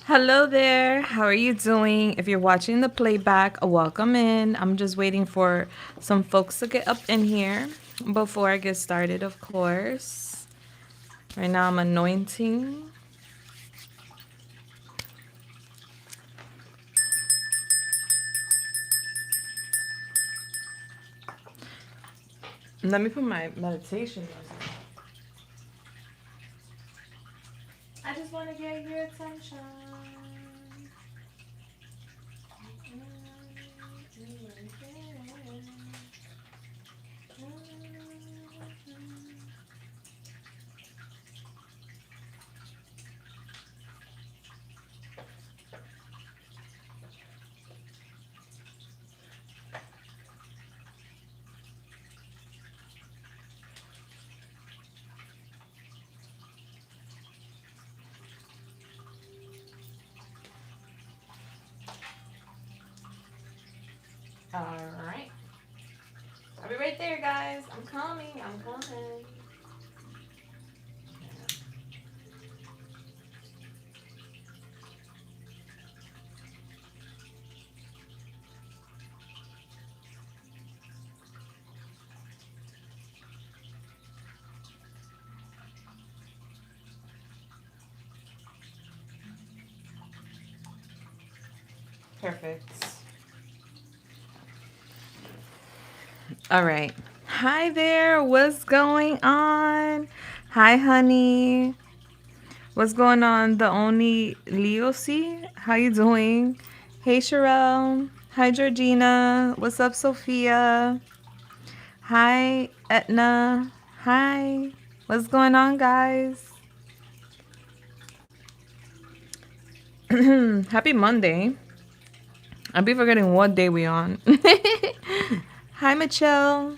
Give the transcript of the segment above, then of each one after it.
Hello there. How are you doing? If you're watching the playback, welcome in. I'm just waiting for some folks to get up in here before I get started, of course. Right now I'm anointing. Let me put my meditation music. I just want to get your attention. All right. I'll be right there, guys. I'm coming. I'm coming. Perfect. All right. Hi there. What's going on? Hi, honey. What's going on? The only Leo C? How you doing? Hey, Sherelle. Hi, Georgina. What's up, Sophia? Hi, Etna. Hi. What's going on, guys? Happy Monday. I'll be forgetting what day we on. Hi, Michelle.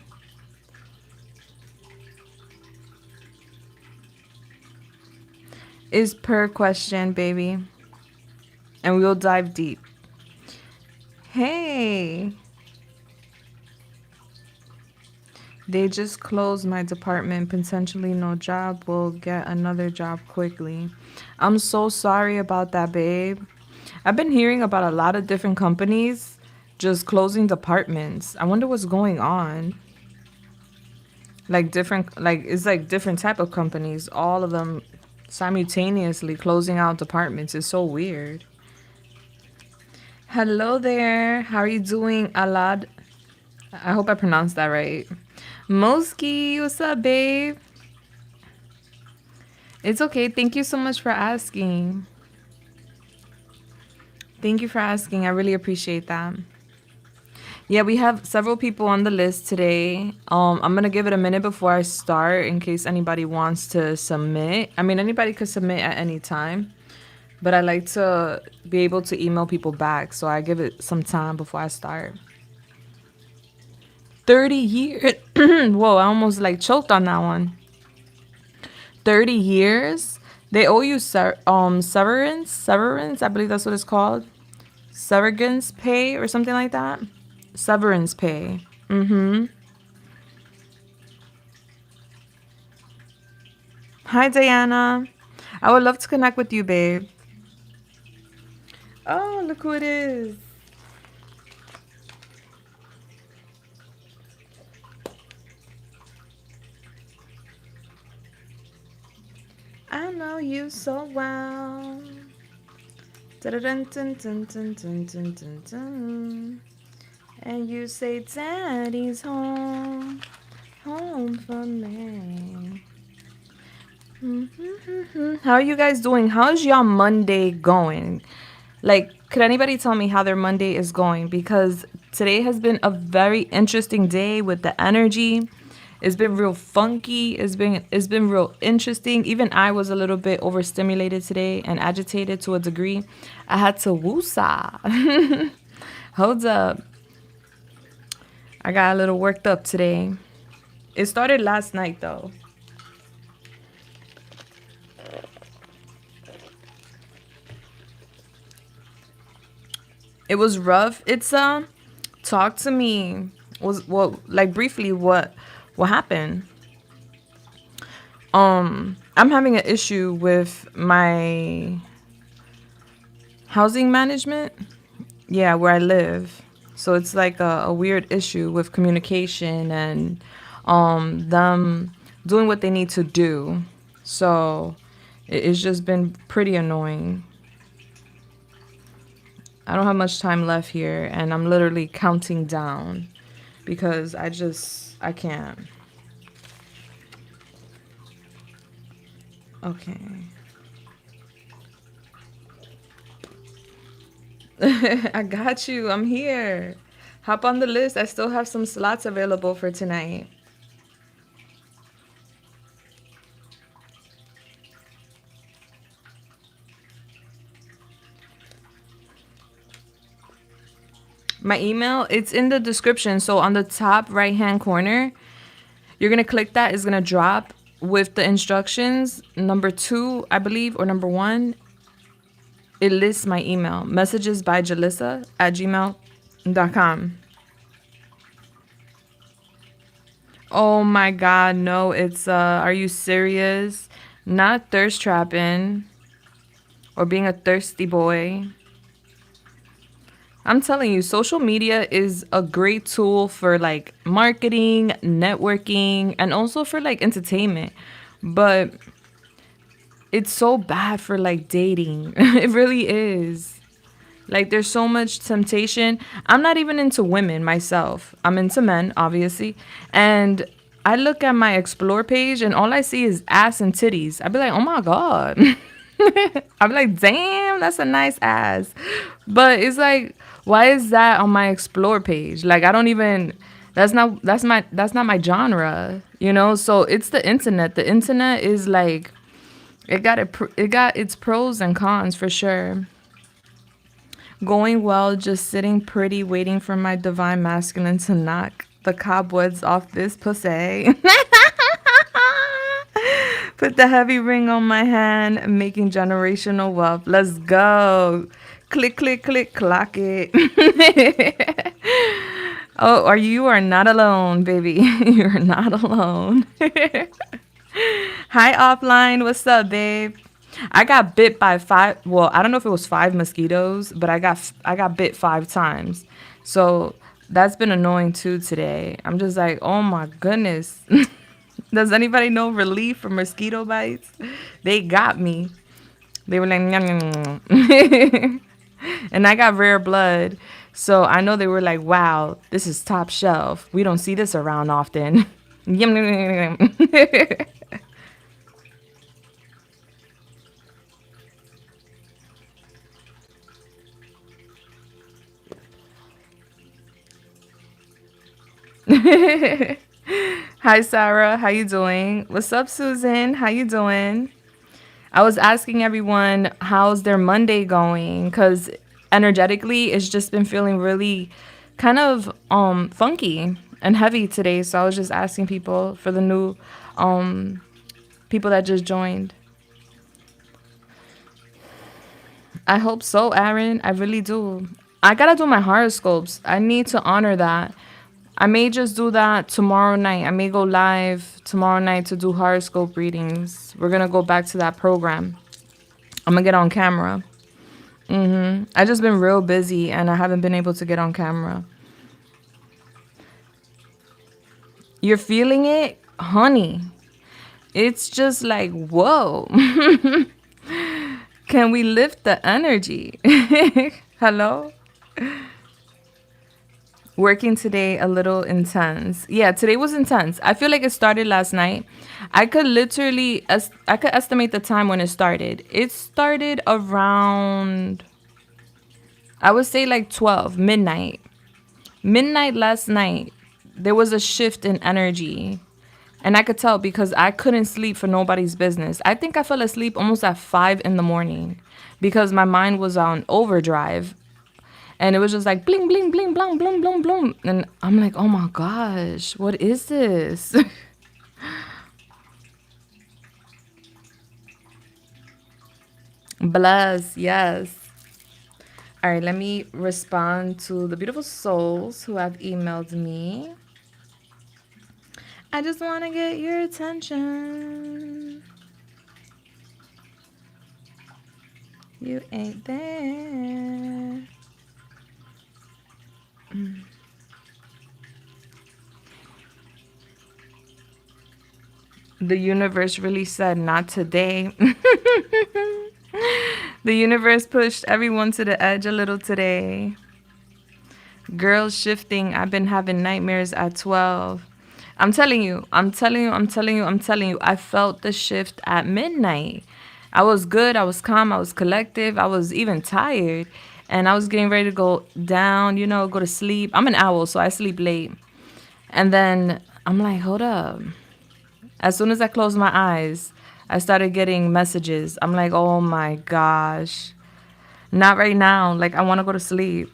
Is per question, baby. And we'll dive deep. Hey. They just closed my department. Potentially no job. Will get another job quickly. I'm so sorry about that, babe. I've been hearing about a lot of different companies just closing departments. I wonder what's going on. Like it's like different type of companies, all of them simultaneously closing out departments. Is so weird. Hello there. How are you doing, Alad? I hope I pronounced that right. Moski, what's up, babe? It's okay. Thank you so much for asking. Thank you for asking. I really appreciate that. Yeah, we have several people on the list today. I'm gonna give it a minute before I start in case anybody wants to submit. I mean, anybody could submit at any time, but I like to be able to email people back, so I give it some time before I start. 30 years. Whoa, I almost like choked on that one. 30 years? They owe you severance? Severance? I believe that's what it's called. Severance pay or something like that. Severance pay. Mm-hmm. Hi, Diana. I would love to connect with you, babe. Oh, look who it is. I know you so well. Dun-dun-dun-dun-dun-dun-dun-dun. And you say, Daddy's home. Home for me. How are you guys doing? How's y'all Monday going? Like, could anybody tell me how their Monday is going? Because today has been a very interesting day with the energy. It's been real funky. It's been real interesting. Even I was a little bit overstimulated today and agitated to a degree. I had to woosah. Hold up. I got a little worked up today. It started last night though. It was rough. It's talk to me. Was what like briefly what happened? I'm having an issue with my Housing management? Yeah, where I live. So it's like a weird issue with communication and them doing what they need to do. So it's just been pretty annoying. I don't have much time left here, and I'm literally counting down because I can't. Okay. I got you. I'm here. Hop on the list. I still have some slots available for tonight. My email, it's in the description. So on the top right hand corner, you're going to click that. It's going to drop with the instructions. Number 2, I believe, or number 1, it lists my email. Messages by Julissa at gmail.com. Oh my God, no, it's, are you serious? Not thirst trapping or being a thirsty boy. I'm telling you, social media is a great tool for like marketing, networking, and also for like entertainment. But it's so bad for like dating. It really is. Like there's so much temptation. I'm not even into women myself. I'm into men, obviously. And I look at my explore page and all I see is ass and titties. I'd be like, oh my God. I'd be like, damn, that's a nice ass. But it's like, why is that on my explore page? Like I don't even that's not my genre, you know? So it's the internet. The internet is like it got its pros and cons for sure. Going well, just sitting pretty, waiting for my divine masculine to knock the cobwebs off this pussy. Put the heavy ring on my hand, making generational wealth. Let's go. Click, click, click, clock it. Oh, are not alone, baby. You're not alone. Hi, offline. What's up, babe? I got bit by 5. Well, I don't know if it was 5 mosquitoes, but I got bit 5 times. So that's been annoying too today. I'm just like, oh my goodness. Does anybody know relief from mosquito bites? They got me. They were like, nyam, nyam, nyam. And I got rare blood. So I know they were like, wow, this is top shelf. We don't see this around often. Yum, yum, yum, yum. Hi Sarah, how you doing? What's up Susan? How you doing? I was asking everyone how's their Monday going cuz energetically it's just been feeling really kind of funky and heavy today, so I was just asking people for the new um people that just joined. I hope so, Aaron. I really do. I got to do my horoscopes. I need to honor that. I may just do that tomorrow night. I may go live tomorrow night to do horoscope readings. We're going to go back to that program. I'm going to get on camera. I just been real busy and I haven't been able to get on camera. You're feeling it? Honey, it's just like, whoa. Can we lift the energy? Hello? Working today a little intense. Yeah, today was intense. I feel like it started last night. I could estimate the time when it started. It started around, I would say like 12, midnight. Midnight last night, there was a shift in energy. And I could tell because I couldn't sleep for nobody's business. I think I fell asleep almost at 5 in the morning because my mind was on overdrive. And it was just like bling, bling, bling, bling, bling, bling, bling. And I'm like, oh my gosh, what is this? Bless, yes. All right, let me respond to the beautiful souls who have emailed me. I just want to get your attention. You ain't there. The universe really said, not today. The universe pushed everyone to the edge a little today. Girls shifting. I've been having nightmares at 12. I'm telling you, I'm telling you, I'm telling you, I'm telling you. I felt the shift at midnight. I was good. I was calm. I was collective. I was even tired. And I was getting ready to go down, go to sleep. I'm an owl, so I sleep late. And then I'm like, hold up. As soon as I closed my eyes, I started getting messages. I'm like, oh my gosh. Not right now. Like, I want to go to sleep.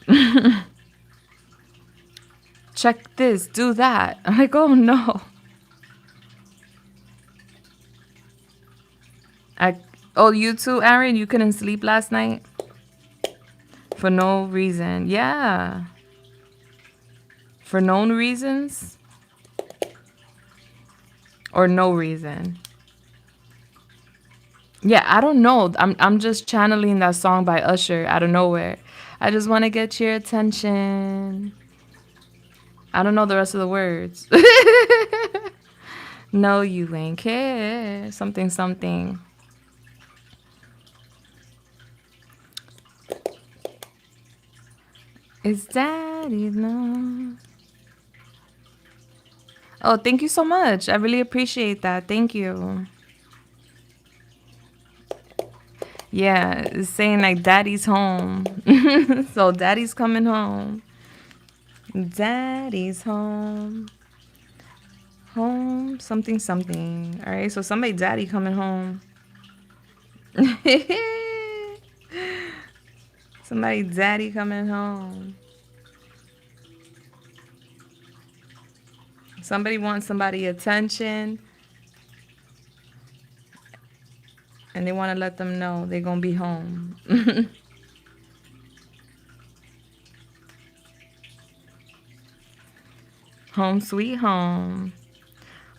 Check this, do that. I'm like, oh no. Oh, you too, Aaron? You couldn't sleep last night? For no reason. Yeah. For known reasons? Or no reason? Yeah, I don't know. I'm just channeling that song by Usher out of nowhere. I just want to get your attention. I don't know the rest of the words. No, you ain't care. Something, something. It's daddy love. Oh, thank you so much. I really appreciate that. Thank you. Yeah, it's saying like daddy's home. So daddy's coming home. Daddy's home. Home, something, something. All right, so somebody daddy coming home. Somebody daddy coming home. Somebody wants somebody attention. And they want to let them know they're going to be home. Home sweet home.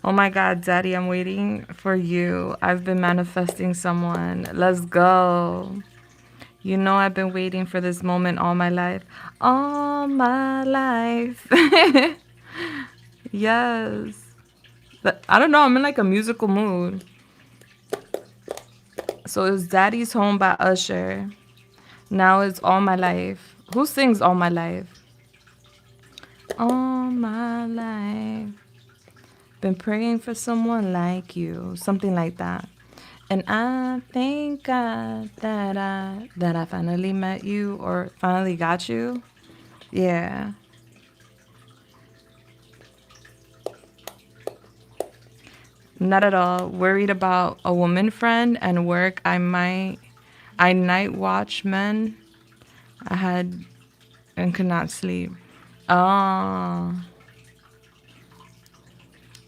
Oh my God, Daddy, I'm waiting for you. I've been manifesting someone. Let's go. You know I've been waiting for this moment all my life. All my life. Yes. I don't know. I'm in like a musical mood. So it's Daddy's Home by Usher. Now it's All My Life. Who sings All My Life? All my life. Been praying for someone like you. Something like that. And I thank God that I finally met you or finally got you. Yeah. Not at all. Worried about a woman friend and work. I night watch men. I had and could not sleep. Oh.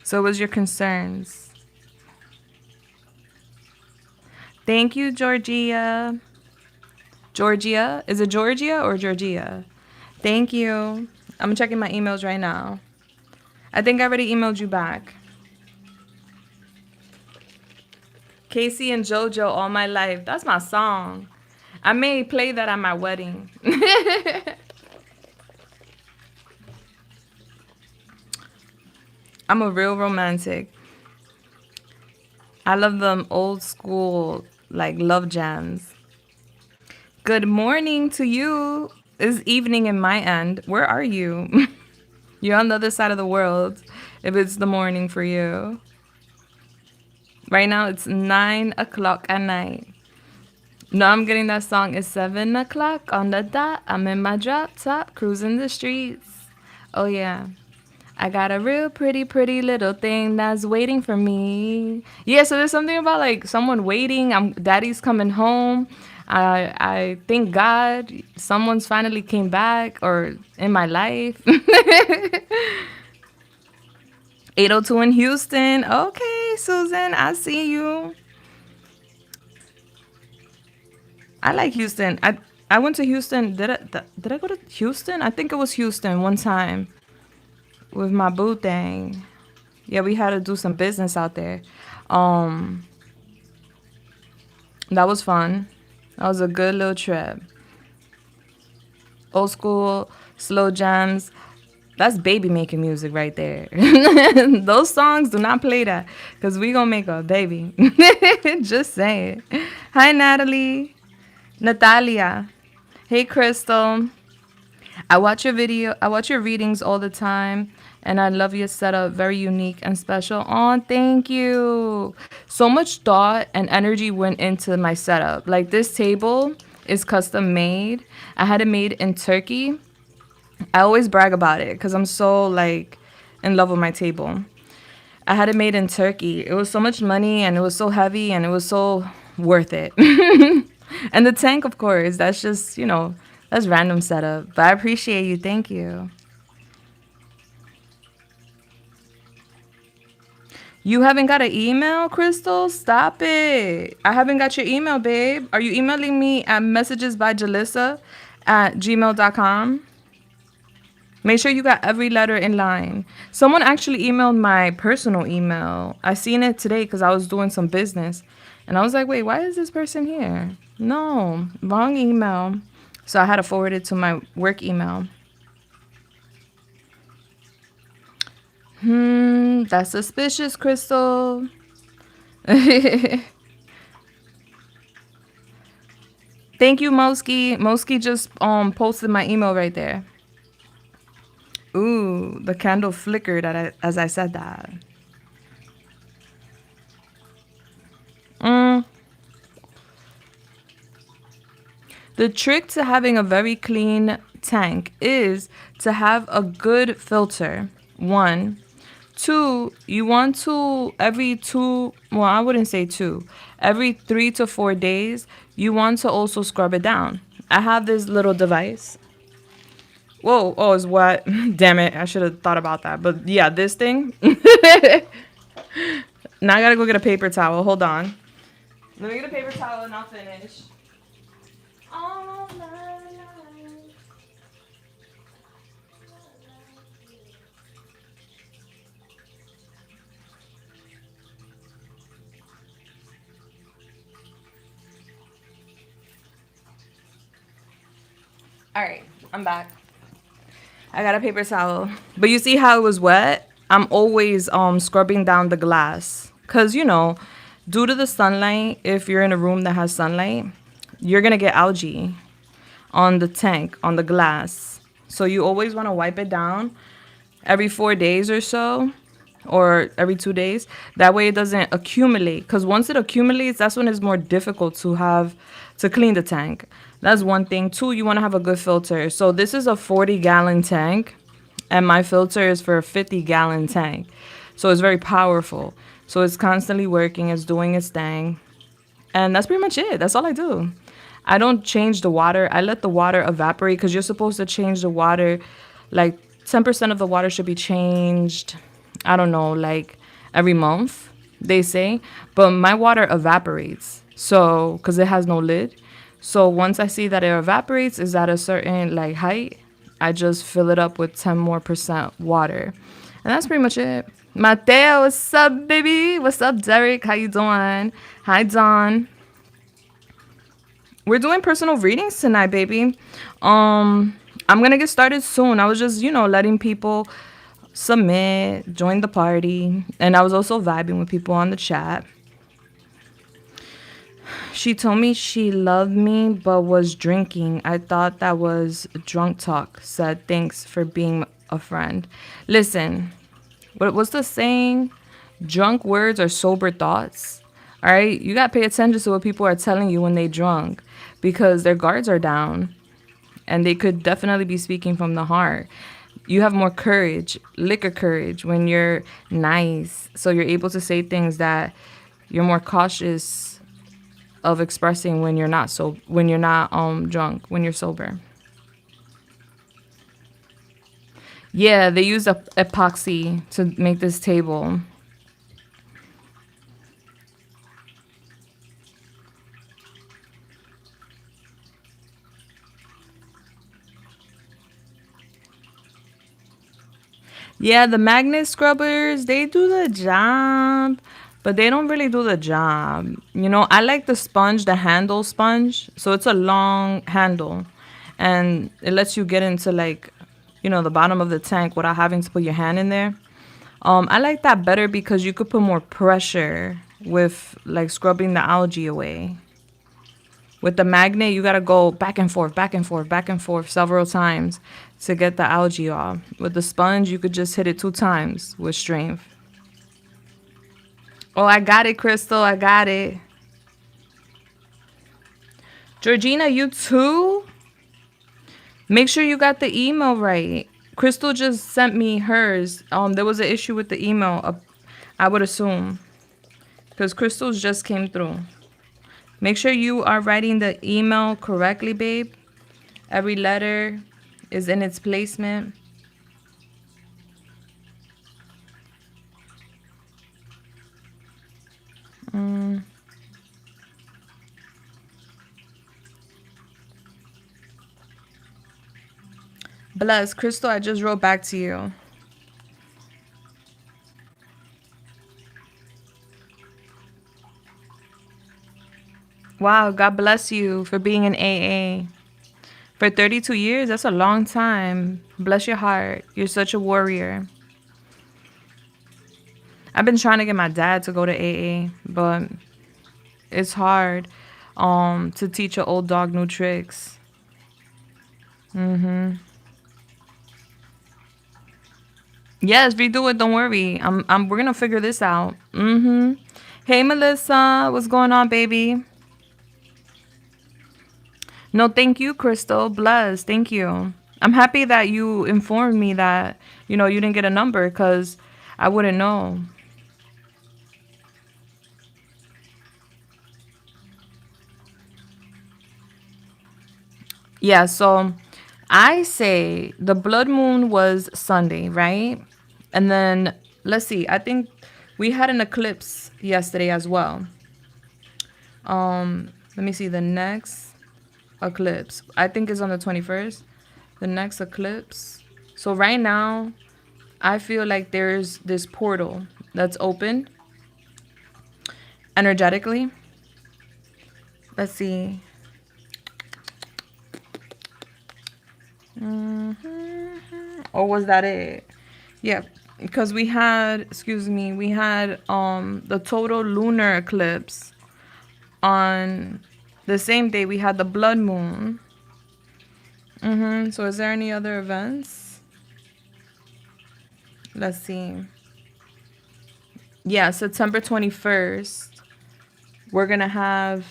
So it was your concerns. Thank you, Georgia. Georgia? Is it Georgia or Georgia? Thank you. I'm checking my emails right now. I think I already emailed you back. Casey and JoJo, All My Life. That's my song. I may play that at my wedding. I'm a real romantic. I love them old school, like love jams. Good morning to you. It's evening in my end. Where are you? You're on the other side of the world if it's the morning for you. Right now it's 9 o'clock at night. No, I'm getting that song. It's 7 o'clock on the dot. I'm in my drop top, cruising the streets. Oh, yeah. I got a real pretty, pretty little thing that's waiting for me. Yeah, so there's something about like someone waiting. Daddy's coming home. I thank God someone's finally came back or in my life. 802 in Houston. Okay, Susan, I see you. I like Houston. I went to Houston. Did I go to Houston? I think it was Houston one time with my boo thing. Yeah, we had to do some business out there. That was fun. That was a good little trip. Old school, slow jams. That's baby making music right there. Those songs do not play that because we gonna make a baby. Just saying. Hi, Natalie. Natalia. Hey, Crystal. I watch your video. I watch your readings all the time. And I love your setup. Very unique and special. Oh, thank you. So much thought and energy went into my setup. Like this table is custom made. I had it made in Turkey. I always brag about it because I'm so like in love with my table. I had it made in Turkey. It was so much money and it was so heavy and it was so worth it. And the tank, of course, that's just, that's random setup. But I appreciate you. Thank you. You haven't got an email, Crystal? Stop it. I haven't got your email, babe. Are you emailing me at messagesbyjalissa@gmail.com? Make sure you got every letter in line. Someone actually emailed my personal email. I seen it today because I was doing some business. And I was like, wait, why is this person here? No, wrong email. So I had to forward it to my work email. That's suspicious, Crystal. Thank you, Moski. Moski just posted my email right there. Ooh, the candle flickered as I said that. The trick to having a very clean tank is to have a good filter. 1. 2, you want to every 2, well, I wouldn't say 2. Every 3 to 4 days, you want to also scrub it down. I have this little device. Whoa, oh, it's wet. Damn it, I should have thought about that. But yeah, this thing. Now I gotta go get a paper towel. Hold on. Let me get a paper towel and I'll finish. Oh, no, no. All right, I'm back. I got a paper towel. But you see how it was wet? I'm always scrubbing down the glass. Because, due to the sunlight, if you're in a room that has sunlight, you're going to get algae on the tank, on the glass. So you always want to wipe it down every 4 days or so, or every 2 days. That way it doesn't accumulate. Because once it accumulates, that's when it's more difficult to clean the tank. That's one thing. 2, you want to have a good filter. So this is a 40-gallon tank, and my filter is for a 50-gallon tank. So it's very powerful. So it's constantly working. It's doing its thing. And that's pretty much it. That's all I do. I don't change the water. I let the water evaporate because you're supposed to change the water. Like 10% of the water should be changed, I don't know, like every month, they say. But my water evaporates. So, because it has no lid. So once I see that it evaporates, is at a certain like height, I just fill it up with 10% more water. And that's pretty much it. Mateo, what's up, baby? What's up, Derek? How you doing? Hi, Don. We're doing personal readings tonight, baby. I'm going to get started soon. I was just, letting people submit, join the party. And I was also vibing with people on the chat. She told me she loved me but was drinking. I thought that was drunk talk. Said thanks for being a friend. Listen, what's the saying? Drunk words are sober thoughts. All right? You got to pay attention to what people are telling you when they drunk because their guards are down and they could definitely be speaking from the heart. You have more courage, liquor courage, when you're nice. So you're able to say things that you're more cautious of expressing when you're not drunk, when you're sober. Yeah, they use epoxy to make this table. Yeah, the magnet scrubbers, they do the job. but they don't really do the job. You know, I like the sponge, the handle sponge. So it's a long handle and it lets you get into like, you know, the bottom of the tank without having to put your hand in there. I like that better because you could put more pressure with like scrubbing the algae away. With the magnet, you gotta go back and forth, back and forth, back and forth several times to get the algae off. With the sponge, you could just hit it 2 times with strength. Oh, I got it, Crystal. I got it. Georgina, you too? Make sure you got the email right. Crystal just sent me hers. There was an issue with the email, I would assume. Because Crystal's just came through. Make sure you are writing the email correctly, babe. Every letter is in its placement. Bless, Crystal, I just wrote back to you. Wow, God bless you for being an AA. For 32 years, that's a long time. Bless your heart. You're such a warrior. I've been trying to get my dad to go to AA, but it's hard to teach an old dog new tricks. Yes, redo it. Don't worry. We're gonna figure this out. Hey, Melissa, what's going on, baby? No, thank you, Crystal. Bless, thank you. I'm happy that you informed me that, you know, you didn't get a number because I wouldn't know. Yeah, so I say the blood moon was Sunday, right? And then, let's see, I think we had an eclipse yesterday as well. Let me see, the next eclipse, I think is on the 21st. The next eclipse. So right now, I feel like there's this portal that's open energetically. Let's see. Or was that it? Yeah, because we had, excuse me, we had the total lunar eclipse on the same day we had the blood moon. So is there any other events? Let's see. Yeah, September 21st. We're going to have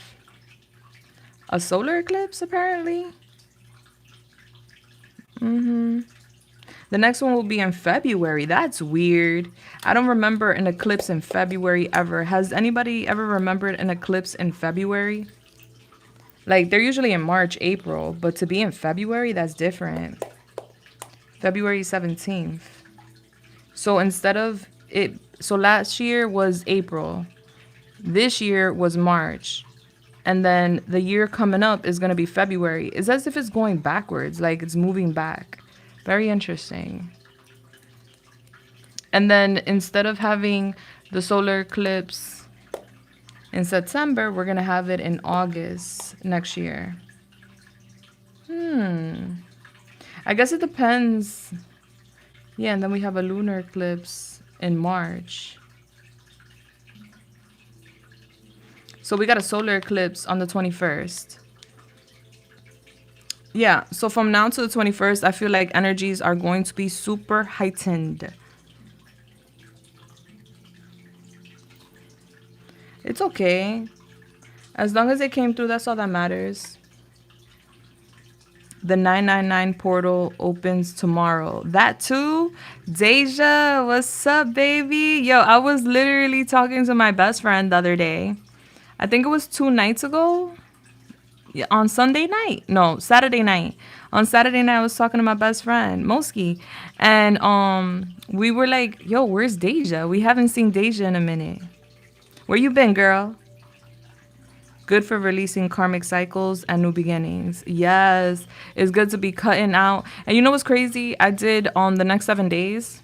a solar eclipse, apparently. The next one will be in February. That's weird. I don't remember an eclipse in February ever. Has anybody ever remembered an eclipse in February? Like, they're usually in March, April, but to be in February, that's different. February 17th. So instead of it, so last year was April. This year was March. And then the year coming up is going to be February. It's as if it's going backwards, like it's moving back. Very interesting. And then instead of having the solar eclipse in September, we're going to have it in August next year. I guess it depends. Yeah, and then we have a lunar eclipse in March. So we got a solar eclipse on the 21st. Yeah, so from now to the 21st, I feel like energies are going to be super heightened. It's okay. As long as it came through, that's all that matters. The 999 portal opens tomorrow. That too? Deja, what's up, baby? Yo, I was literally talking to my best friend the other day. I think it was 2 nights ago. Yeah, on Sunday night. No, Saturday night. On Saturday night, I was talking to my best friend, Moski. And we were like, yo, where's Deja? We haven't seen Deja in a minute. Where you been, girl? Good for releasing karmic cycles and new beginnings. Yes, it's good to be cutting out. And you know what's crazy? I did the next 7 days.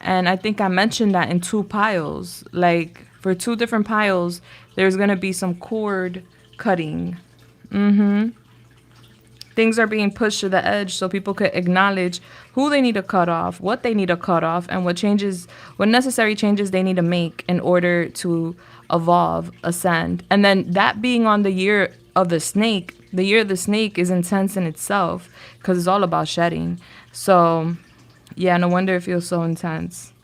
And I think I mentioned that in 2 piles. Like for 2 different piles, there's going to be some cord cutting. Things are being pushed to the edge so people could acknowledge who they need to cut off, what they need to cut off, and what necessary changes they need to make in order to evolve, ascend. And then that being on the year of the year of the snake is intense in itself because it's all about shedding. So, yeah, no wonder it feels so intense.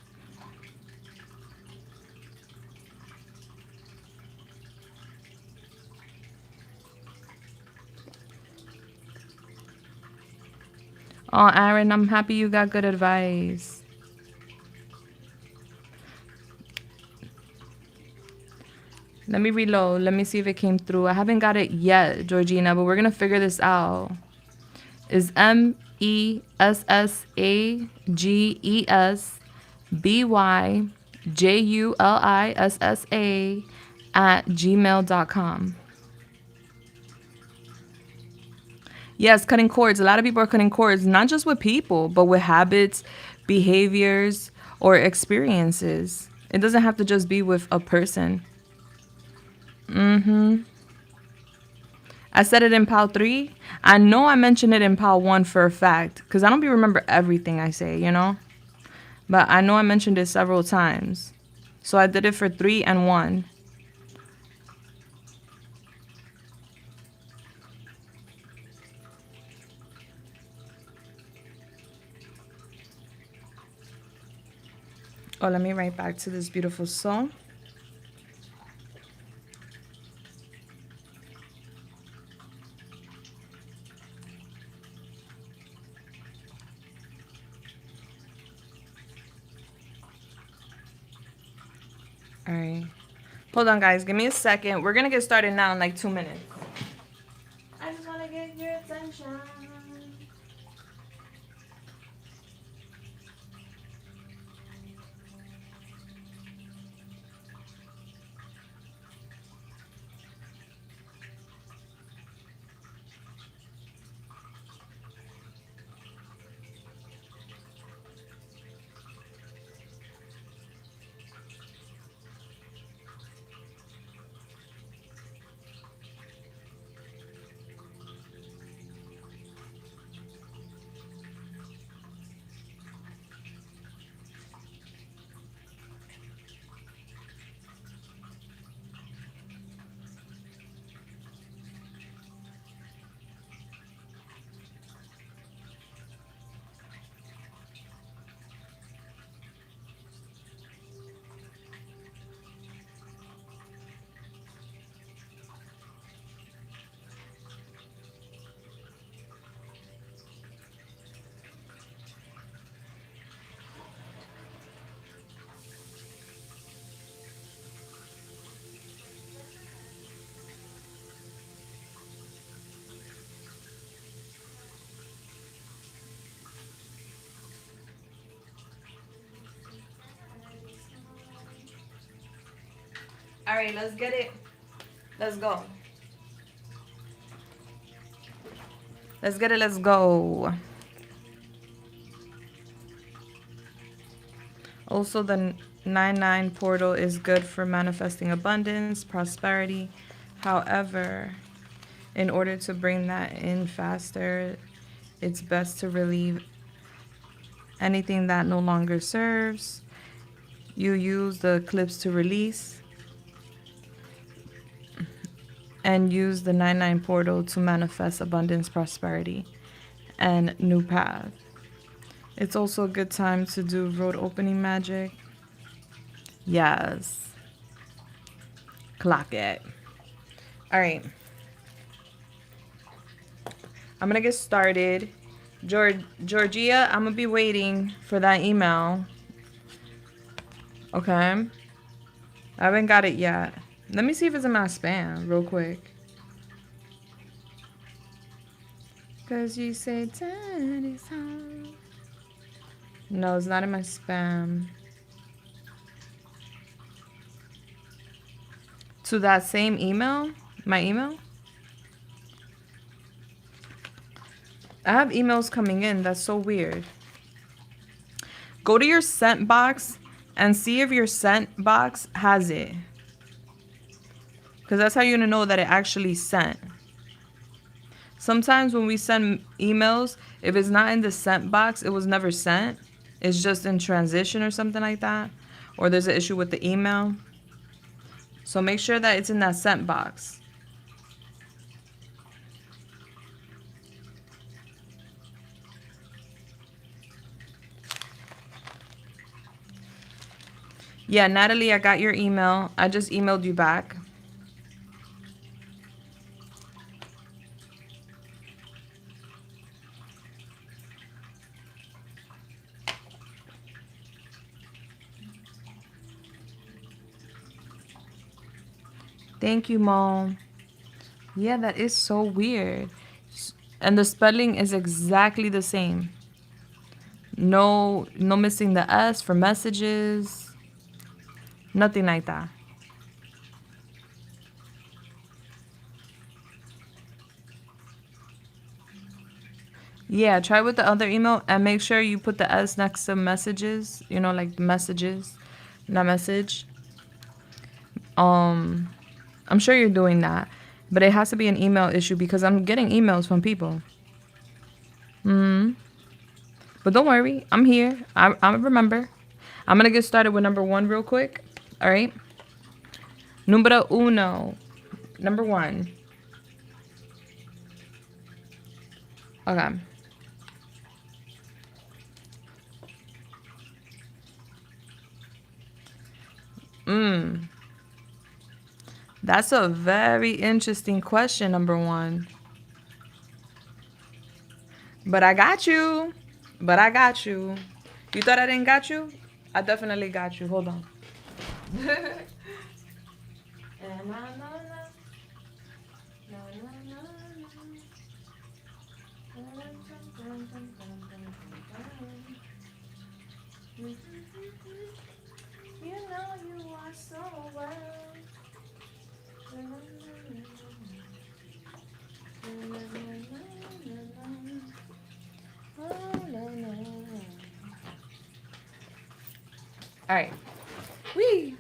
Oh, Aaron, I'm happy you got good advice. Let me reload. Let me see if it came through. I haven't got it yet, Georgina, but we're going to figure this out. Is MESSAGESBYJULISSA@gmail.com. Yes, cutting cords. A lot of people are cutting cords, not just with people, but with habits, behaviors, or experiences. It doesn't have to just be with a person. I said it in pile 3. I know I mentioned it in pile 1 for a fact, because I don't be remember everything I say, you know? But I know I mentioned it several times. So I did it for 3 and 1. Oh, let me write back to this beautiful soul. All right. Hold on, guys. Give me a second. We're going to get started now in like 2 minutes. I just want to get your attention. All right, let's get it. Let's go. Let's get it. Let's go. Also, the 9-9 portal is good for manifesting abundance, prosperity. However, in order to bring that in faster, it's best to relieve anything that no longer serves. You use the eclipse to release and use the 9-9 portal to manifest abundance, prosperity, and new path. It's also a good time to do road opening magic. Yes. Clock it. All right. I'm going to get started. Georgia, I'm going to be waiting for that email. Okay. I haven't got it yet. Let me see if it's in my spam real quick. Because you say daddy's home. No, it's not in my spam. To that same email? My email? I have emails coming in. That's so weird. Go to your sent box and see if your sent box has it. Because that's how you're going to know that it actually sent. Sometimes when we send emails, if it's not in the sent box, it was never sent. It's just in transition or something like that. Or there's an issue with the email. So make sure that it's in that sent box. Yeah, Natalie, I got your email. I just emailed you back. Thank you, Mom. Yeah, that is so weird. And the spelling is exactly the same. No missing the S for messages. Nothing like that. Yeah, try with the other email and make sure you put the S next to messages. You know, like messages, not message. I'm sure you're doing that, but it has to be an email issue because I'm getting emails from people. But don't worry, I'm here. I remember. I'm gonna get started with number 1 real quick. All right. Numero uno. Number 1. Okay. That's a very interesting question, number 1. But I got you. But I got you. You thought I didn't got you? I definitely got you. Hold on. You know you are so well. All right. Wee.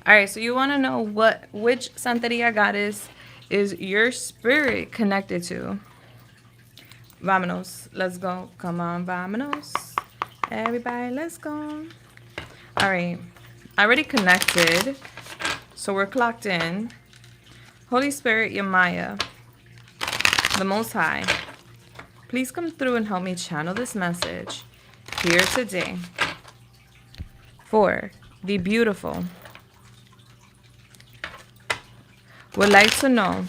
All right, so you want to know which Santeria goddess is your spirit connected to? Vámonos. Let's go. Come on, vámonos. Everybody, let's go. All right. I already connected, so we're clocked in. Holy Spirit, Yamaya, the Most High, please come through and help me channel this message here today for the beautiful. Would like to know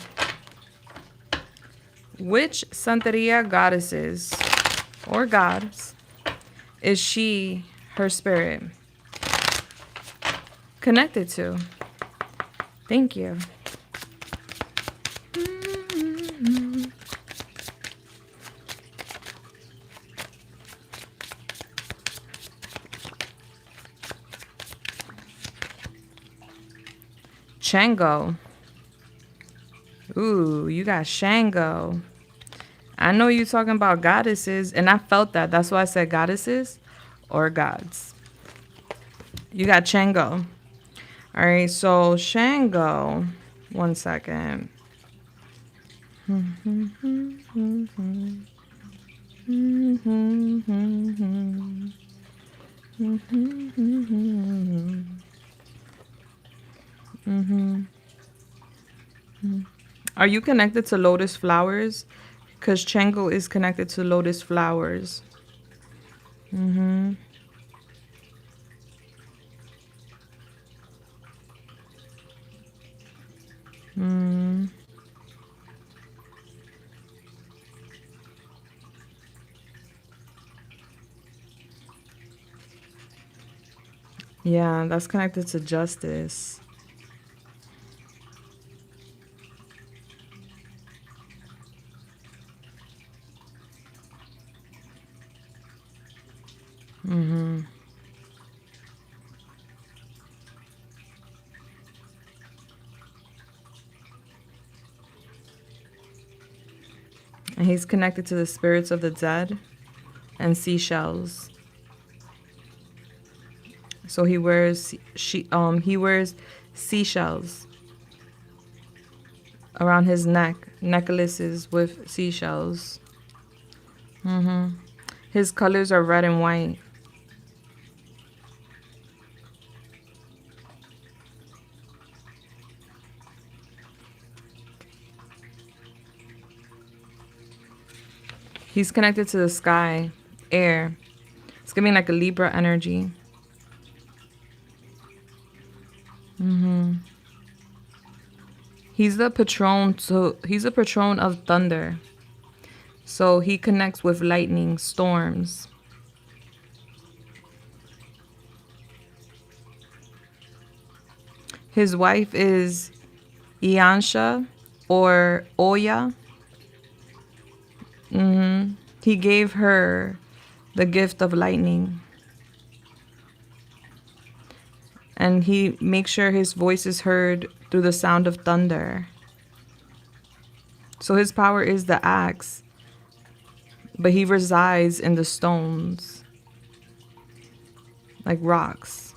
which Santeria goddesses or gods is she, her spirit, connected to? Thank you. Shango. Ooh, you got Shango. I know you talking about goddesses, and I felt that. That's why I said goddesses or gods. You got Shango. All right, so Shango. One second. Are you connected to lotus flowers? Because Shango is connected to lotus flowers. Yeah, that's connected to justice. And he's connected to the spirits of the dead and seashells. So he wears seashells around his neck, necklaces with seashells. His colors are red and white. He's connected to the sky, air. It's giving like a Libra energy. He's a patron of thunder. So he connects with lightning, storms. His wife is Iansha or Oya. He gave her the gift of lightning. And he makes sure his voice is heard through the sound of thunder. So his power is the axe, but he resides in the stones, like rocks.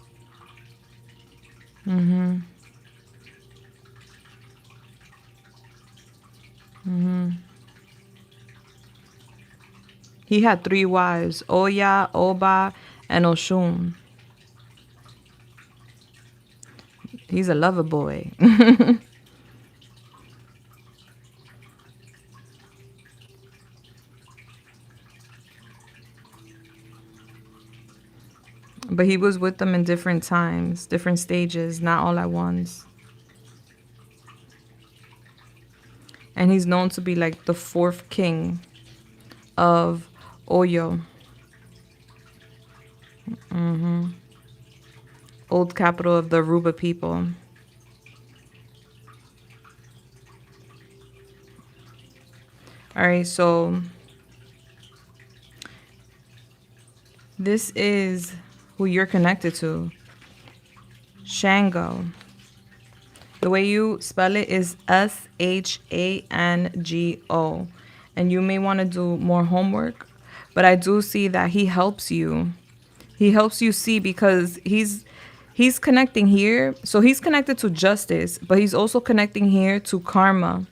He had 3 wives, Oya, Oba, and Oshun. He's a lover boy. But he was with them in different times, different stages, not all at once. And he's known to be like the 4th king of Oyo. Old capital of the Aruba people. All right, so this is who you're connected to. Shango. The way you spell it is Shango. And you may want to do more homework, but I do see that he helps you. He helps you see because he's connecting here. So he's connected to justice, but he's also connecting here to karma.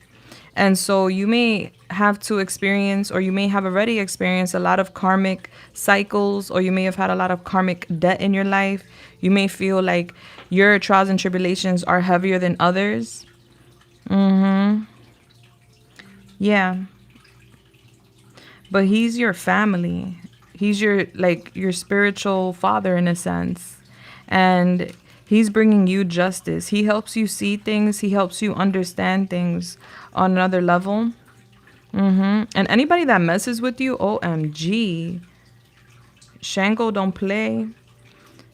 And so you may have to experience, or you may have already experienced a lot of karmic cycles, or you may have had a lot of karmic debt in your life. You may feel like your trials and tribulations are heavier than others. Yeah. But he's your family. He's your spiritual father in a sense. And he's bringing you justice. He helps you see things. He helps you understand things on another level. And anybody that messes with you, OMG. Shango don't play.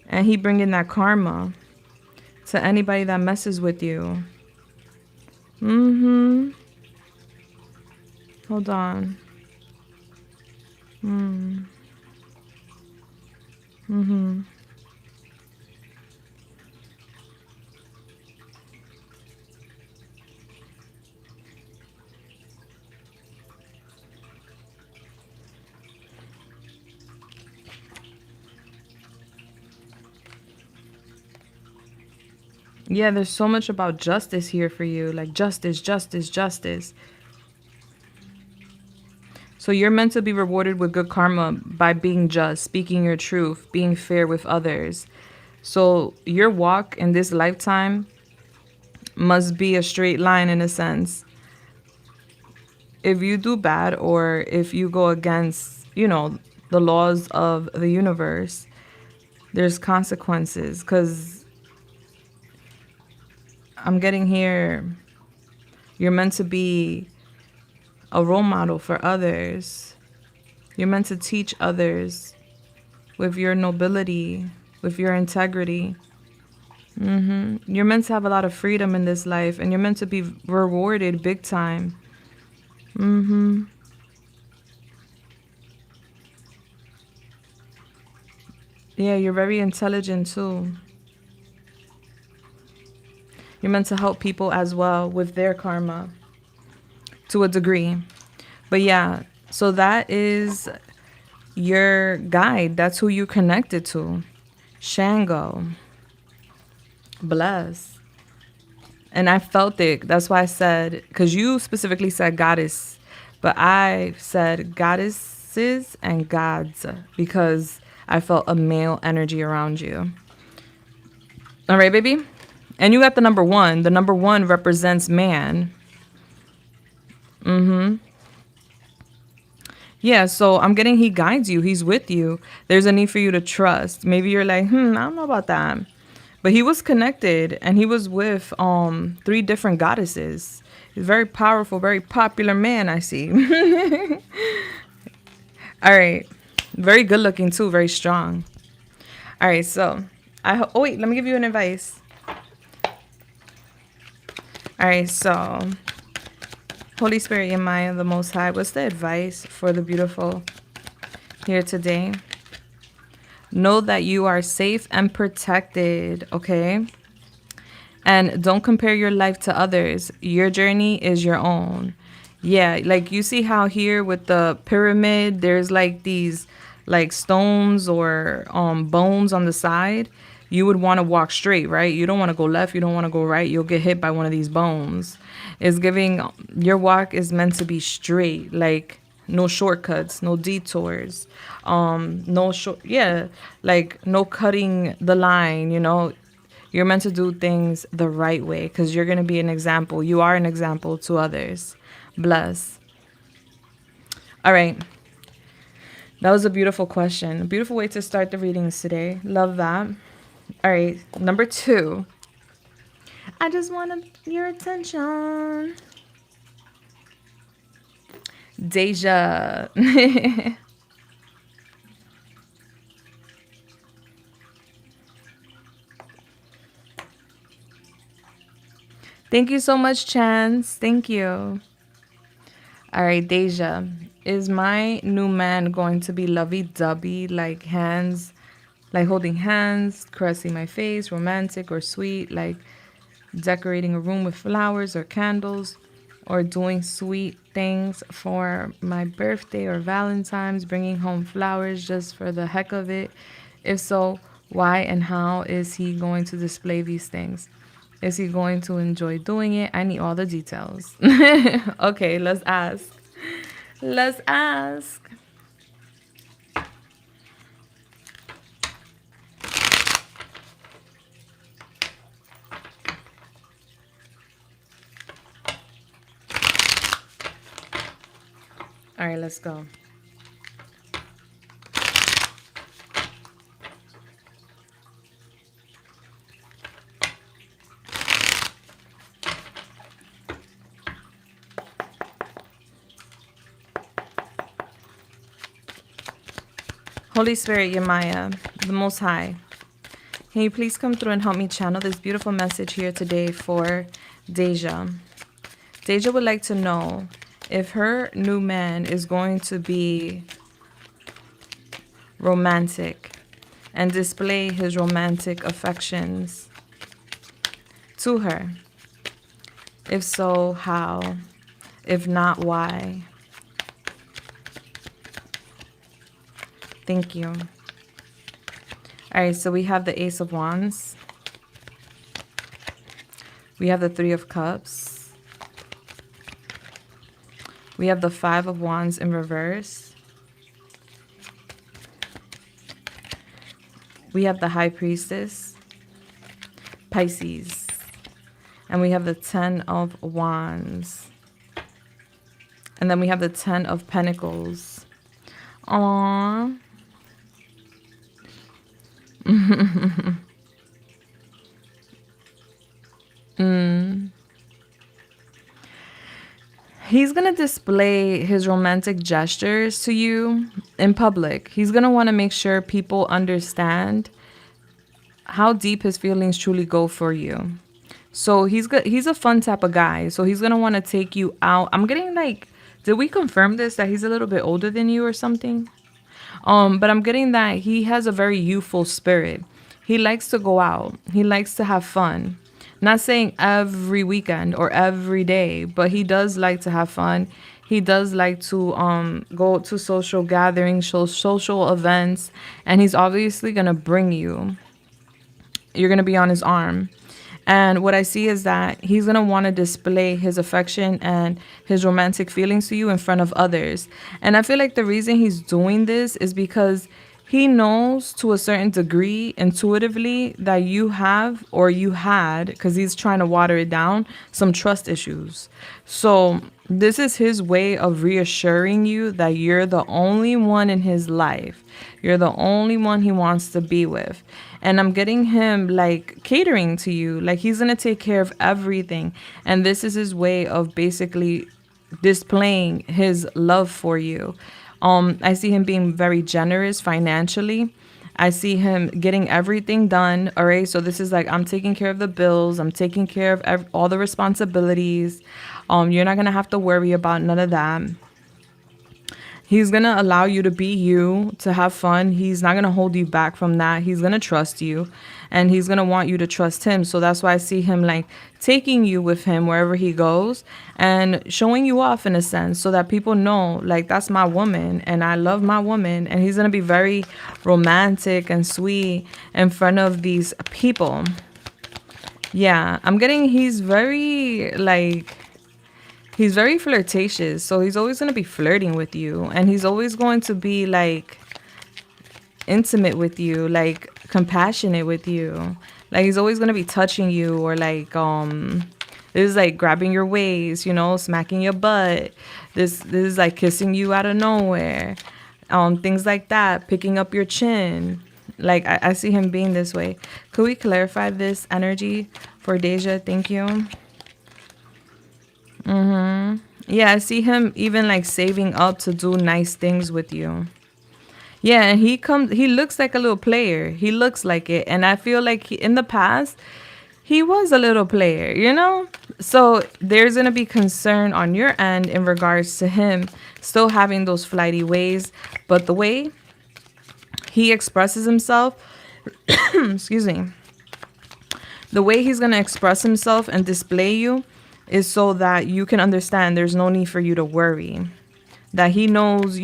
And he bringing that karma to anybody that messes with you. Hold on. Yeah, there's so much about justice here for you. Like justice, justice, justice. So you're meant to be rewarded with good karma by being just, speaking your truth, being fair with others. So your walk in this lifetime must be a straight line in a sense. If you do bad, or if you go against, the laws of the universe, there's consequences. Because I'm getting here, you're meant to be a role model for others. You're meant to teach others with your nobility, with your integrity. You're meant to have a lot of freedom in this life, and you're meant to be rewarded big time. Yeah, you're very intelligent too. You're meant to help people as well with their karma to a degree. But yeah, so that is your guide. That's who you connected to. Shango. Bless. And I felt it. That's why I said, because you specifically said goddess, but I said goddesses and gods because I felt a male energy around you. All right, baby. And you got the number one. The number one represents man. Yeah, so I'm getting he guides you. He's with you. There's a need for you to trust. Maybe you're like, I don't know about that. But he was connected and he was with three different goddesses. He's a very powerful, very popular man, I see. All right. Very good looking too, very strong. All right, so oh wait, let me give you an advice. All right, so Holy Spirit, Yemaya, the Most High, what's the advice for the beautiful here today? Know that you are safe and protected, okay? And don't compare your life to others. Your journey is your own. Yeah, like you see how here with the pyramid, there's like these like stones or bones on the side. You would want to walk straight, right? You don't want to go left. You don't want to go right. You'll get hit by one of these bones. It's giving, your walk is meant to be straight, like no shortcuts, no detours, like no cutting the line, you know. You're meant to do things the right way because you're going to be an example. You are an example to others. Bless. All right. That was a beautiful question. A beautiful way to start the readings today. Love that. All right. Number 2. I just want your attention. Deja. Thank you so much, Chance. Thank you. All right, Deja. Is my new man going to be lovey-dovey, like hands, like holding hands, caressing my face, romantic or sweet, like decorating a room with flowers or candles, or doing sweet things for my birthday or Valentine's, bringing home flowers just for the heck of it? If so, why and how is he going to display these things? Is he going to enjoy doing it? I need all the details. Okay, let's ask. Let's ask. All right, let's go. Holy Spirit, Yemaya, the Most High, can you please come through and help me channel this beautiful message here today for Deja? Deja would like to know if her new man is going to be romantic and display his romantic affections to her. If so, how? If not, why? Thank you. All right, so we have the Ace of Wands. We have the Three of Cups. We have the Five of Wands in reverse. We have the High Priestess, Pisces. And we have the Ten of Wands. And then we have the Ten of Pentacles. Aww. He's going to display his romantic gestures to you in public. He's going to want to make sure people understand how deep his feelings truly go for you. So he's a fun type of guy. So he's going to want to take you out. I'm getting like, did we confirm this, that he's a little bit older than you or something? But I'm getting that he has a very youthful spirit. He likes to go out. He likes to have fun. Not saying every weekend or every day, but he does like to have fun. He does like to go to social gatherings, social events, and he's obviously going to bring you. you're going to be on his arm. And what I see is that he's going to want to display his affection and his romantic feelings to you in front of others. And I feel like the reason he's doing this is because he knows to a certain degree intuitively that you have or you had, because he's trying to water it down, some trust issues. So this is his way of reassuring you that you're the only one in his life. You're the only one he wants to be with. And I'm getting him like catering to you. Like he's going to take care of everything. And this is his way of basically displaying his love for you. I see him being very generous financially. I see him getting everything done. All right. So this is like, I'm taking care of the bills. I'm taking care of all the responsibilities. You're not going to have to worry about none of that. He's going to allow you to be you, to have fun. He's not going to hold you back from that. He's going to trust you, and he's going to want you to trust him. So that's why I see him like taking you with him wherever he goes and showing you off in a sense so that people know like that's my woman and I love my woman. And he's going to be very romantic and sweet in front of these people. Yeah, I'm getting he's very flirtatious. So he's always going to be flirting with you. And he's always going to be like intimate with you, like compassionate with you. Like he's always going to be touching you or like, this is like grabbing your waist, smacking your butt. This is like kissing you out of nowhere. Things like that. Picking up your chin. Like I see him being this way. Could we clarify this energy for Deja? Thank you. Yeah, I see him even like saving up to do nice things with you. Yeah, and he looks like a little player. He looks like it. And I feel like in the past, he was a little player, So there's going to be concern on your end in regards to him still having those flighty ways. But the way he expresses himself, excuse me, the way he's going to express himself and display you is so that you can understand there's no need for you to worry. That he knows,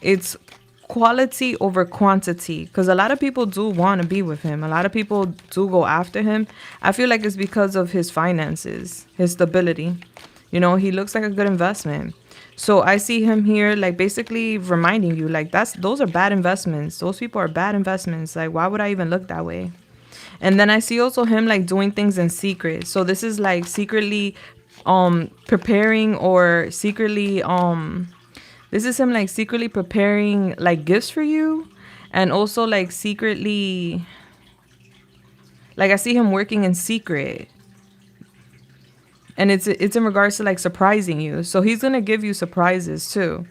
it's quality over quantity. Because a lot of people do want to be with him. A lot of people do go after him. I feel like it's because of his finances, his stability. He looks like a good investment. So I see him here like basically reminding you like those are bad investments. Those people are bad investments. Like why would I even look that way? And then I see also him like doing things in secret. So this is like secretly preparing or secretly this is him like secretly preparing like gifts for you, and also like secretly like I see him working in secret. And it's in regards to like surprising you. So he's going to give you surprises too.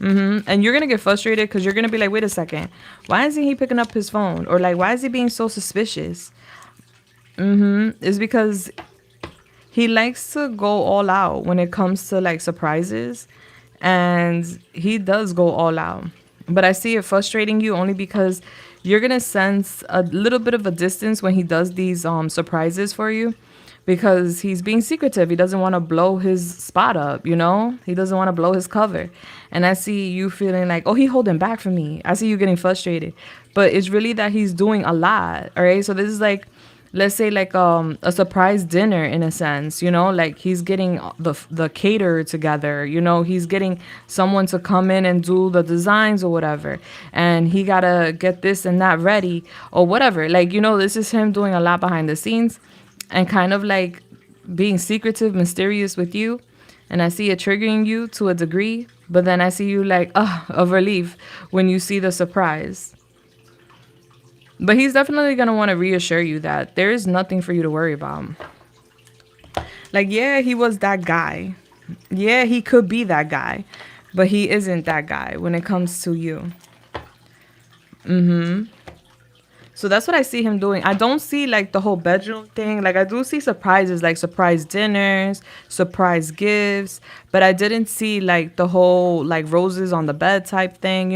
And you're going to get frustrated because you're going to be like, wait a second. Why isn't he picking up his phone? Or like, why is he being so suspicious? It's because he likes to go all out when it comes to like surprises. And he does go all out. But I see it frustrating you only because you're going to sense a little bit of a distance when he does these surprises for you. Because he's being secretive. He doesn't want to blow his spot up, He doesn't want to blow his cover. And I see you feeling like, oh, he holding back from me. I see you getting frustrated. But it's really that he's doing a lot, all right? So this is like, let's say like a surprise dinner in a sense, Like he's getting the caterer together, He's getting someone to come in and do the designs or whatever. And he got to get this and that ready or whatever. Like, this is him doing a lot behind the scenes. And kind of like being secretive, mysterious with you. And I see it triggering you to a degree. But then I see you like, of relief when you see the surprise. But he's definitely going to want to reassure you that there is nothing for you to worry about. Like, yeah, he was that guy. Yeah, he could be that guy. But he isn't that guy when it comes to you. So that's what I see him doing. I don't see like the whole bedroom thing. Like I do see surprises, like surprise dinners, surprise gifts. But I didn't see like the whole like roses on the bed type thing,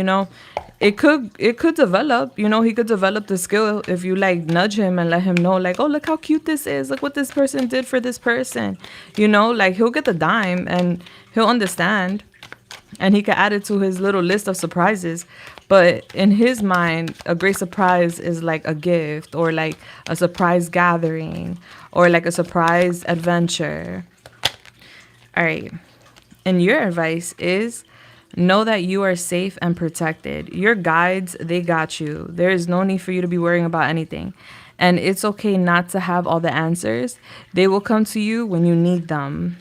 It could develop, he could develop the skill if you like nudge him and let him know like, oh, look how cute this is. Look what this person did for this person. Like he'll get the dime and he'll understand. And he could add it to his little list of surprises. But in his mind, a great surprise is like a gift or like a surprise gathering or like a surprise adventure. All right. And your advice is know that you are safe and protected. Your guides, they got you. There is no need for you to be worrying about anything. And it's okay not to have all the answers. They will come to you when you need them.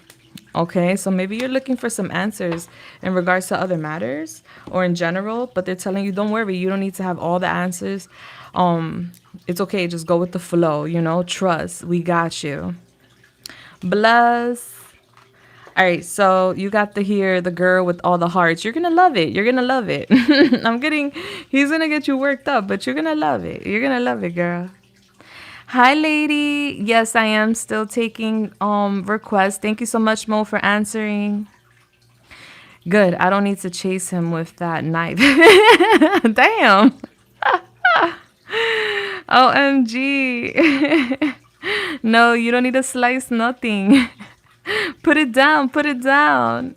Okay, so maybe you're looking for some answers in regards to other matters or in general, but they're telling you, don't worry, you don't need to have all the answers. It's okay, just go with the flow, you know, trust, we got you. Bless. All right, so you got to hear the girl with all the hearts. You're gonna love it. You're gonna love it. He's gonna get you worked up, but you're gonna love it. You're gonna love it, girl. Hi, lady. Yes, I am still taking requests. Thank you so much, Mo, for answering. Good. I don't need to chase him with that knife. Damn. OMG. No, you don't need to slice nothing. Put it down. Put it down.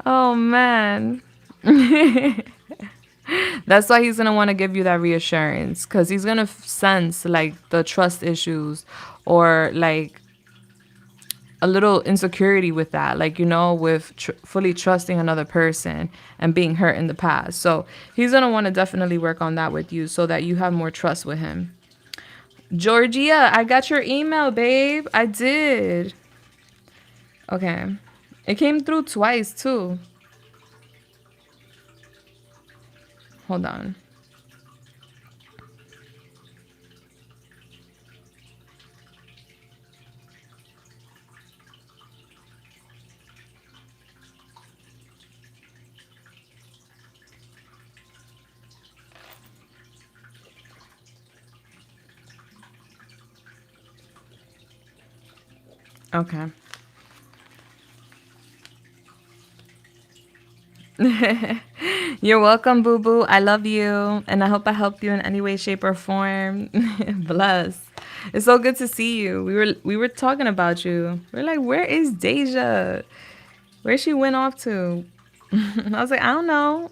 Oh, man. That's why he's going to want to give you that reassurance, because he's going to sense like the trust issues or like a little insecurity with that, like, you know, with fully trusting another person and being hurt in the past. So he's going to want to definitely work on that with you so that you have more trust with him. Georgia, I got your email, babe. I did. Okay. It came through twice, too. Hold on. Okay. You're welcome, boo boo. I love you. And I hope I helped you in any way, shape, or form. Bless. It's so good to see you. We were talking about you. We're like, where is Deja? Where she went off to? I was like, I don't know.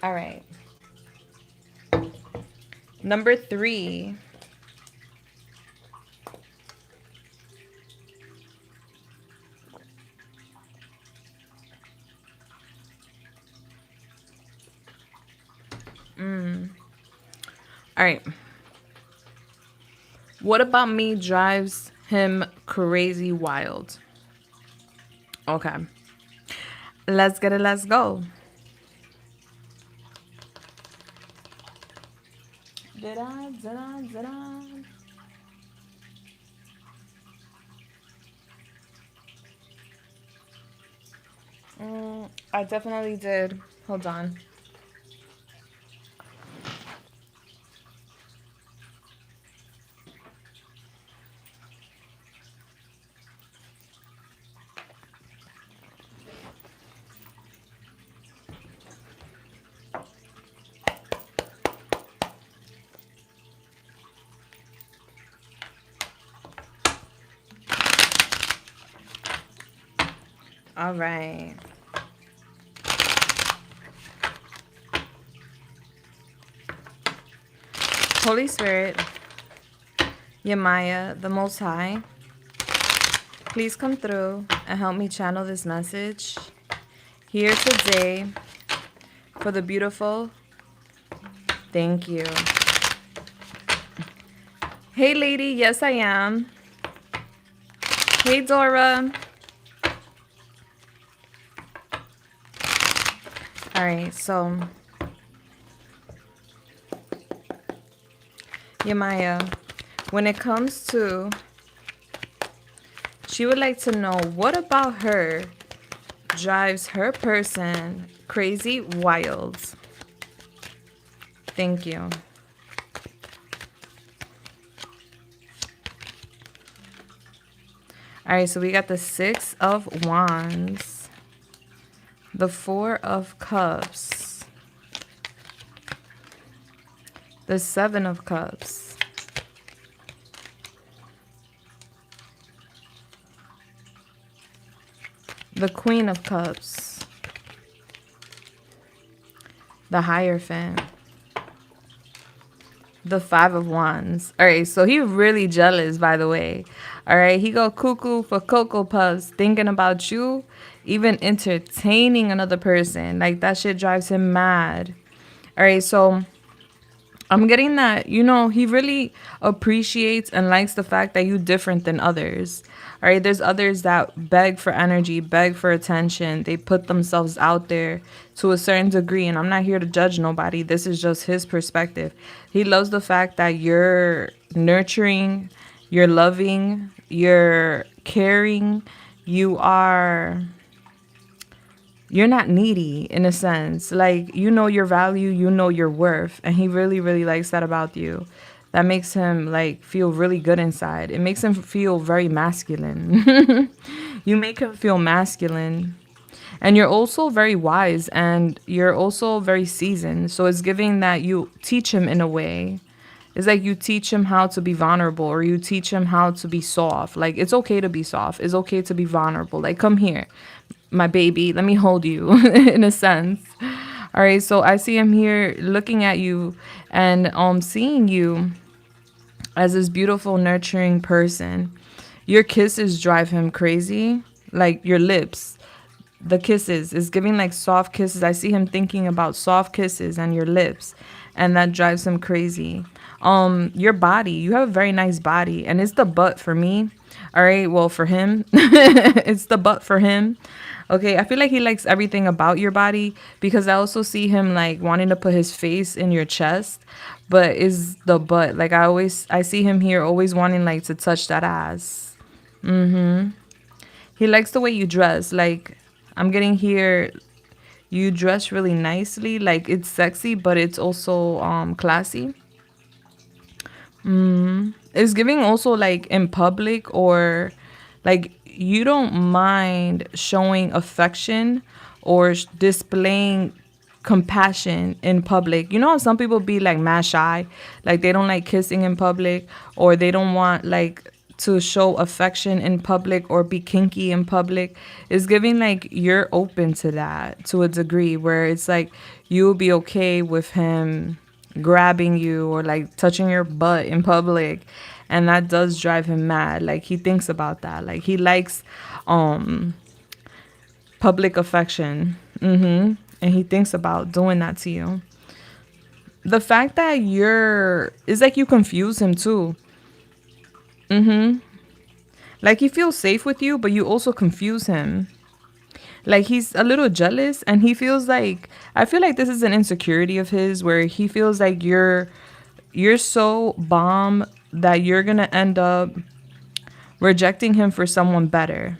All right. Number 3. All right. What about me drives him crazy wild? Okay. Let's get it. Let's go. I definitely did. Hold on. All right. Holy Spirit, Yemaya, the Most High, please come through and help me channel this message here today for the beautiful. Thank you. Hey, lady. Yes, I am. Hey, Dora. All right, so Yemaya, when it comes to, she would like to know what about her drives her person crazy wild. Thank you. All right, so we got the 6 of Wands, the 4 of Cups, the 7 of Cups, The Queen of Cups. The Hierophant. The Five of Wands. All right, so he really jealous, by the way. All right, he go cuckoo for Cocoa Puffs, thinking about you, even entertaining another person. Like, that shit drives him mad. All right, so I'm getting that, he really appreciates and likes the fact that you're different than others. All right, there's others that beg for energy, beg for attention. They put themselves out there to a certain degree, and I'm not here to judge nobody. This is just his perspective. He loves the fact that you're nurturing, you're loving, you're caring, you're not needy in a sense. Like, you know your value, you know your worth. And he really, really likes that about you. That makes him like feel really good inside. It makes him feel very masculine. You make him feel masculine. And you're also very wise and you're also very seasoned. So it's giving that you teach him in a way. It's like you teach him how to be vulnerable or you teach him how to be soft. Like, it's okay to be soft. It's okay to be vulnerable. Like, come here, my baby. Let me hold you in a sense. All right. So I see him here looking at you and seeing you as this beautiful, nurturing person. Your kisses drive him crazy. Like, your lips. The kisses is giving like soft kisses. I see him thinking about soft kisses and your lips, and that drives him crazy. Your body, you have a very nice body, and it's the butt for me. All right, well, for him, it's the butt for him. Okay, I feel like he likes everything about your body because I also see him like wanting to put his face in your chest, but is the butt. Like, I see him here always wanting like to touch that ass. He likes the way you dress. Like, I'm getting here, you dress really nicely. Like, it's sexy, but it's also classy. It's giving also like in public, or like you don't mind showing affection or displaying compassion in public. You know how some people be like mad shy, like they don't like kissing in public, or they don't want like to show affection in public or be kinky in public. Is giving like you're open to that to a degree where it's like you'll be okay with him grabbing you or like touching your butt in public, and that does drive him mad. Like, he thinks about that. Like, he likes public affection. And he thinks about doing that to you. The fact that it's like you confuse him too. Like, he feels safe with you, but you also confuse him. Like, he's a little jealous, and he feels like, I feel like this is an insecurity of his where he feels like you're so bomb that you're gonna end up rejecting him for someone better.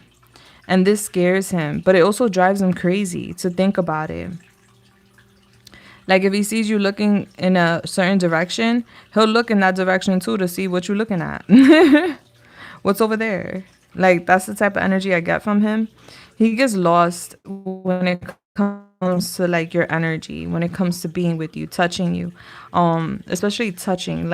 And this scares him, but it also drives him crazy to think about it. Like, if he sees you looking in a certain direction, he'll look in that direction too to see what you're looking at. What's over there? Like, that's the type of energy I get from him. He gets lost when it comes to like your energy, when it comes to being with you, touching you, especially touching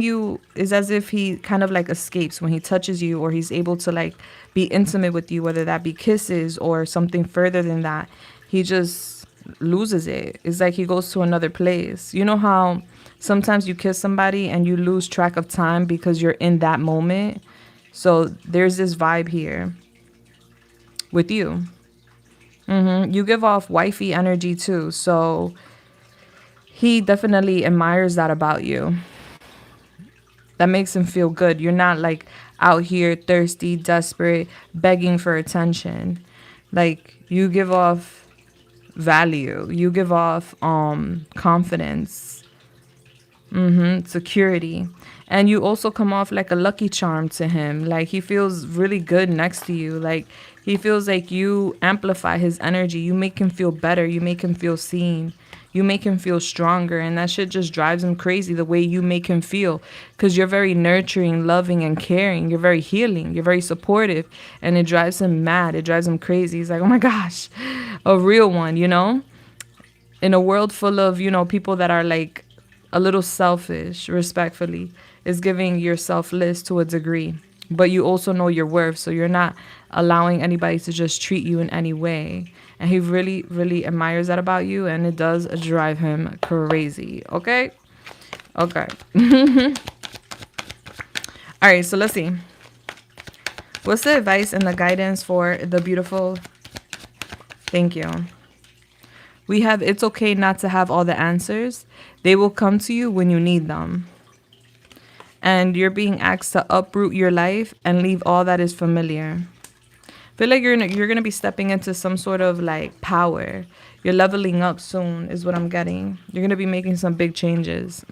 you is as if he kind of like escapes when he touches you, or he's able to like be intimate with you, whether that be kisses or something further than that. He just loses it. It's like he goes to another place. You know how sometimes you kiss somebody and you lose track of time because you're in that moment? So there's this vibe here with you. You give off wifey energy too. So he definitely admires that about you. That makes him feel good. You're not like out here thirsty, desperate, begging for attention. Like, you give off value. You give off confidence, security. And you also come off like a lucky charm to him. Like, he feels really good next to you. Like, he feels like you amplify his energy. You make him feel better. You make him feel seen. You make him feel stronger. And that shit just drives him crazy, the way you make him feel. Because you're very nurturing, loving, and caring. You're very healing. You're very supportive. And it drives him mad. It drives him crazy. He's like, oh my gosh, a real one, you know? In a world full of, people that are like a little selfish, respectfully, is giving your selfless to a degree. but you also know your worth. So you're not allowing anybody to just treat you in any way. And he really, really admires that about you. And it does drive him crazy. Okay? Okay. All right. So let's see. What's the advice and the guidance for the beautiful? Thank you. We have it's okay not to have all the answers. They will come to you when you need them. And you're being asked to uproot your life and leave all that is familiar. Feel like you're gonna be stepping into some sort of like power. You're leveling up soon, is what I'm getting. You're gonna be making some big changes.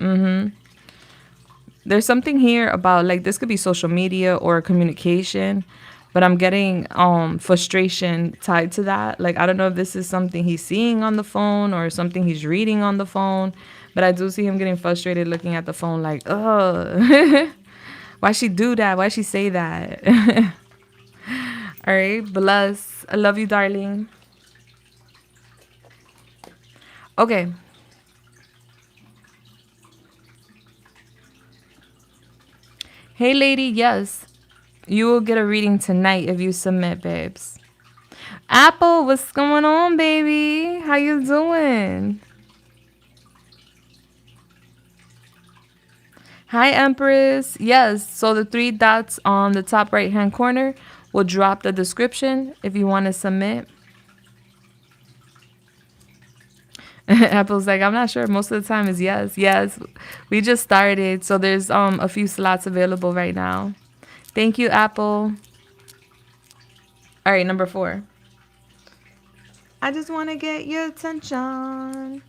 There's something here about like this could be social media or communication, but I'm getting frustration tied to that. Like I don't know if this is something he's seeing on the phone or something he's reading on the phone, but I do see him getting frustrated looking at the phone like, ugh. Why she do that? Why she say that? All right, bless. I love you, darling. Okay. Hey, lady, yes. You will get a reading tonight if you submit, babes. Apple, what's going on, baby? How you doing? Hi, Empress. Yes, so the 3 dots on the top right-hand corner will drop the description if you want to submit. Apple's like, I'm not sure. Most of the time is yes. Yes, we just started, so there's a few slots available right now. Thank you, Apple. All right, number 4. I just want to get your attention.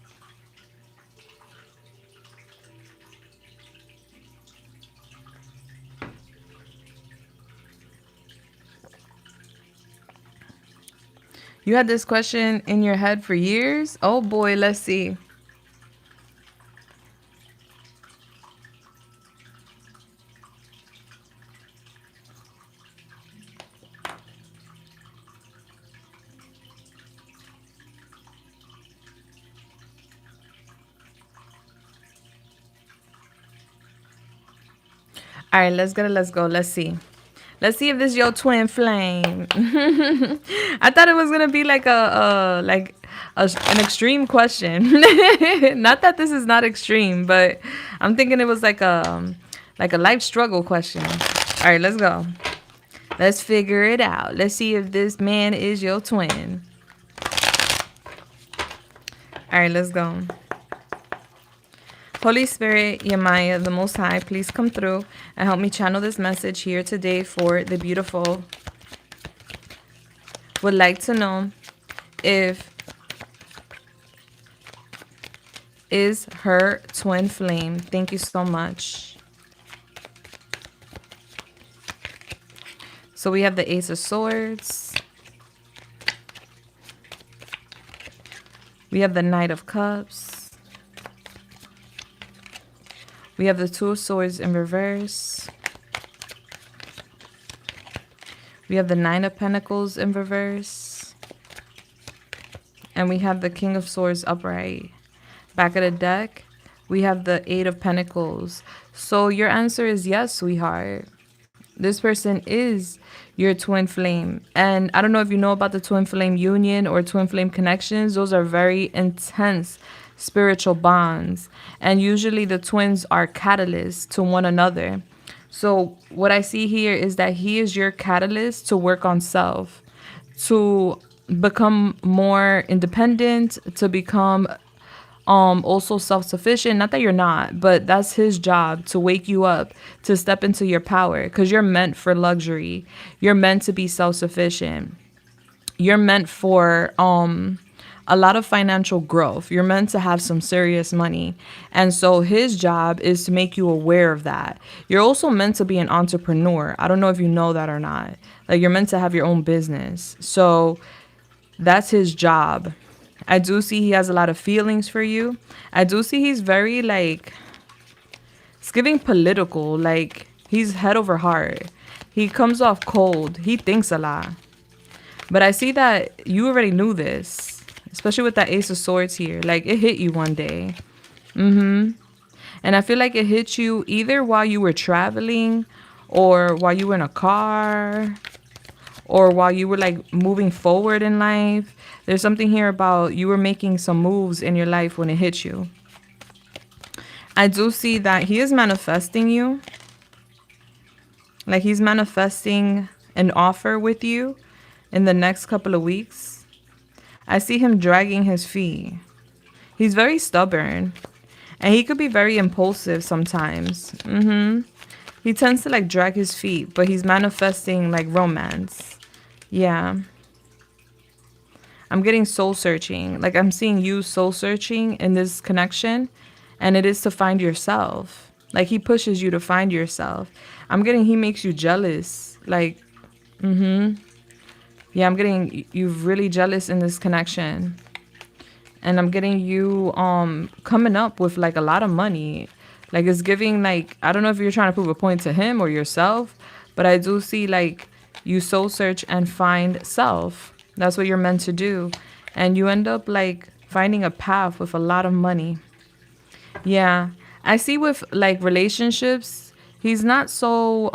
You had this question in your head for years? Oh boy, let's see. All right, let's go. Let's see. Let's see if this is your twin flame. I thought it was gonna be like an extreme question. Not that this is not extreme, but I'm thinking it was like a life struggle question. All right, let's go. Let's figure it out. Let's see if this man is your twin. All right, let's go. Holy Spirit, Yamaya, the Most High, please come through and help me channel this message here today for the beautiful. Would like to know if is her twin flame. Thank you so much. So we have the Ace of Swords. We have the Knight of Cups. We have the 2 of Swords in reverse. We have the 9 of Pentacles in reverse. And we have the King of Swords upright. Back of the deck, we have the 8 of Pentacles. So your answer is yes, sweetheart. This person is your twin flame. And I don't know if you know about the twin flame union or twin flame connections. Those are very intense spiritual bonds, and usually the twins are catalysts to one another. So what I see here is that he is your catalyst to work on self, to become more independent, to become also self-sufficient. Not that you're not, but that's his job, to wake you up, to step into your power, because you're meant for luxury. You're meant to be self-sufficient. You're meant for a lot of financial growth. You're meant to have some serious money. And so his job is to make you aware of that. You're also meant to be an entrepreneur. I don't know if you know that or not. Like, you're meant to have your own business. So that's his job. I do see he has a lot of feelings for you. I do see he's very like, it's giving political. Like, he's head over heart. He comes off cold. He thinks a lot. But I see that you already knew this. Especially with that Ace of Swords here. Like, it hit you one day. And I feel like it hit you either while you were traveling or while you were in a car, or while you were like moving forward in life. There's something here about you were making some moves in your life when it hit you. I do see that he is manifesting you. Like he's manifesting an offer with you in the next couple of weeks. I see him dragging his feet. He's very stubborn. And he could be very impulsive sometimes. He tends to like drag his feet, but he's manifesting like romance. Yeah. I'm getting soul searching. Like I'm seeing you soul searching in this connection. And it is to find yourself. Like he pushes you to find yourself. I'm getting he makes you jealous. Like, yeah, I'm getting you really jealous in this connection. And I'm getting you coming up with like a lot of money. Like it's giving like, I don't know if you're trying to prove a point to him or yourself, but I do see like you soul search and find self. That's what you're meant to do. And you end up like finding a path with a lot of money. Yeah. I see with like relationships, he's not so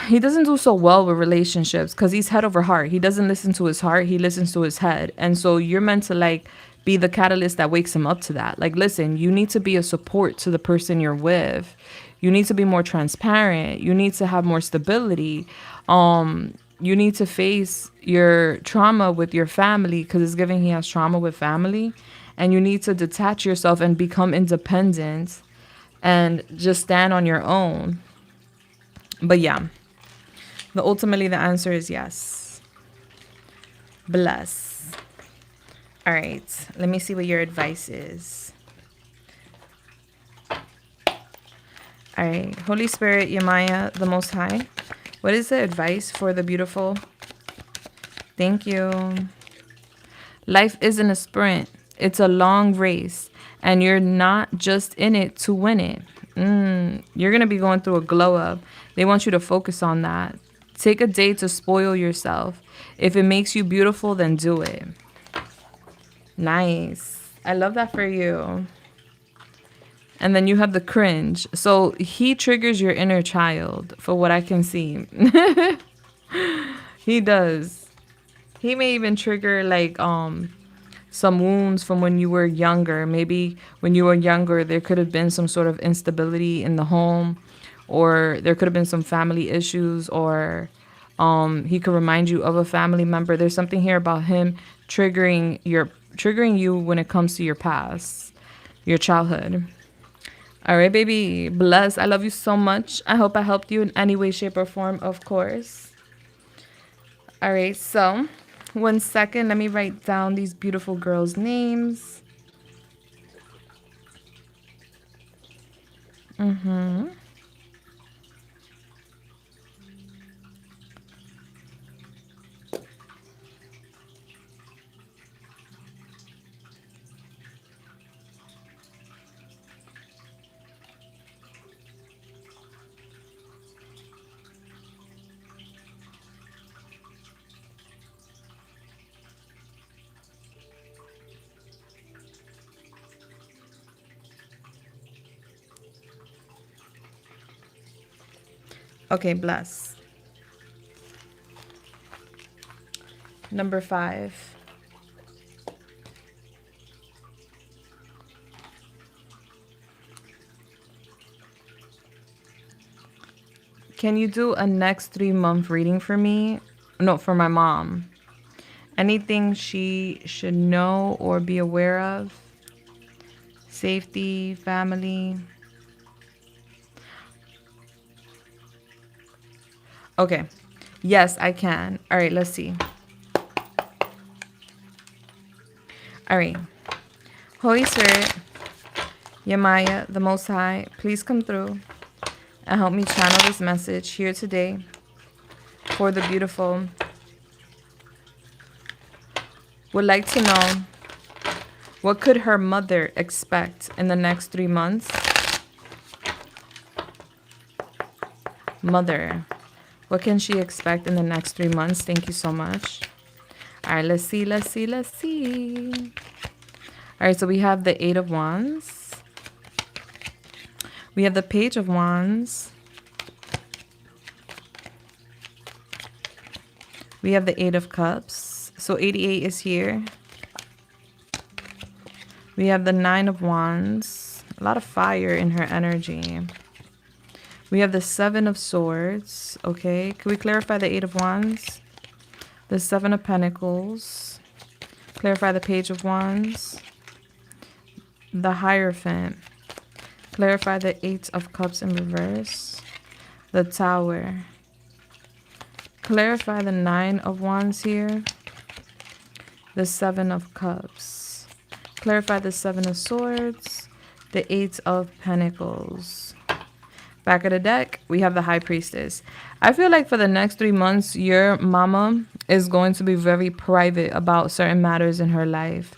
he doesn't do so well with relationships because he's head over heart. He doesn't listen to his heart. He listens to his head. And so you're meant to like be the catalyst that wakes him up to that. Like, listen, you need to be a support to the person you're with. You need to be more transparent. You need to have more stability. You need to face your trauma with your family because it's giving he has trauma with family. And you need to detach yourself and become independent and just stand on your own. But yeah. Ultimately, the answer is yes. Bless. All right. Let me see what your advice is. All right. Holy Spirit, Yamaya, the Most High. What is the advice for the beautiful? Thank you. Life isn't a sprint. It's a long race. And you're not just in it to win it. You're going to be going through a glow up. They want you to focus on that. Take a day to spoil yourself. If it makes you beautiful, then do it. Nice. I love that for you. And then you have the cringe. So he triggers your inner child, for what I can see. He does. He may even trigger like some wounds from when you were younger. Maybe when you were younger, there could have been some sort of instability in the home. Or there could have been some family issues, or he could remind you of a family member. There's something here about him triggering you when it comes to your past, your childhood. All right, baby. Bless. I love you so much. I hope I helped you in any way, shape, or form, of course. All right, so 1 second. Let me write down these beautiful girls' names. Okay, bless. Number 5. Can you do a next 3-month reading for me? No, for my mom. Anything she should know or be aware of? Safety, family. Okay. Yes, I can. All right, let's see. All right. Holy Spirit, Yamaya, the Most High, please come through and help me channel this message here today for the beautiful. Would like to know, what could her mother expect in the next 3 months? Mother, what can she expect in the next 3 months? Thank you so much. All right, let's see. All right, so we have the 8 of Wands. We have the Page of Wands. We have the Eight of Cups. So 88 is here. We have the Nine of Wands. A lot of fire in her energy. We have the Seven of Swords. Okay, can we clarify the Eight of Wands? The Seven of Pentacles. Clarify the Page of Wands. The Hierophant. Clarify the Eight of Cups in reverse. The Tower. Clarify the Nine of Wands here. The Seven of Cups. Clarify the Seven of Swords. The Eight of Pentacles. Back of the deck, we have the High Priestess. I feel like for the next 3 months, your mama is going to be very private about certain matters in her life.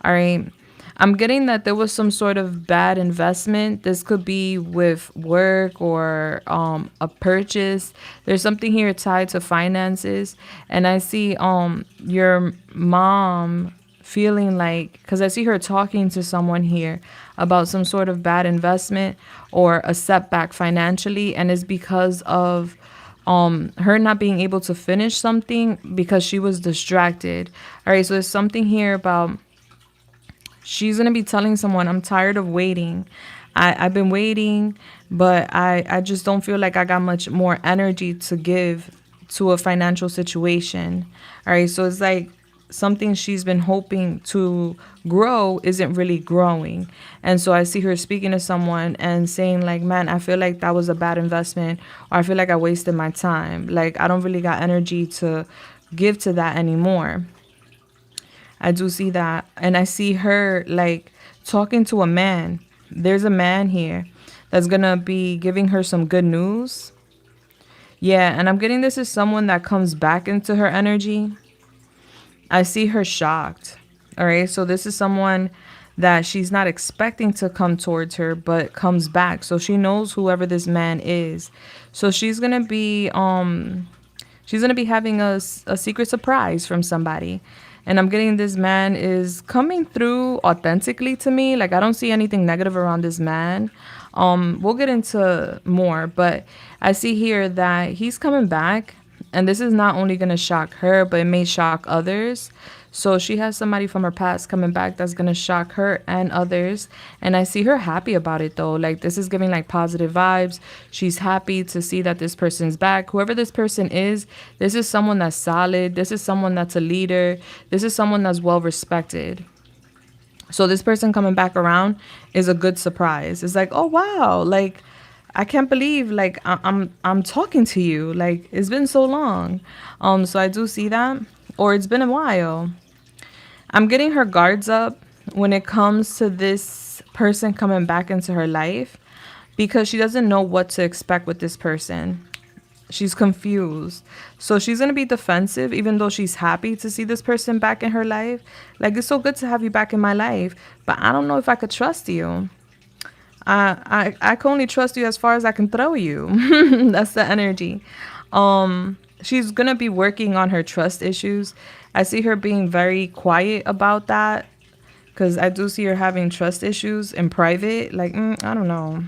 All right. I'm getting that there was some sort of bad investment. This could be with work or a purchase. There's something here tied to finances. And I see your mom feeling like, because I see her talking to someone here about some sort of bad investment or a setback financially. And it's because of her not being able to finish something because she was distracted. All right. So there's something here about she's going to be telling someone, I'm tired of waiting. I've been waiting, but I just don't feel like I got much more energy to give to a financial situation. All right. So it's like something she's been hoping to grow isn't really growing. And so I see her speaking to someone and saying like, man, I feel like that was a bad investment, or I feel like I wasted my time. Like, I don't really got energy to give to that anymore. I do see that. And I see her like talking to a man. There's a man here that's going to be giving her some good news. Yeah. And I'm getting this is someone that comes back into her energy. I see her shocked. All right. So this is someone that she's not expecting to come towards her, but comes back. So she knows whoever this man is. So she's going to be having a secret surprise from somebody. And I'm getting this man is coming through authentically to me. Like, I don't see anything negative around this man. We'll get into more, but I see here that he's coming back. And this is not only going to shock her, but it may shock others. So she has somebody from her past coming back that's going to shock her and others. And I see her happy about it, though. Like, this is giving like positive vibes. She's happy to see that this person's back. Whoever this person is, this is someone that's solid. This is someone that's a leader. This is someone that's well respected. So this person coming back around is a good surprise. It's like, oh, wow. Like, I can't believe like I'm talking to you. Like, it's been so long. So I do see that. Or it's been a while. I'm getting her guards up when it comes to this person coming back into her life, because she doesn't know what to expect with this person. She's confused. So she's going to be defensive, even though she's happy to see this person back in her life. Like, it's so good to have you back in my life, but I don't know if I could trust you. I can only trust you as far as I can throw you. That's the energy. She's going to be working on her trust issues. I see her being very quiet about that, because I do see her having trust issues in private. Like, I don't know.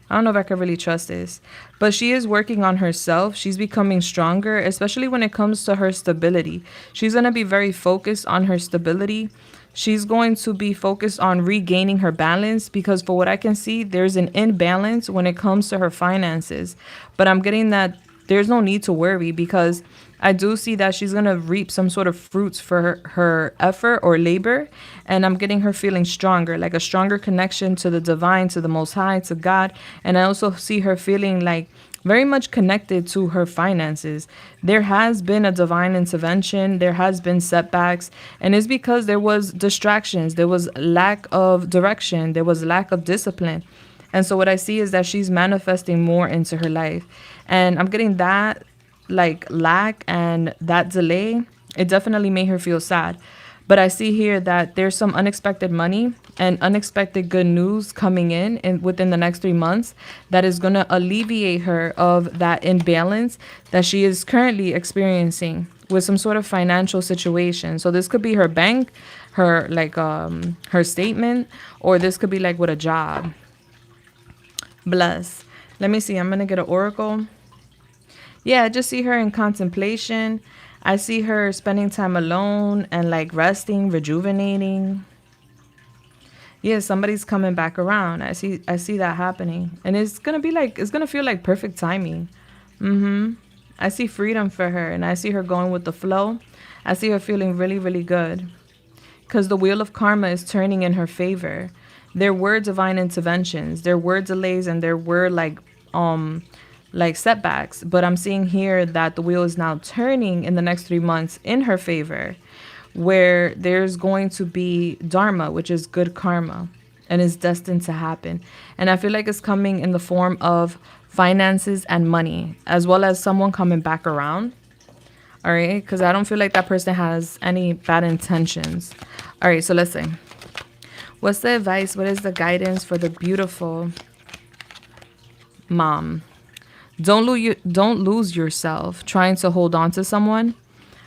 I don't know if I can really trust this. But she is working on herself. She's becoming stronger, especially when it comes to her stability. She's going to be very focused on her stability. She's going to be focused on regaining her balance, because for what I can see, there's an imbalance when it comes to her finances. But I'm getting that there's no need to worry, because I do see that she's going to reap some sort of fruits for her effort or labor. And I'm getting her feeling stronger, like a stronger connection to the divine, to the Most High, to God. And I also see her feeling like very much connected to her finances. There has been a divine intervention. There has been setbacks. And it's because there was distractions. There was lack of direction. There was lack of discipline. And so what I see is that she's manifesting more into her life. And I'm getting that like lack and that delay. It definitely made her feel sad. But I see here that there's some unexpected money and unexpected good news coming in within the next 3 months that is going to alleviate her of that imbalance that she is currently experiencing with some sort of financial situation. So this could be her bank, her like her statement, or this could be like with a job. Bless. Let me see. I'm going to get an oracle. Yeah, I just see her in contemplation. I see her spending time alone and like resting, rejuvenating. Yeah, somebody's coming back around. I see that happening. And it's gonna feel like perfect timing. I see freedom for her and I see her going with the flow. I see her feeling really, really good. Because the wheel of karma is turning in her favor. There were divine interventions, there were delays, and there were like setbacks. But I'm seeing here that the wheel is now turning in the next 3 months in her favor, where there's going to be dharma, which is good karma, and is destined to happen. And I feel like it's coming in the form of finances and money, as well as someone coming back around. All right, because I don't feel like that person has any bad intentions. All right, so let's see. What's the advice? What is the guidance for the beautiful mom? Don't lose yourself trying to hold on to someone.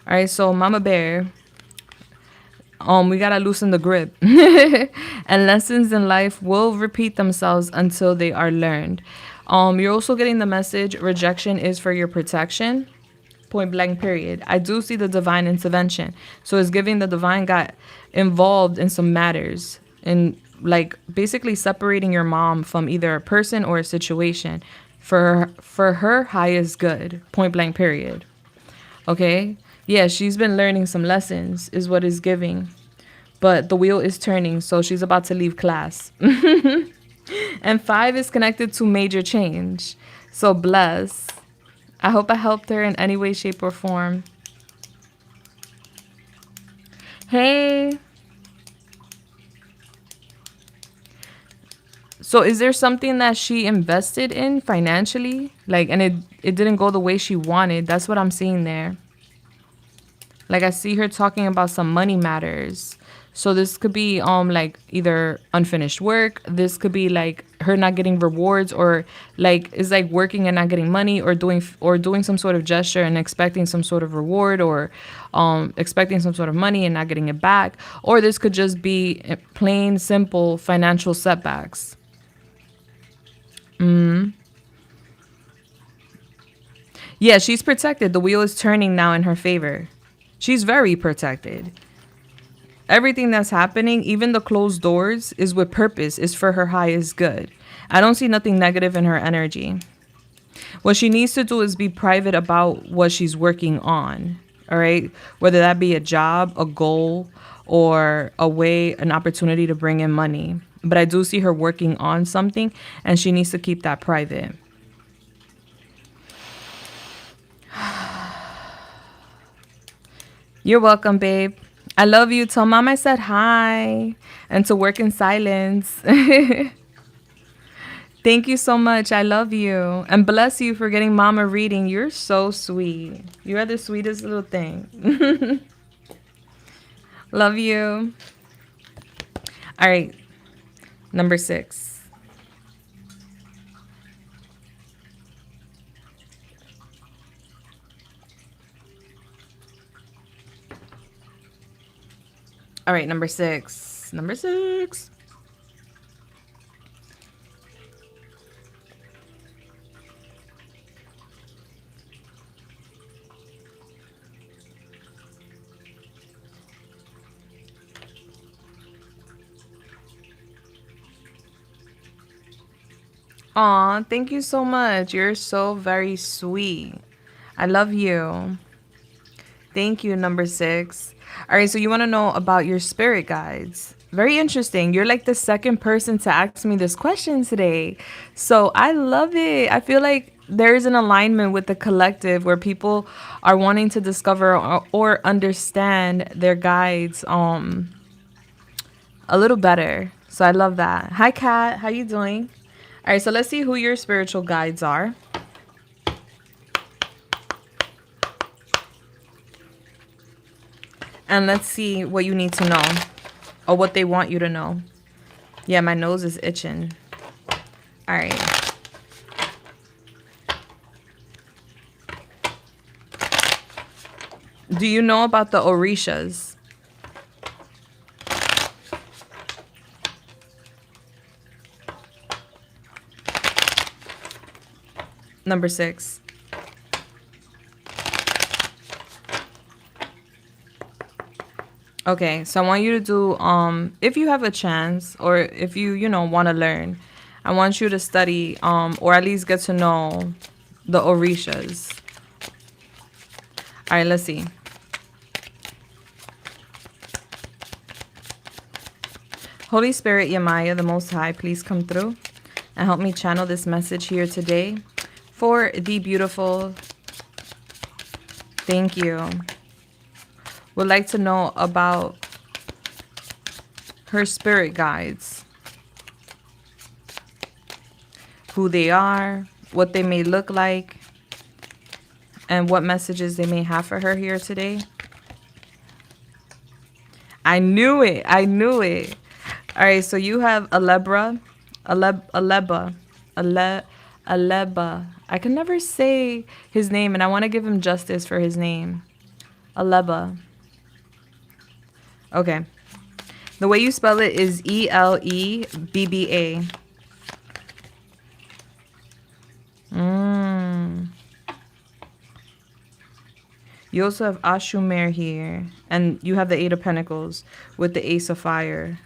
All right, so Mama Bear, we gotta loosen the grip. And lessons in life will repeat themselves until they are learned. You're also getting the message: rejection is for your protection. Point blank, period. I do see the divine intervention. So it's giving the divine got involved in some matters, and like basically separating your mom from either a person or a situation for her highest good. Point blank, period. Okay? Yeah, she's been learning some lessons is what is giving. But the wheel is turning, so she's about to leave class. And 5 is connected to major change. So bless. I hope I helped her in any way, shape, or form. Hey. So is there something that she invested in financially? Like, and it didn't go the way she wanted. That's what I'm seeing there. Like, I see her talking about some money matters. So this could be like either unfinished work. This could be like her not getting rewards, or like is like working and not getting money, or doing some sort of gesture and expecting some sort of reward, or expecting some sort of money and not getting it back. Or this could just be plain simple financial setbacks. Yeah, she's protected. The wheel is turning now in her favor. She's very protected. Everything that's happening, even the closed doors, is with purpose, is for her highest good. I don't see nothing negative in her energy. What she needs to do is be private about what she's working on. All right. Whether that be a job, a goal, or an opportunity to bring in money. But I do see her working on something, and she needs to keep that private. You're welcome, babe. I love you. Tell mom I said hi, and to work in silence. Thank you so much. I love you. And bless you for getting mom a reading. You're so sweet. You are the sweetest little thing. Love you. All right. Number 6. All right, number 6. Number 6. Aw, thank you so much. You're so very sweet. I love you. Thank you, number 6. All right, so you want to know about your spirit guides. Very interesting. You're like the second person to ask me this question today. So I love it. I feel like there is an alignment with the collective where people are wanting to discover or understand their guides a little better. So I love that. Hi, Kat. How you doing? All right, so let's see who your spiritual guides are. And let's see what you need to know, or what they want you to know. Yeah, my nose is itching. All right. Do you know about the Orishas? Number 6. Okay, so I want you to do if you have a chance or if you know want to learn, I want you to study or at least get to know the Orishas. All right, let's see. Holy Spirit, Yamaya, the Most High, please come through and help me channel this message here today for the beautiful. Thank you. Would like to know about her spirit guides, who they are, what they may look like, and what messages they may have for her here today. I knew it. I knew it. All right, so you have Alebra, Aleba. I can never say his name, and I want to give him justice for his name. Aleba. Okay. The way you spell it is Elebba. You also have Ashumer here. And you have the 8 of Pentacles with the Ace of Fire.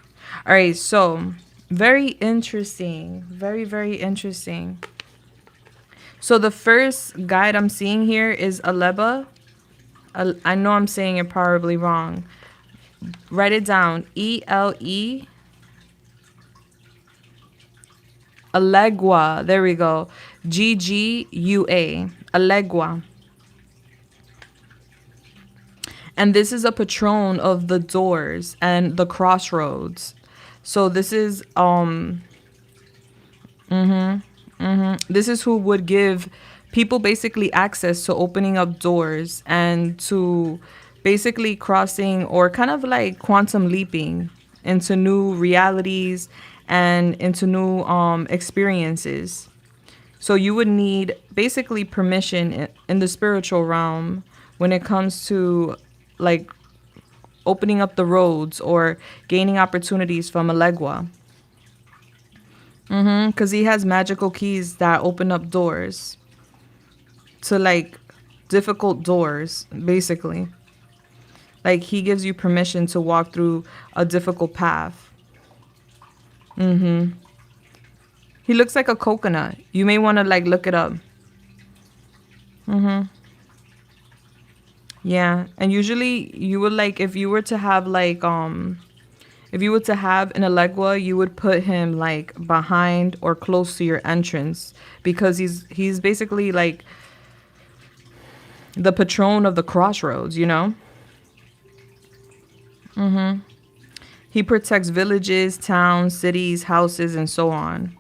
All right, so very interesting. Very, very interesting. So the first guide I'm seeing here is Aleba. I know I'm saying it probably wrong. Write it down. E-L-E. Alegua. There we go. G-G-U-A. Alegua. And this is a patron of the doors and the crossroads. So this is this is who would give people basically access to opening up doors and to basically crossing or kind of like quantum leaping into new realities and into new experiences. So you would need basically permission in the spiritual realm when it comes to like opening up the roads or gaining opportunities from Alegua. Because he has magical keys that open up doors to like difficult doors, basically. Like he gives you permission to walk through a difficult path. He looks like a coconut. You may want to like look it up. Yeah, and usually you would like if you were to have like if you were to have an Alegua, you would put him like behind or close to your entrance because he's basically like the patron of the crossroads, you know? He protects villages, towns, cities, houses, and so on.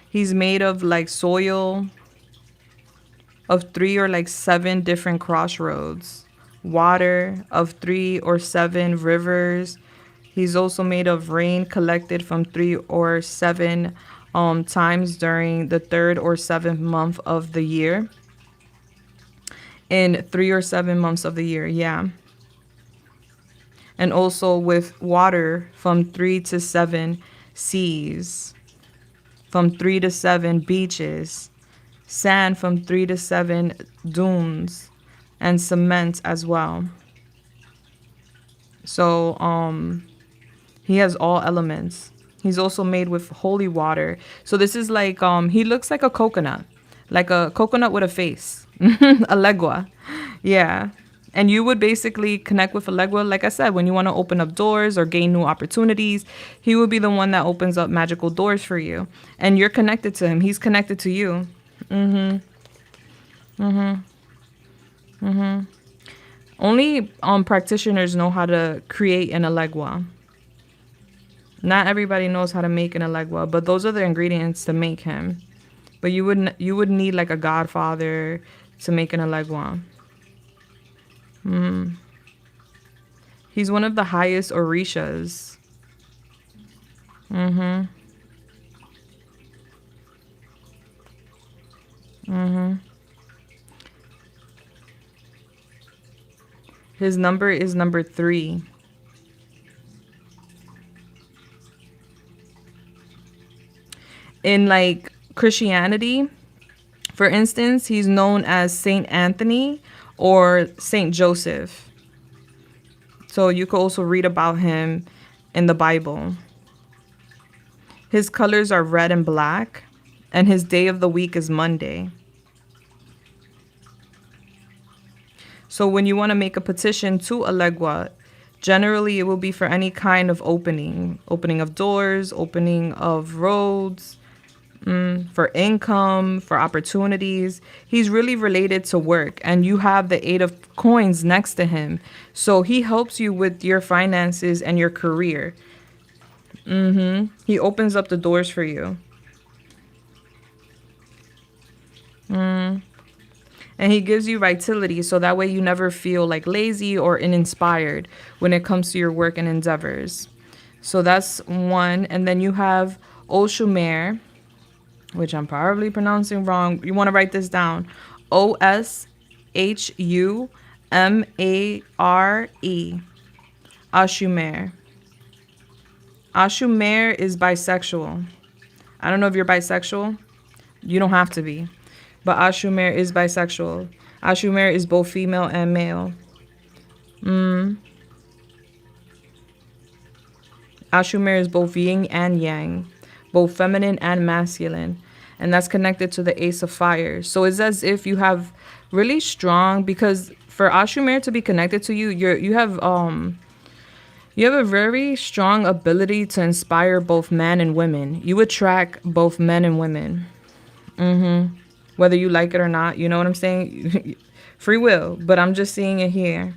He's made of like soil of 3 or like 7 different crossroads, water of 3 or 7 rivers. He's also made of rain collected from 3 or 7 times during the 3rd or 7th month of the year. In 3 or 7 months of the year, yeah. And also with water from 3 to 7 seas, from 3 to 7 beaches, sand from 3 to 7 dunes, and cement as well. So he has all elements. He's also made with holy water. So this is like he looks like a coconut with a face. A legua. Yeah. And you would basically connect with a legua, like I said, when you want to open up doors or gain new opportunities. He would be the one that opens up magical doors for you. And you're connected to him. He's connected to you. Only practitioners know how to create an alegua. Not everybody knows how to make an alegua, but those are the ingredients to make him. But you would need like a godfather to make an alegua. He's one of the highest orishas. His number is number 3. In like Christianity, for instance, he's known as Saint Anthony or Saint Joseph. So you could also read about him in the Bible. His colors are red and black, and his day of the week is Monday. So when you want to make a petition to Elegua, generally it will be for any kind of opening of doors, opening of roads, for income, for opportunities. He's really related to work, and you have the 8 of coins next to him. So he helps you with your finances and your career. He opens up the doors for you. And he gives you vitality, so that way you never feel like lazy or uninspired when it comes to your work and endeavors. So that's one. And then you have Oshumer, which I'm probably pronouncing wrong. You want to write this down. Oshumare. Ashumer. Ashumer is bisexual. I don't know if you're bisexual. You don't have to be. But Ashumer is bisexual. Ashumer is both female and male. Ashumer is both yin and yang, both feminine and masculine. And that's connected to the Ace of Fire. So it's as if you have really strong, because for Ashumer to be connected to you, you have a very strong ability to inspire both men and women. You attract both men and women. Whether you like it or not, you know what I'm saying? Free will, but I'm just seeing it here.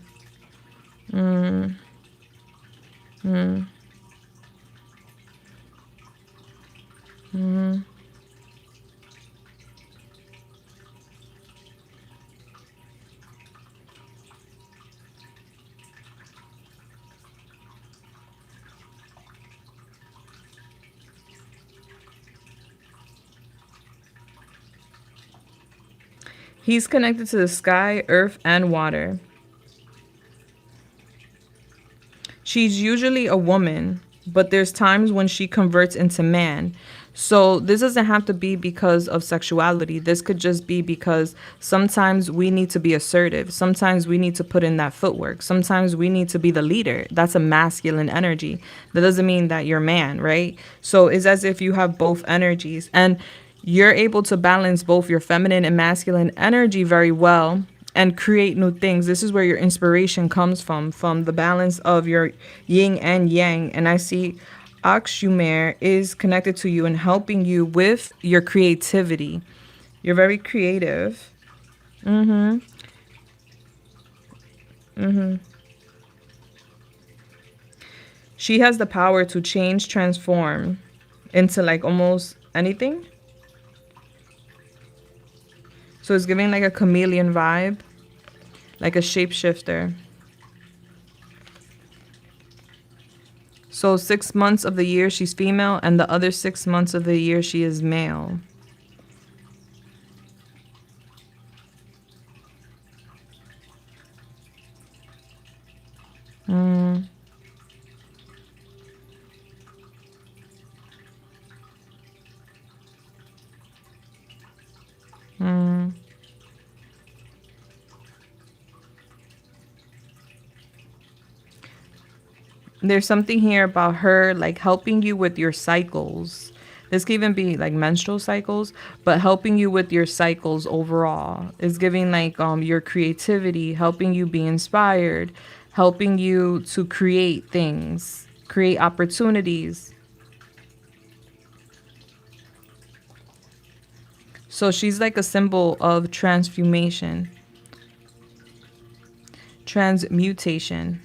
He's connected to the sky, earth, and water. She's usually a woman, but there's times when she converts into man. So this doesn't have to be because of sexuality. This could just be because sometimes we need to be assertive. Sometimes we need to put in that footwork. Sometimes we need to be the leader. That's a masculine energy. That doesn't mean that you're man, right? So it's as if you have both energies. And you're able to balance both your feminine and masculine energy very well and create new things. This is where your inspiration comes from the balance of your yin and yang. And I see Akshumer is connected to you and helping you with your creativity. You're very creative. She has the power to change, transform into like almost anything. So it's giving like a chameleon vibe, like a shapeshifter. So 6 months of the year she's female, and the other 6 months of the year she is male. There's something here about her like helping you with your cycles. This could even be like menstrual cycles, but helping you with your cycles overall. It's giving like your creativity, helping you be inspired, helping you to create things, create opportunities. So she's like a symbol of transformation, transmutation.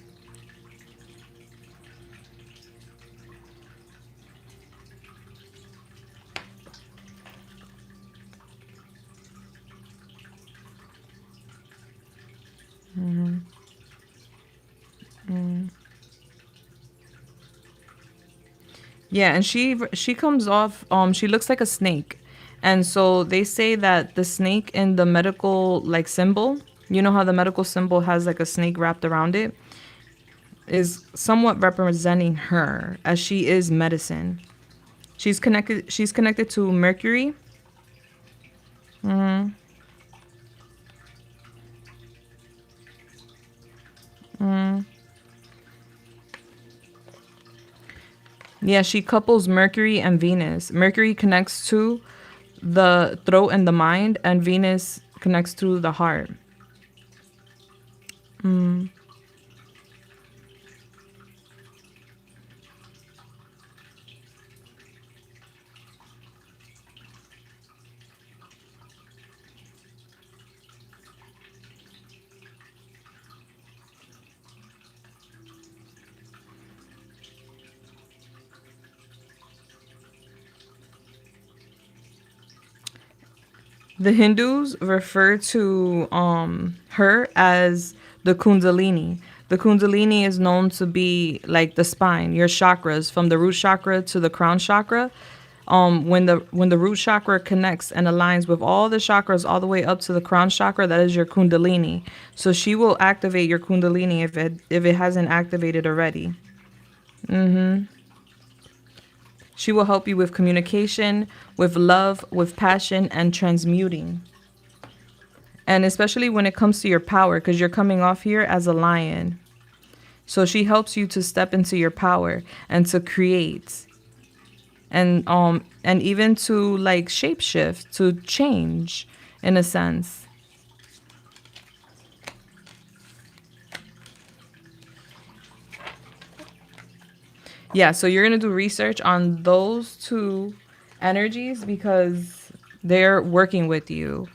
Yeah, and she comes off she looks like a snake. And so they say that the snake in the medical like symbol, you know how the medical symbol has like a snake wrapped around it, is somewhat representing her as she is medicine. She's connected to Mercury, Mm-hmm. Mm-hmm. Yeah, she couples Mercury and Venus. Mercury connects to the throat and the mind, and Venus connects to the heart. Mm. The Hindus refer to her as the Kundalini. The Kundalini is known to be like the spine, your chakras, from the root chakra to the crown chakra. When the root chakra connects and aligns with all the chakras all the way up to the crown chakra, that is your Kundalini. So she will activate your Kundalini if it hasn't activated already. She will help you with communication, with love, with passion, and transmuting. And especially when it comes to your power, because you're coming off here as a lion. So she helps you to step into your power and to create and even to like shapeshift, to change in a sense. Yeah, so you're going to do research on those two energies because they're working with you.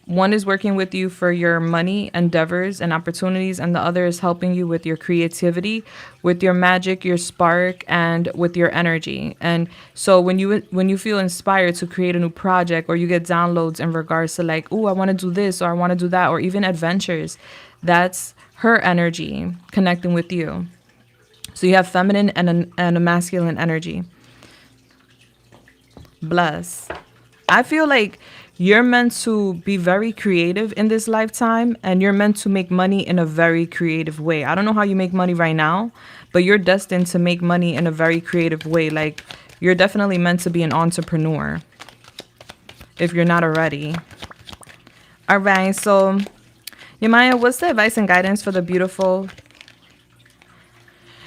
One is working with you for your money endeavors and opportunities, and the other is helping you with your creativity, with your magic, your spark, and with your energy. And so when you feel inspired to create a new project, or you get downloads in regards to like, oh, I want to do this or I want to do that, or even adventures, that's her energy connecting with you. So you have feminine and a masculine energy. Bless. I feel like you're meant to be very creative in this lifetime, and you're meant to make money in a very creative way. I don't know how you make money right now, but you're destined to make money in a very creative way. Like, you're definitely meant to be an entrepreneur if you're not already. All right, so Yamaya, what's the advice and guidance for the beautiful?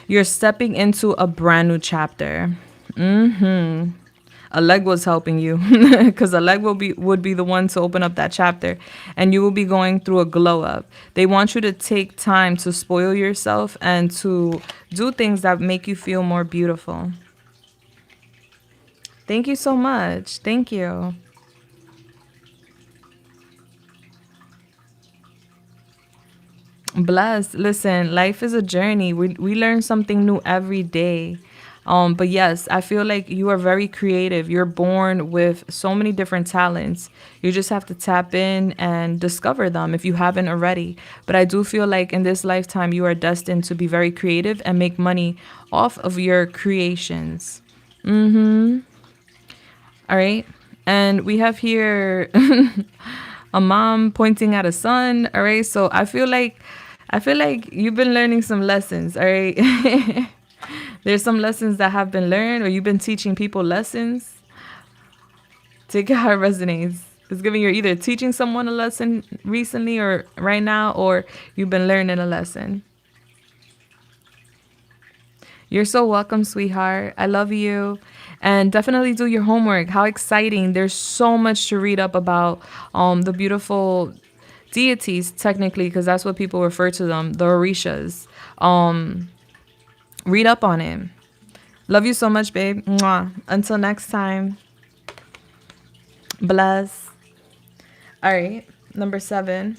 You're stepping into a brand new chapter. A leg was helping you because a leg would be the one to open up that chapter, and you will be going through a glow up. They want you to take time to spoil yourself and to do things that make you feel more beautiful. Thank you so much. Thank you. Blessed. Listen, life is a journey. We learn something new every day. But yes, I feel like you are very creative. You're born with so many different talents. You just have to tap in and discover them if you haven't already. But I do feel like in this lifetime, you are destined to be very creative and make money off of your creations. All right. And we have here a mom pointing at a son. All right. So I feel like you've been learning some lessons. All right. There's some lessons that have been learned, or you've been teaching people lessons. Take it how it resonates. It's giving you're either teaching someone a lesson recently or right now, or you've been learning a lesson. You're so welcome, sweetheart. I love you. And definitely do your homework. How exciting. There's so much to read up about the beautiful deities, technically, because that's what people refer to them, the Orishas. Read up on it. Love you so much, babe. Mwah. Until next time. Bless. All right. Number 7.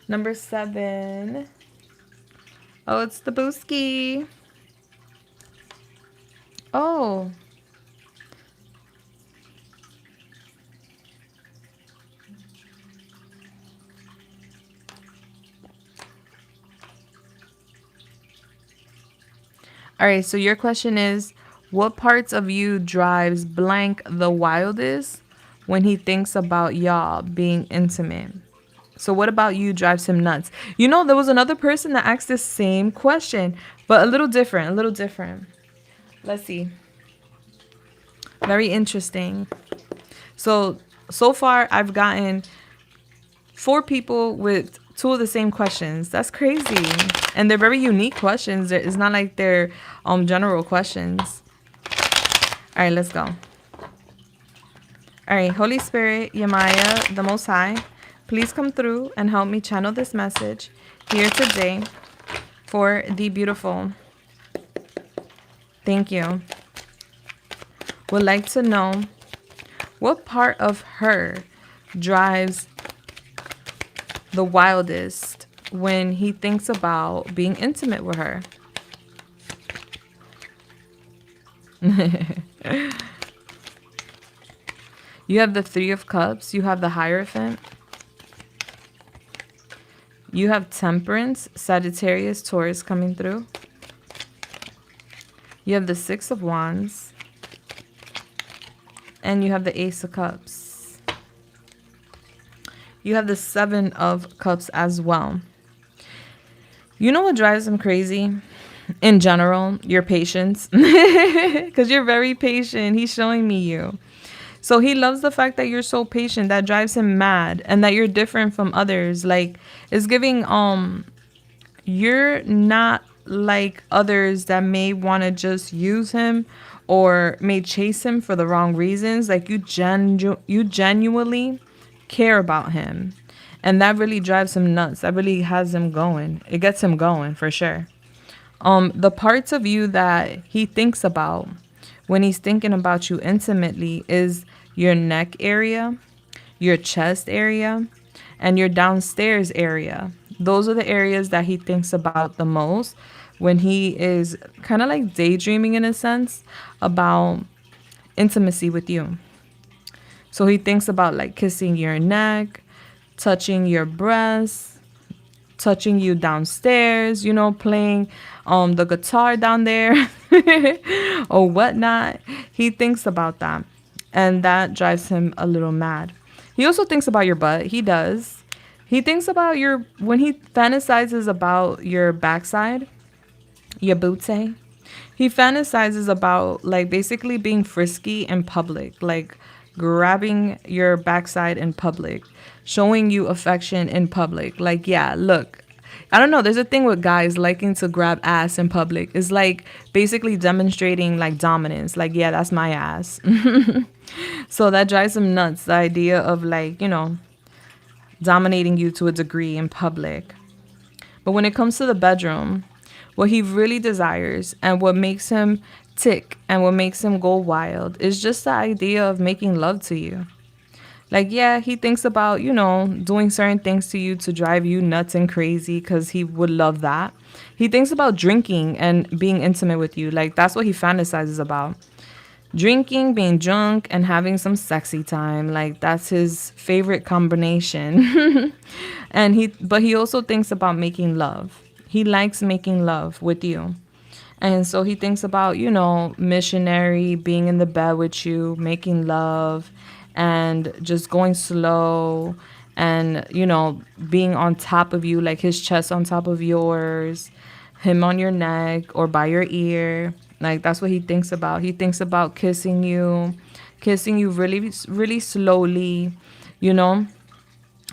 Number 7. Oh, it's the Booski. Oh. All right, so your question is, what parts of you drives blank the wildest when he thinks about y'all being intimate? So what about you drives him nuts? You know, there was another person that asked this same question, but a little different, a little different. Let's see. Very interesting. So far I've gotten 4 people with 2 of the same questions. That's crazy. And they're very unique questions. It's not like they're general questions. All right, let's go. All right, Holy Spirit, Yamaya, the Most High, please come through and help me channel this message here today for the beautiful. Thank you. Would like to know what part of her drives the wildest when he thinks about being intimate with her. You have the 3 of Cups. You have the Hierophant. You have Temperance, Sagittarius, Taurus coming through. You have the 6 of Wands. And you have the Ace of Cups. You have the 7 of Cups as well. You know what drives him crazy? In general, your patience. Because you're very patient. He's showing me you. So he loves the fact that you're so patient. That drives him mad. And that you're different from others. Like, it's giving, you're not like others that may want to just use him or may chase him for the wrong reasons. Like, you genuinely care about him. And that really drives him nuts. That really has him going. It gets him going for sure. The parts of you that he thinks about when he's thinking about you intimately is your neck area, your chest area, and your downstairs area. Those are the areas that he thinks about the most when he is kind of like daydreaming in a sense about intimacy with you. So he thinks about like kissing your neck, touching your breasts, touching you downstairs, you know, playing the guitar down there or whatnot. He thinks about that. And that drives him a little mad. He also thinks about your butt. He does. He thinks about when he fantasizes about your backside, your booty. He fantasizes about like basically being frisky in public, like grabbing your backside in public, showing you affection in public. Like, yeah, look, I don't know. There's a thing with guys liking to grab ass in public. It's like basically demonstrating like dominance. Like, yeah, that's my ass. So that drives him nuts. The idea of like, you know, dominating you to a degree in public. But when it comes to the bedroom, what he really desires and what makes him tick and what makes him go wild is just the idea of making love to you. Like, yeah, he thinks about, you know, doing certain things to you to drive you nuts and crazy because he would love that. He thinks about drinking and being intimate with you. Like, that's what he fantasizes about. Drinking, being drunk, and having some sexy time. Like, that's his favorite combination. But he also thinks about making love. He likes making love with you. And so he thinks about, you know, missionary, being in the bed with you, making love, and just going slow and, you know, being on top of you, like his chest on top of yours, him on your neck or by your ear. Like, that's what he thinks about. He thinks about kissing you really, really slowly, you know.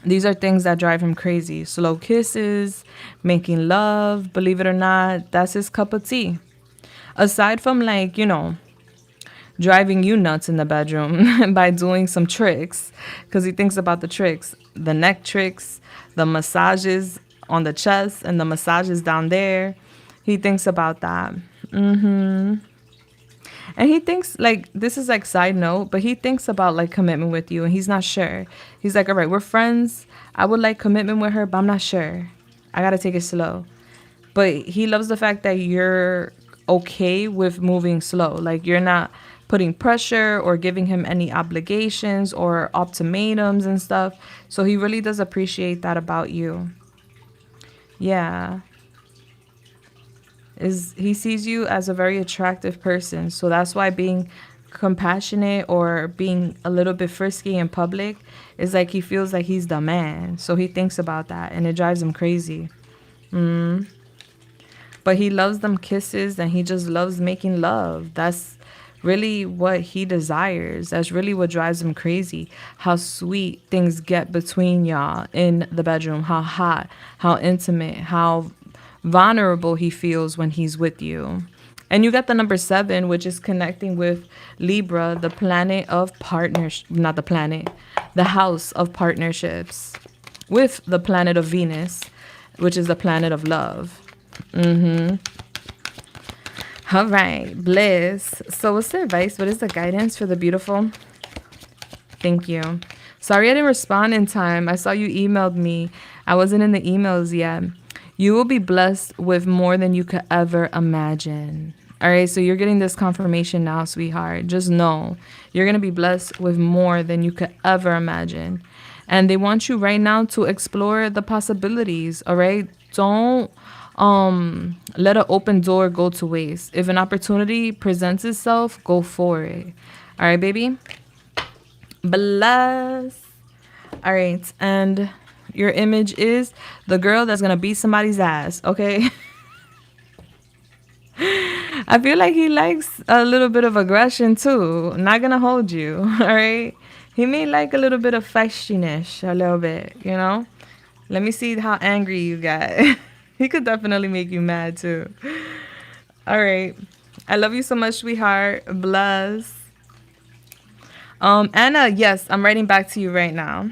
These are things that drive him crazy. Slow kisses, making love, believe it or not, that's his cup of tea. Aside from, like, you know, driving you nuts in the bedroom by doing some tricks, because he thinks about the tricks, the neck tricks, the massages on the chest and the massages down there. He thinks about that. And he thinks, like, this is like side note, but he thinks about like commitment with you and he's not sure. He's like, all right, we're friends. I would like commitment with her, but I'm not sure. I got to take it slow. But he loves the fact that you're okay with moving slow. Like, you're not putting pressure or giving him any obligations or ultimatums and stuff. So he really does appreciate that about you. Yeah. He sees you as a very attractive person. So that's why being compassionate or being a little bit frisky in public is like he feels like he's the man. So he thinks about that and it drives him crazy. But he loves them kisses and he just loves making love. That's really what he desires. That's really what drives him crazy. How sweet things get between y'all in the bedroom. How hot, how intimate, how vulnerable he feels when he's with you. And you got the number 7, which is connecting with Libra, the planet of partners, not the planet, the house of partnerships, with the planet of Venus, which is the planet of love. All right, bliss. So what's the advice? What is the guidance for the beautiful? Thank you. Sorry I didn't respond in time. I saw you emailed me. I wasn't in the emails yet. You will be blessed with more than you could ever imagine. All right, so you're getting this confirmation now, sweetheart. Just know you're going to be blessed with more than you could ever imagine. And they want you right now to explore the possibilities, all right? Don't let an open door go to waste. If an opportunity presents itself, go for it. All right, baby? Bless. All right, and your image is the girl that's going to beat somebody's ass, okay? I feel like he likes a little bit of aggression too. Not gonna hold you, all right? He may like a little bit of feistiness, a little bit, you know? Let me see how angry you got. He could definitely make you mad too. All right. I love you so much, sweetheart. Bless. Anna, yes, I'm writing back to you right now.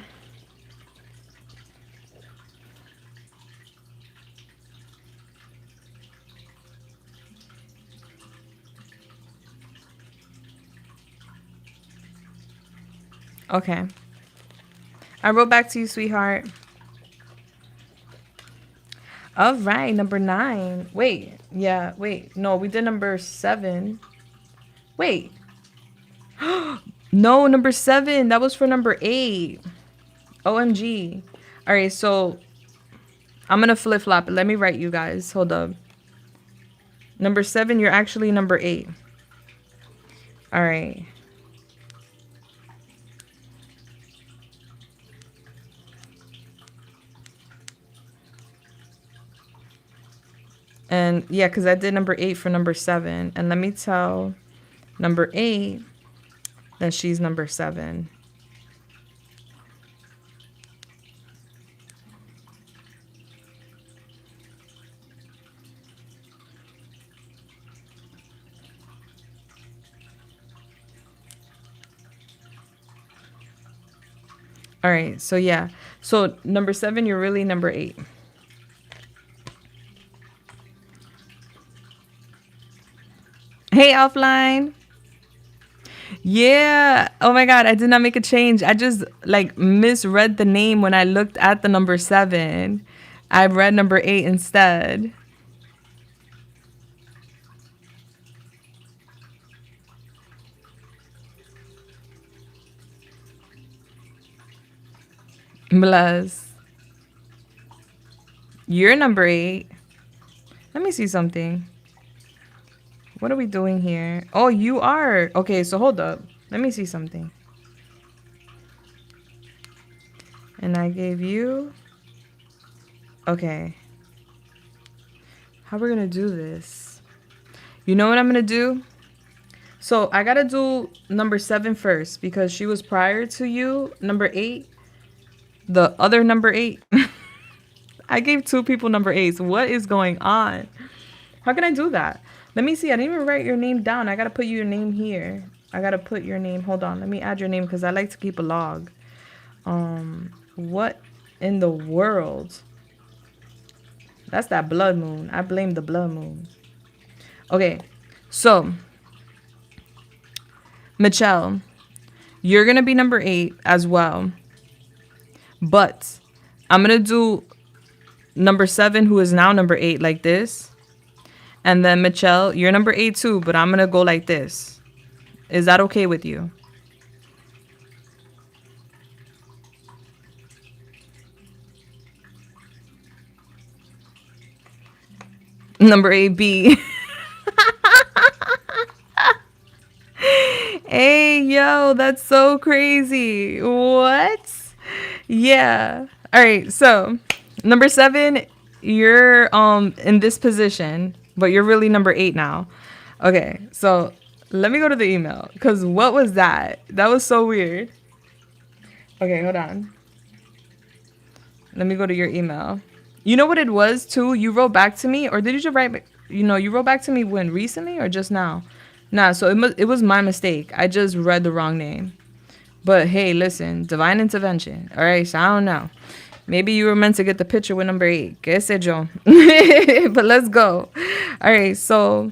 Okay. I wrote back to you, sweetheart. All right, number 9. Wait. Yeah, wait. No, we did number 7. Wait. No, number 7. That was for number 8. OMG. All right, so I'm going to flip-flop it. Let me write you guys. Hold up. Number 7, you're actually number 8. All right. And yeah, because I did number 8 for number 7. And let me tell number 8 that she's number 7. All right. So yeah. So number 7, you're really number 8. Hey, offline. Yeah. Oh my God. I did not make a change. I just like misread the name when I looked at the number 7. I read number 8 instead. Bless. You're number 8. Let me see something. What are we doing here? Oh, you are. Okay, so hold up. Let me see something. And I gave you. Okay. How we're gonna do this? You know what I'm gonna do? So I gotta do number 7 first because she was prior to you. Number 8. The other number 8. I gave 2 people number 8s. What is going on? How can I do that? Let me see. I didn't even write your name down. I gotta put your name here. I gotta put your name. Hold on. Let me add your name because I like to keep a log. What in the world? That's that blood moon. I blame the blood moon. Okay. So, Michelle, you're gonna be number 8 as well. But I'm gonna do number 7, who is now number 8, like this. And then Michelle, you're number 8 too, but I'm gonna go like this. Is that okay with you? Number 8B. Hey, yo, that's so crazy. What? Yeah. All right. So, number 7, you're in this position, but you're really number 8 now. Okay. So, Let me go to the email. Because what was that? That was so weird. Okay, hold on. Let me go to your email. You know what it was too? You wrote back to me, or did you just write? You wrote back to me when recently or just now? Nah, so it was my mistake. I just read the wrong name. But hey, listen, divine intervention. All right, so I don't know. Maybe you were meant to get the picture with number 8. Que sé yo. But let's go. All right, so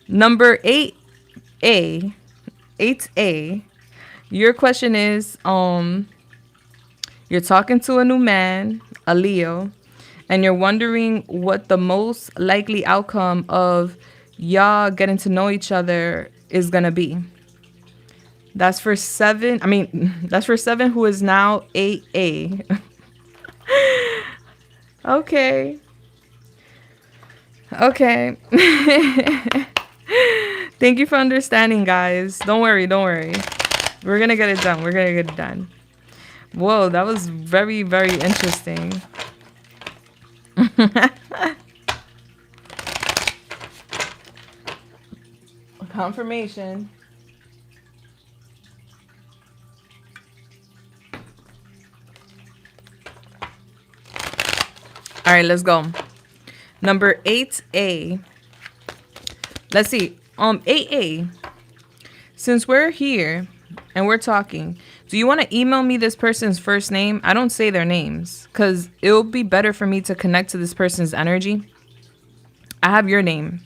number 8A, 8A. Your question is, you're talking to a new man, a Leo, and you're wondering what the most likely outcome of y'all getting to know each other is gonna be. That's for 7. I mean, that's for 7 who is now 8A. Okay. Okay. Thank you for understanding, guys. Don't worry. We're gonna get it done. Whoa, that was very, very interesting. Confirmation. All right, let's go. Number 8A. Let's see. 8A. Since we're here and we're talking, do you want to email me this person's first name? I don't say their names because it'll be better for me to connect to this person's energy. I have your name.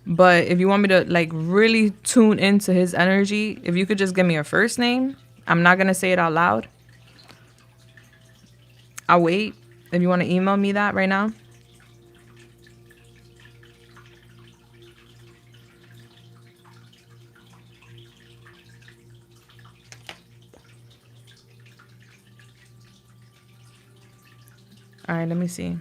But if you want me to like really tune into his energy, if you could just give me your first name, I'm not going to say it out loud. I'll wait. If you want to email me that right now. All right, let me see.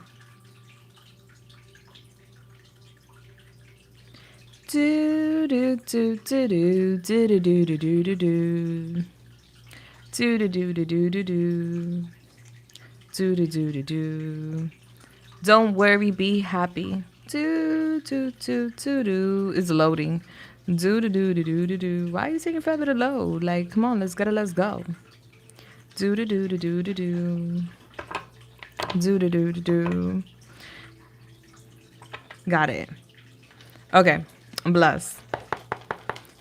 Do do do do do do do do do do do do do do do do do do do. Do do do do do. Don't worry, be happy. Do do do do do. It's loading. Do do do do do do do. Why are you taking forever to load? Like, come on, let's go. Do do do do do do do. Do do do do do. Got it. Okay, bless.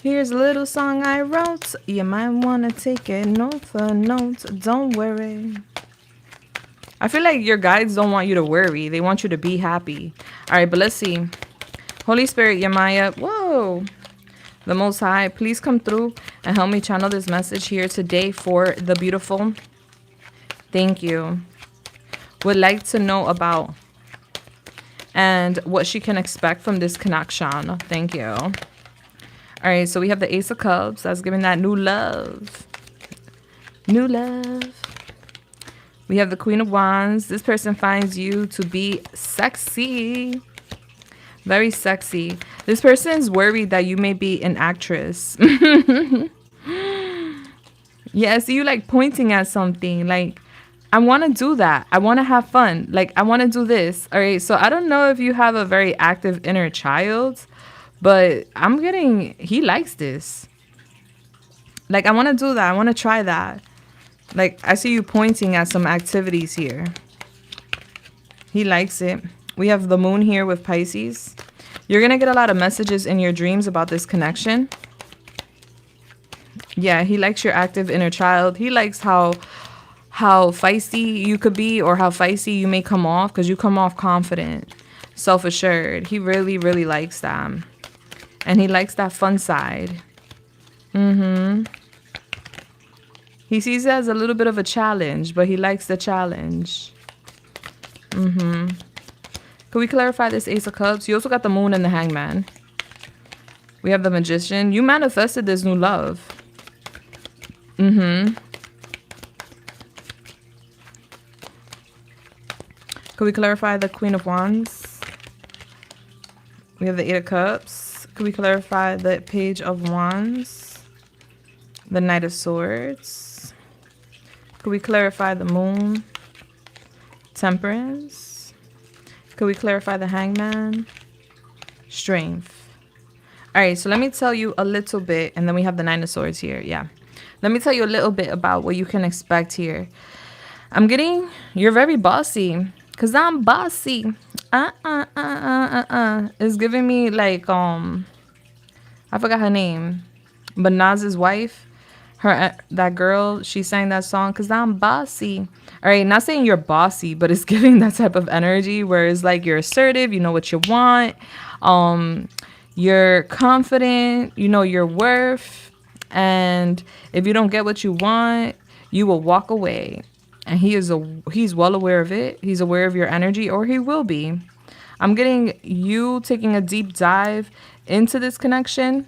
Here's a little song I wrote. You might wanna take it note for note. Don't worry. I feel like your guides don't want you to worry. They want you to be happy. All right, but let's see. Holy Spirit, Yamaya, whoa. The Most High, please come through and help me channel this message here today for the beautiful. Thank you. Would like to know about and what she can expect from this connection. Thank you. All right, so we have the Ace of Cups. That's giving that new love. New love. We have the Queen of Wands. This person finds you to be sexy. Very sexy. This person is worried that you may be an actress. Yeah, I see you like pointing at something. Like, I want to do that. I want to have fun. Like, I want to do this. All right, so I don't know if you have a very active inner child, but I'm getting, he likes this. Like, I want to do that. I want to try that. Like, I see you pointing at some activities here. He likes it. We have the moon here with Pisces. You're going to get a lot of messages in your dreams about this connection. Yeah, he likes your active inner child. He likes how feisty you could be or how feisty you may come off because you come off confident, self-assured. He really, really likes that. And he likes that fun side. He sees it as a little bit of a challenge, but he likes the challenge. Can we clarify this Ace of Cups? You also got the Moon and the Hangman. We have the Magician. You manifested this new love. Can we clarify the Queen of Wands? We have the Eight of Cups. Can we clarify the Page of Wands? The Knight of Swords. Could we clarify the Moon? Temperance. Could we clarify the Hangman? Strength. All right, so let me tell you a little bit, and then we have the Nine of Swords here. Yeah. Let me tell you a little bit about what you can expect here. I'm getting, you're very bossy, because I'm bossy. It's giving me like, I forgot her name, but Nas's wife, her that girl, she sang that song because I'm bossy. All right, not saying you're bossy, but it's giving that type of energy where it's like you're assertive, you know what you want, um, you're confident, you know your worth, and if you don't get what you want, you will walk away. And he's well aware of it. He's aware of your energy, or he will be. I'm getting you taking a deep dive into this connection.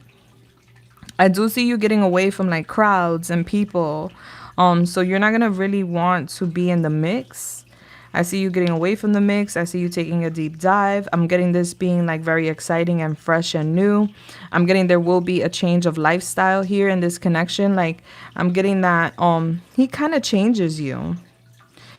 I do see you getting away from like crowds and people. So you're not gonna really want to be in the mix. I see you getting away from the mix. I see you taking a deep dive. I'm getting this being like very exciting and fresh and new. I'm getting there will be a change of lifestyle here in this connection. Like I'm getting that he kind of changes you.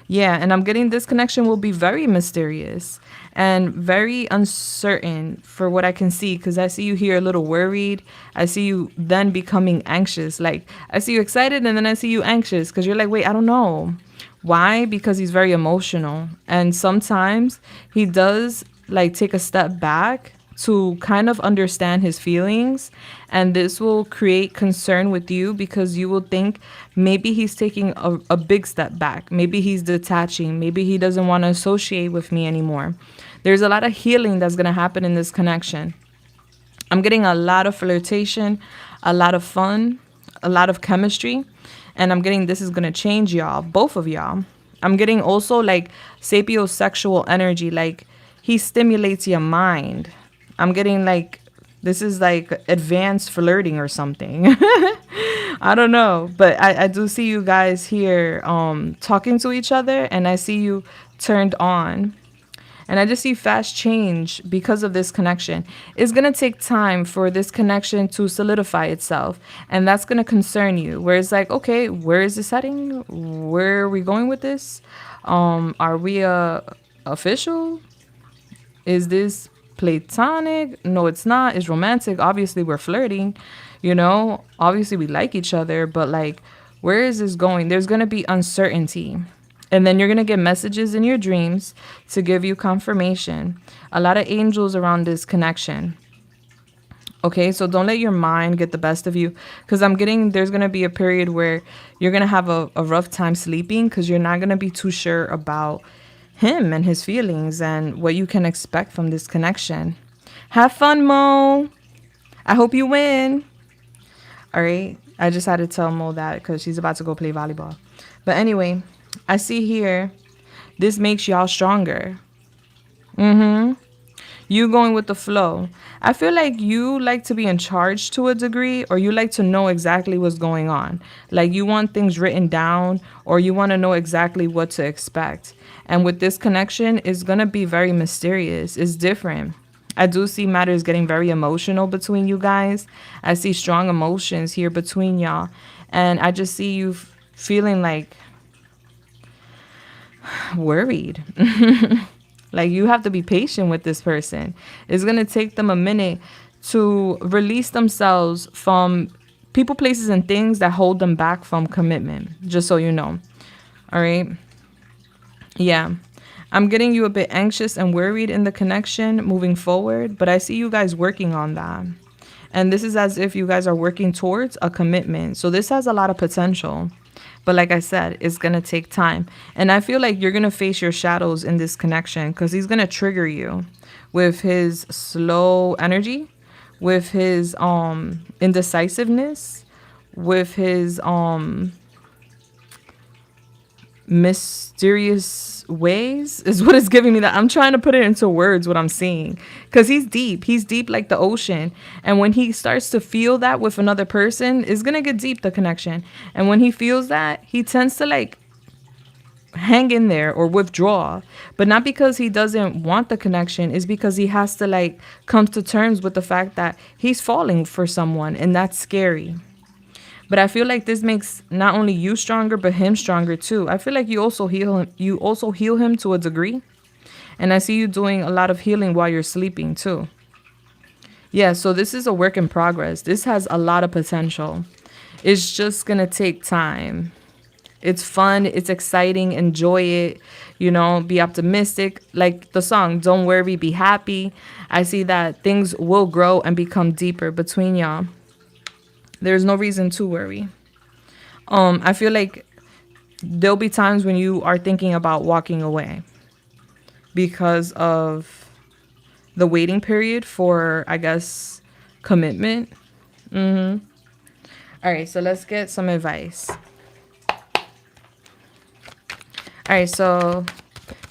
Yeah, and I'm getting this connection will be very mysterious and very uncertain for what I can see because I see you here a little worried. I see you then becoming anxious. Like I see you excited and then I see you anxious because you're like, wait, I don't know. Why? Because he's very emotional. And sometimes he does like take a step back to kind of understand his feelings, and this will create concern with you because you will think maybe he's taking a big step back, maybe he's detaching, maybe he doesn't want to associate with me anymore. There's a lot of healing that's going to happen in this connection. I'm getting a lot of flirtation, a lot of fun, a lot of chemistry, and I'm getting this is going to change y'all, both of y'all. I'm getting also like sapiosexual energy, like he stimulates your mind. I'm getting like this is like advanced flirting or something. I don't know, but I do see you guys here talking to each other, and I see you turned on. And I just see fast change because of this connection. It's going to take time for this connection to solidify itself. And that's going to concern you. Where it's like, okay, where is this heading? Where are we going with this? Are we official? Is this platonic? No, it's not. It's romantic. Obviously, we're flirting. You know, obviously, we like each other. But like, where is this going? There's going to be uncertainty. And then you're going to get messages in your dreams to give you confirmation. A lot of angels around this connection. Okay, so don't let your mind get the best of you. Because I'm getting there's going to be a period where you're going to have a rough time sleeping because you're not going to be too sure about him and his feelings and what you can expect from this connection. Have fun, Mo. I hope you win. All right. I just had to tell Mo that because she's about to go play volleyball. But anyway, I see here, this makes y'all stronger. You going with the flow. I feel like you like to be in charge to a degree, or you like to know exactly what's going on. Like you want things written down, or you want to know exactly what to expect. And with this connection, it's going to be very mysterious. It's different. I do see matters getting very emotional between you guys. I see strong emotions here between y'all. And I just see you feeling like worried. Like you have to be patient with this person. It's going to take them a minute to release themselves from people, places, and things that hold them back from commitment, just so you know. All right. Yeah. I'm getting you a bit anxious and worried in the connection moving forward, but I see you guys working on that. And this is as if you guys are working towards a commitment. So this has a lot of potential. But like I said, it's going to take time. And I feel like you're going to face your shadows in this connection because he's going to trigger you with his slow energy, with his indecisiveness, with his mysterious ways is what it's giving me. That I'm trying to put it into words what I'm seeing, because he's deep like the ocean, and when he starts to feel that with another person, it's gonna get deep, the connection. And when he feels that, he tends to like hang in there or withdraw, but not because he doesn't want the connection. Is because he has to like come to terms with the fact that he's falling for someone, and that's scary. But I feel like this makes not only you stronger, but him stronger too. I feel like you also heal him. You also heal him to a degree. And I see you doing a lot of healing while you're sleeping too. Yeah, so this is a work in progress. This has a lot of potential. It's just going to take time. It's fun. It's exciting. Enjoy it. You know, be optimistic. Like the song, Don't Worry, Be Happy. I see that things will grow and become deeper between y'all. There's no reason to worry. I feel like there'll be times when you are thinking about walking away because of the waiting period for, I guess, commitment. All right, so let's get some advice. All right, so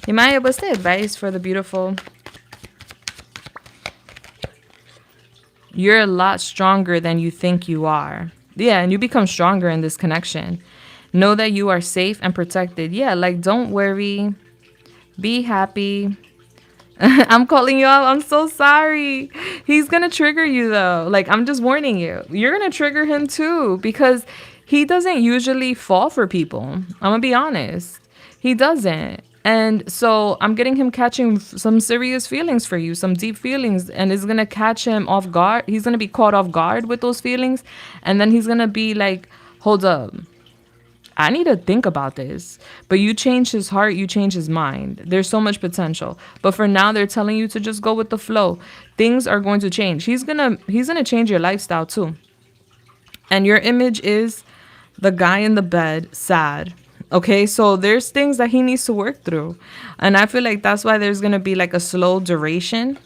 Himaya, what's the advice for the beautiful? You're a lot stronger than you think you are. Yeah, and you become stronger in this connection. Know that you are safe and protected. Yeah, like don't worry. Be happy. I'm calling you out. I'm so sorry. He's going to trigger you though. Like I'm just warning you. You're going to trigger him too because he doesn't usually fall for people. I'm going to be honest. He doesn't. And so I'm getting him catching some serious feelings for you, some deep feelings, and it's going to catch him off guard. He's going to be caught off guard with those feelings. And then he's going to be like, hold up. I need to think about this. But you change his heart, you change his mind. There's so much potential. But for now, they're telling you to just go with the flow. Things are going to change. He's gonna change your lifestyle too. And your image is the guy in the bed, sad. Okay, so there's things that he needs to work through. And I feel like that's why there's gonna be like a slow duration.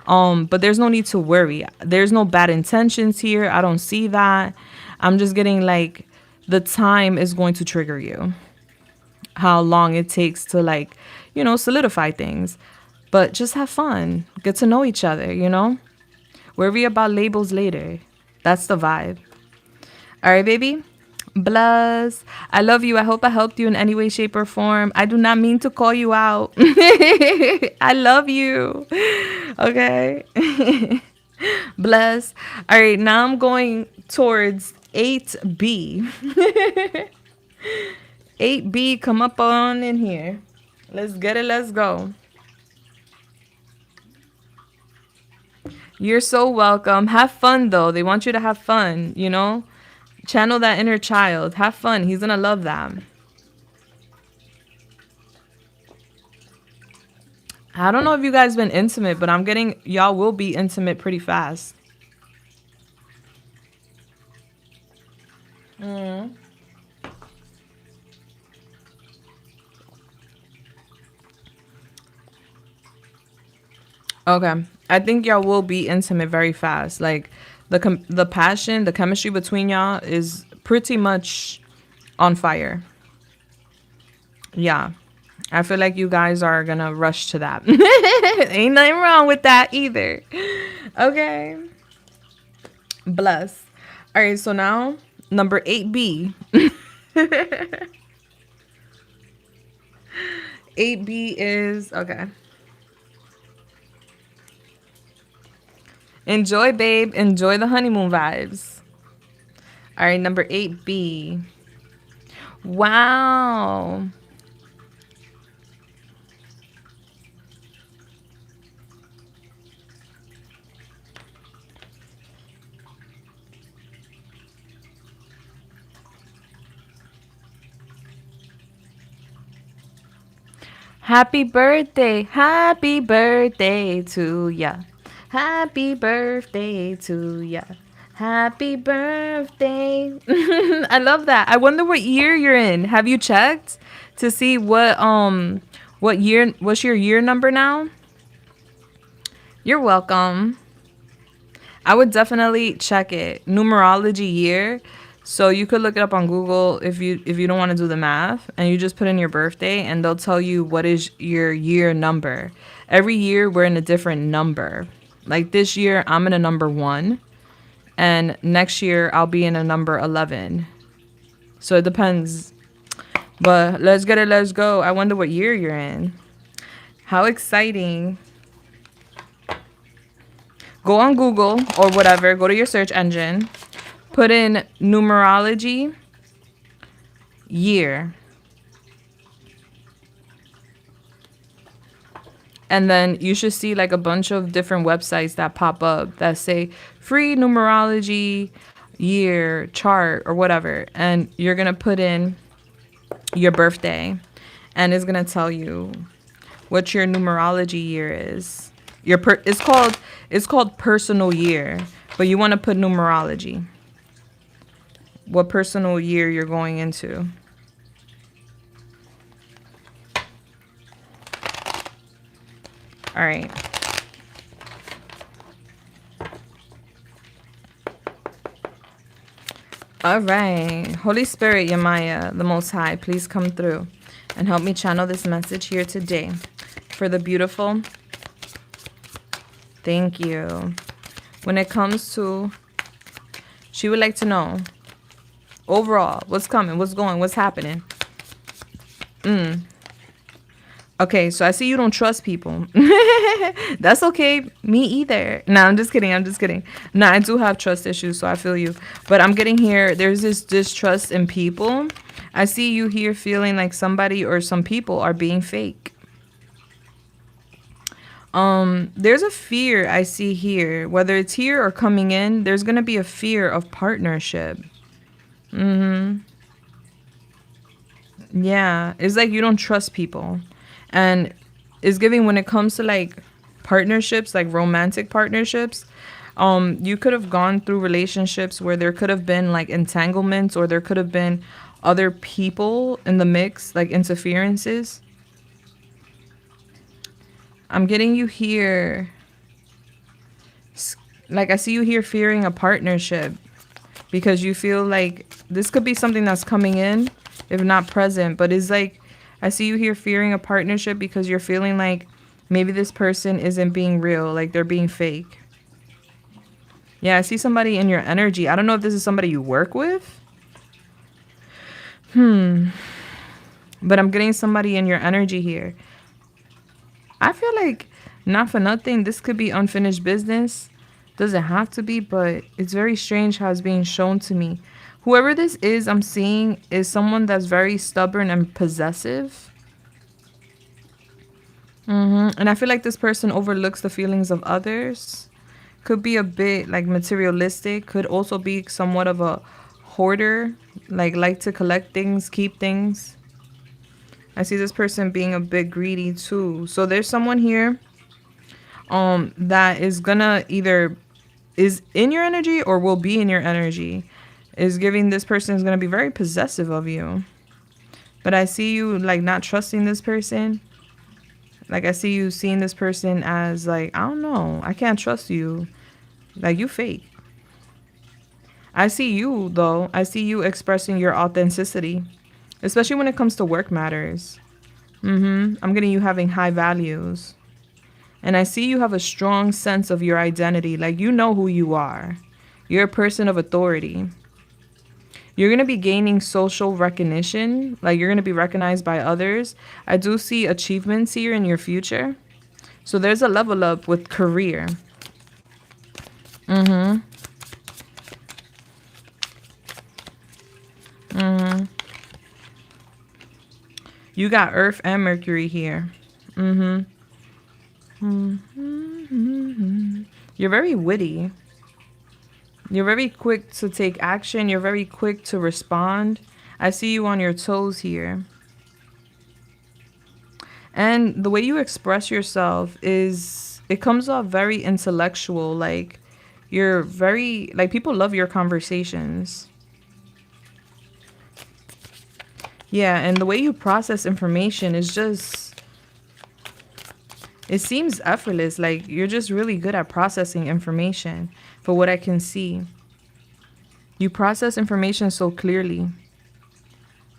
But there's no need to worry. There's no bad intentions here. I don't see that. I'm just getting like the time is going to trigger you. How long it takes to like, you know, solidify things. But just have fun. Get to know each other, you know? Worry about labels later. That's the vibe. All right, baby. Bless. I love you. I hope I helped you in any way, shape, or form. I do not mean to call you out. I love you. Okay. Bless. All right, now I'm going towards 8B. 8B, come up on in here. Let's get it. Let's go. You're so welcome. Have fun, though. They want you to have fun, you know? Channel that inner child. Have fun. He's going to love that. I don't know if you guys been intimate, but I'm getting y'all will be intimate pretty fast. Okay. I think y'all will be intimate very fast. Like the passion, the chemistry between y'all is pretty much on fire. Yeah. I feel like you guys are going to rush to that. Ain't nothing wrong with that either. Okay. Bless. All right. So now number 8B. 8B is, okay. Enjoy, babe. Enjoy the honeymoon vibes. All right, number 8B. Wow. Happy birthday to ya. Happy birthday to ya. Happy birthday. I love that. I wonder what year you're in. Have you checked to see what year, what's your year number now? You're welcome. I would definitely check it. Numerology year. So you could look it up on Google if you don't want to do the math, and you just put in your birthday and they'll tell you what is your year number. Every year we're in a different number. Like this year I'm in a number 1, and next year I'll be in a number 11. So it depends. But let's get it, let's go. I wonder what year you're in. How exciting. Go on Google or whatever, go to your search engine. Put in numerology year. And then you should see like a bunch of different websites that pop up that say free numerology year chart or whatever. And you're going to put in your birthday and it's going to tell you what your numerology year is. It's called personal year, but you want to put numerology. What personal year you're going into. All right. All right. Holy Spirit, Yamaya, the Most High, please come through and help me channel this message here today for the beautiful. Thank you. When it comes to, she would like to know overall, what's coming, what's going, what's happening. Okay, so I see you don't trust people. That's okay. Me either. No, I'm just kidding. No, I do have trust issues, so I feel you. But I'm getting here, there's this distrust in people. I see you here feeling like somebody or some people are being fake. There's a fear I see here. Whether it's here or coming in, there's going to be a fear of partnership. Yeah, it's like you don't trust people. And it's giving when it comes to like partnerships, like romantic partnerships, you could have gone through relationships where there could have been like entanglements or there could have been other people in the mix, like interferences. I'm getting you here. Like I see you here fearing a partnership because you feel like this could be something that's coming in, if not present, but it's like, I see you here fearing a partnership because you're feeling like maybe this person isn't being real, like they're being fake. Yeah, I see somebody in your energy. I don't know if this is somebody you work with. But I'm getting somebody in your energy here. I feel like, not for nothing, this could be unfinished business. Doesn't have to be, but it's very strange how it's being shown to me. Whoever this is I'm seeing is someone that's very stubborn and possessive. And I feel like this person overlooks the feelings of others. Could be a bit like materialistic. Could also be somewhat of a hoarder. Like to collect things, keep things. I see this person being a bit greedy too. So there's someone here that is gonna either is in your energy or will be in your energy. Is giving this person is going to be very possessive of you. But I see you like not trusting this person. Like I see you seeing this person as like, I don't know, I can't trust you. Like you fake. I see you though. I see you expressing your authenticity, especially when it comes to work matters. I'm getting you having high values. And I see you have a strong sense of your identity. Like you know who you are. You're a person of authority. You're going to be gaining social recognition. Like you're going to be recognized by others. I do see achievements here in your future. So there's a level up with career. You got Earth and Mercury here. You're very witty. You're very quick to take action. You're very quick to respond. I see you on your toes here. And the way you express yourself is, it comes off very intellectual. Like you're very, like people love your conversations. Yeah, and the way you process information is just, it seems effortless. Like you're just really good at processing information. For what I can see, you process information so clearly.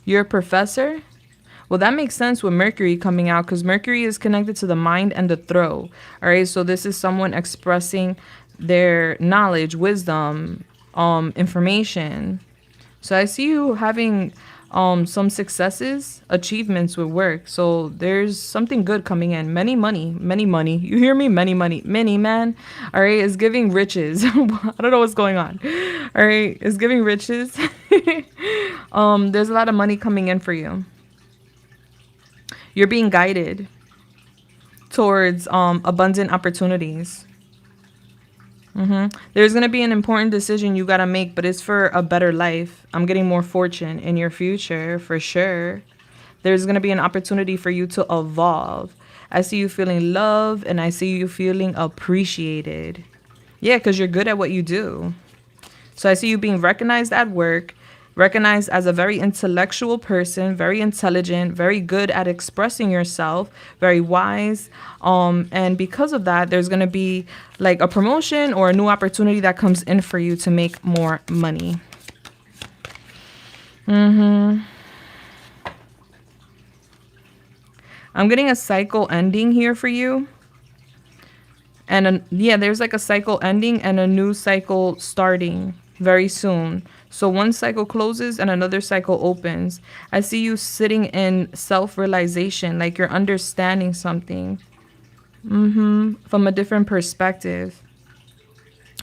You're a professor? Well, that makes sense with Mercury coming out because Mercury is connected to the mind and the throat. All right, so this is someone expressing their knowledge, wisdom, information. So I see you having some successes, achievements with work. So there's something good coming in. Many money. You hear me? Many money. Many, man. All right. It's giving riches. I don't know what's going on. All right. It's giving riches. There's a lot of money coming in for you. You're being guided. towards abundant opportunities. There's going to be an important decision you got to make, but it's for a better life. I'm getting more fortune in your future for sure. There's going to be an opportunity for you to evolve. I see you feeling love, and I see you feeling appreciated. Yeah, because you're good at what you do. So I see you being recognized at work, recognized as a very intellectual person, very intelligent, very good at expressing yourself, very wise. And because of that, there's going to be like a promotion or a new opportunity that comes in for you to make more money. I'm getting a cycle ending here for you. And yeah, there's like a cycle ending and a new cycle starting very soon. So one cycle closes and another cycle opens. I see you sitting in self-realization, like you're understanding something from a different perspective.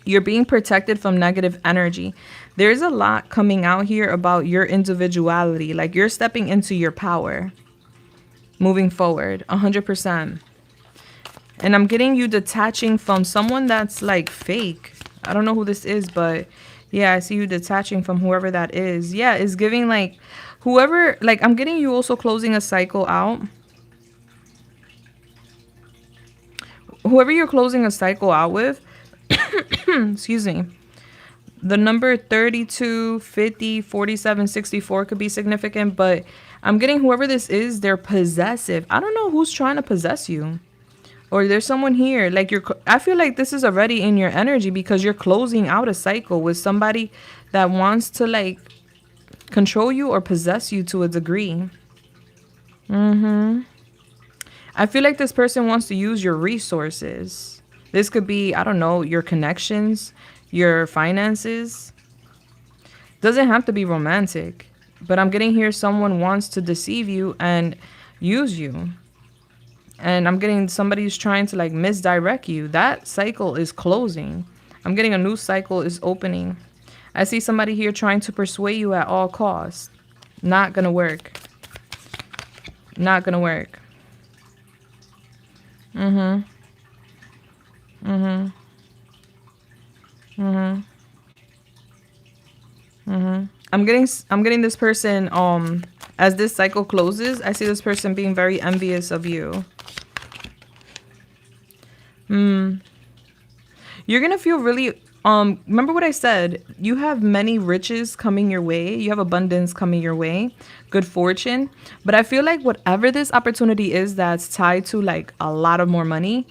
You're being protected from negative energy. There's a lot coming out here about your individuality, like you're stepping into your power. Moving forward, 100%. And I'm getting you detaching from someone that's like fake. I don't know who this is, but yeah, I see you detaching from whoever that is. Yeah, it's giving like whoever, like I'm getting you also closing a cycle out. Whoever you're closing a cycle out with, excuse me. The number 32, 50, 47, 64 could be significant, but I'm getting whoever this is, they're possessive. I don't know who's trying to possess you. Or there's someone here, like I feel like this is already in your energy because you're closing out a cycle with somebody that wants to like control you or possess you to a degree. I feel like this person wants to use your resources. This could be, I don't know, your connections, your finances. Doesn't have to be romantic, but I'm getting here someone wants to deceive you and use you. And I'm getting somebody who's trying to like misdirect you. That cycle is closing. I'm getting a new cycle is opening. I see somebody here trying to persuade you at all costs. Not gonna work. Not gonna work. I'm getting this person as this cycle closes, I see this person being very envious of you. You're gonna feel really remember what I said, you have many riches coming your way, you have abundance coming your way, good fortune, but I feel like whatever this opportunity is that's tied to like a lot of more money,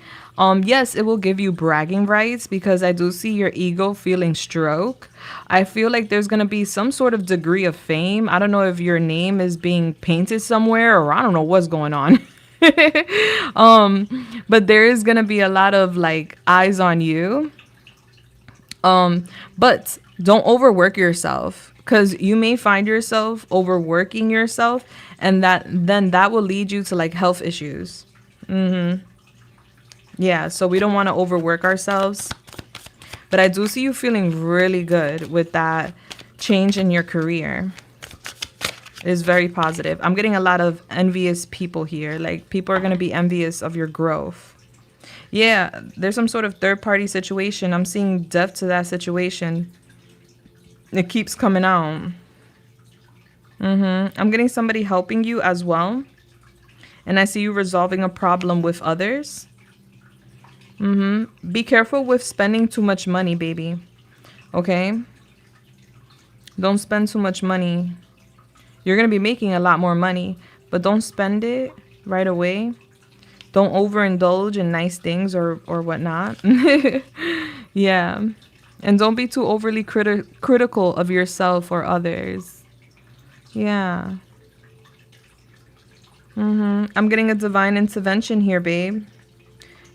yes, it will give you bragging rights because I do see your ego feeling stroke. I feel like there's gonna be some sort of degree of fame. I don't know if your name is being painted somewhere or I don't know what's going on. But there is gonna be a lot of like eyes on you. But don't overwork yourself because you may find yourself overworking yourself and that will lead you to like health issues. Yeah, so we don't want to overwork ourselves. But I do see you feeling really good with that change in your career. It is very positive. I'm getting a lot of envious people here. Like people are going to be envious of your growth. Yeah, there's some sort of third party situation. I'm seeing depth to that situation. It keeps coming out. I'm getting somebody helping you as well. And I see you resolving a problem with others. Be careful with spending too much money, baby. Okay? Don't spend too much money. You're going to be making a lot more money, but don't spend it right away. Don't overindulge in nice things or whatnot. Yeah. And don't be too overly critical of yourself or others. Yeah. I'm getting a divine intervention here, babe.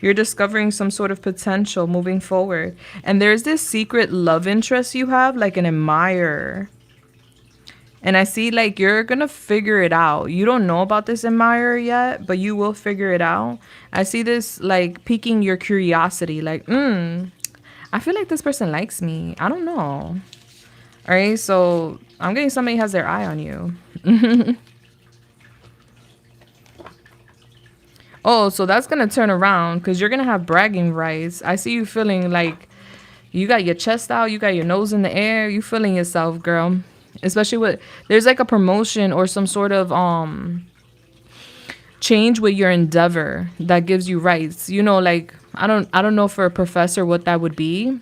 You're discovering some sort of potential moving forward. And there's this secret love interest you have, like an admirer. And I see like you're going to figure it out. You don't know about this admirer yet, but you will figure it out. I see this like piquing your curiosity. Like, I feel like this person likes me. I don't know. All right. So I'm getting somebody has their eye on you. Oh, so that's going to turn around because you're going to have bragging rights. I see you feeling like you got your chest out, you got your nose in the air, you feeling yourself, girl. Especially with, there's like a promotion or some sort of change with your endeavor that gives you rights. You know, like I don't know for a professor what that would be.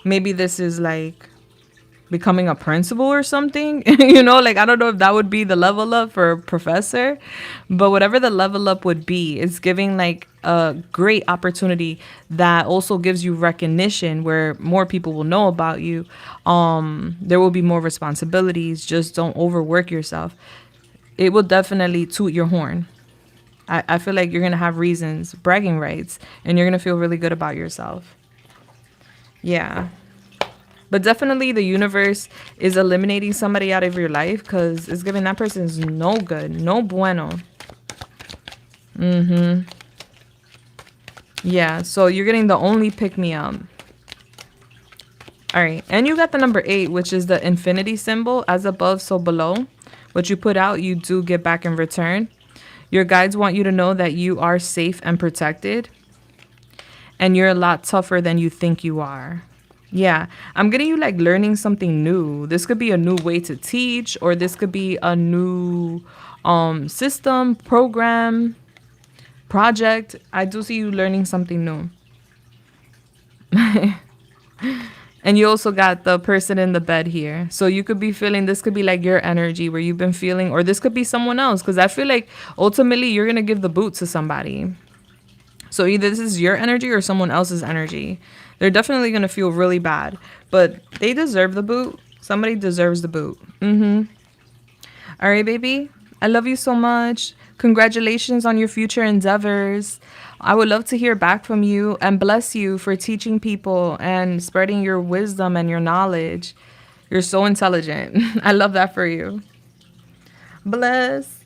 Maybe this is like becoming a principal or something. You know, like I don't know if that would be the level up for a professor, but whatever the level up would be, it's giving like a great opportunity that also gives you recognition where more people will know about you. There will be more responsibilities. Just don't overwork yourself. It will definitely toot your horn. I feel like you're gonna have reasons, bragging rights, and you're gonna feel really good about yourself. Yeah. But definitely the universe is eliminating somebody out of your life because it's giving that person is no good, no bueno. Yeah, so you're getting the only pick-me-up. All right, and you got the number 8, which is the infinity symbol, as above, so below. What you put out, you do get back in return. Your guides want you to know that you are safe and protected, and you're a lot tougher than you think you are. Yeah, I'm getting you like learning something new. This could be a new way to teach, or this could be a new system, program, project. I do see you learning something new. And you also got the person in the bed here. So you could be feeling, this could be like your energy where you've been feeling, or this could be someone else. Because I feel like ultimately you're going to give the boot to somebody. So either this is your energy or someone else's energy. They're definitely going to feel really bad. But they deserve the boot. Somebody deserves the boot. All right, baby. I love you so much. Congratulations on your future endeavors. I would love to hear back from you and bless you for teaching people and spreading your wisdom and your knowledge. You're so intelligent. I love that for you. Bless.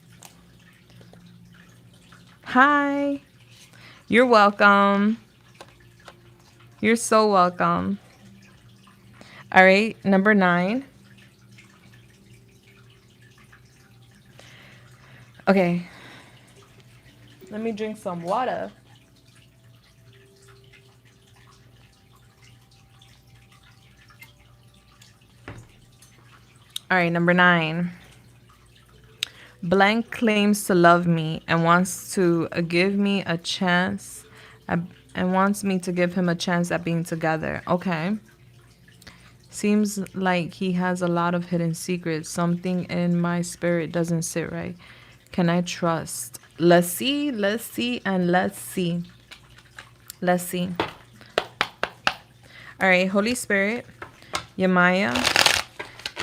Hi. You're welcome. You're so welcome. All right, number 9. Okay. Let me drink some water. All right, number 9. Blank claims to love me and wants to give me a chance and wants me to give him a chance at being together. Okay. Seems like he has a lot of hidden secrets. Something in my spirit doesn't sit right. Can I trust? Let's see, and let's see. Let's see. All right, Holy Spirit, Yamaya,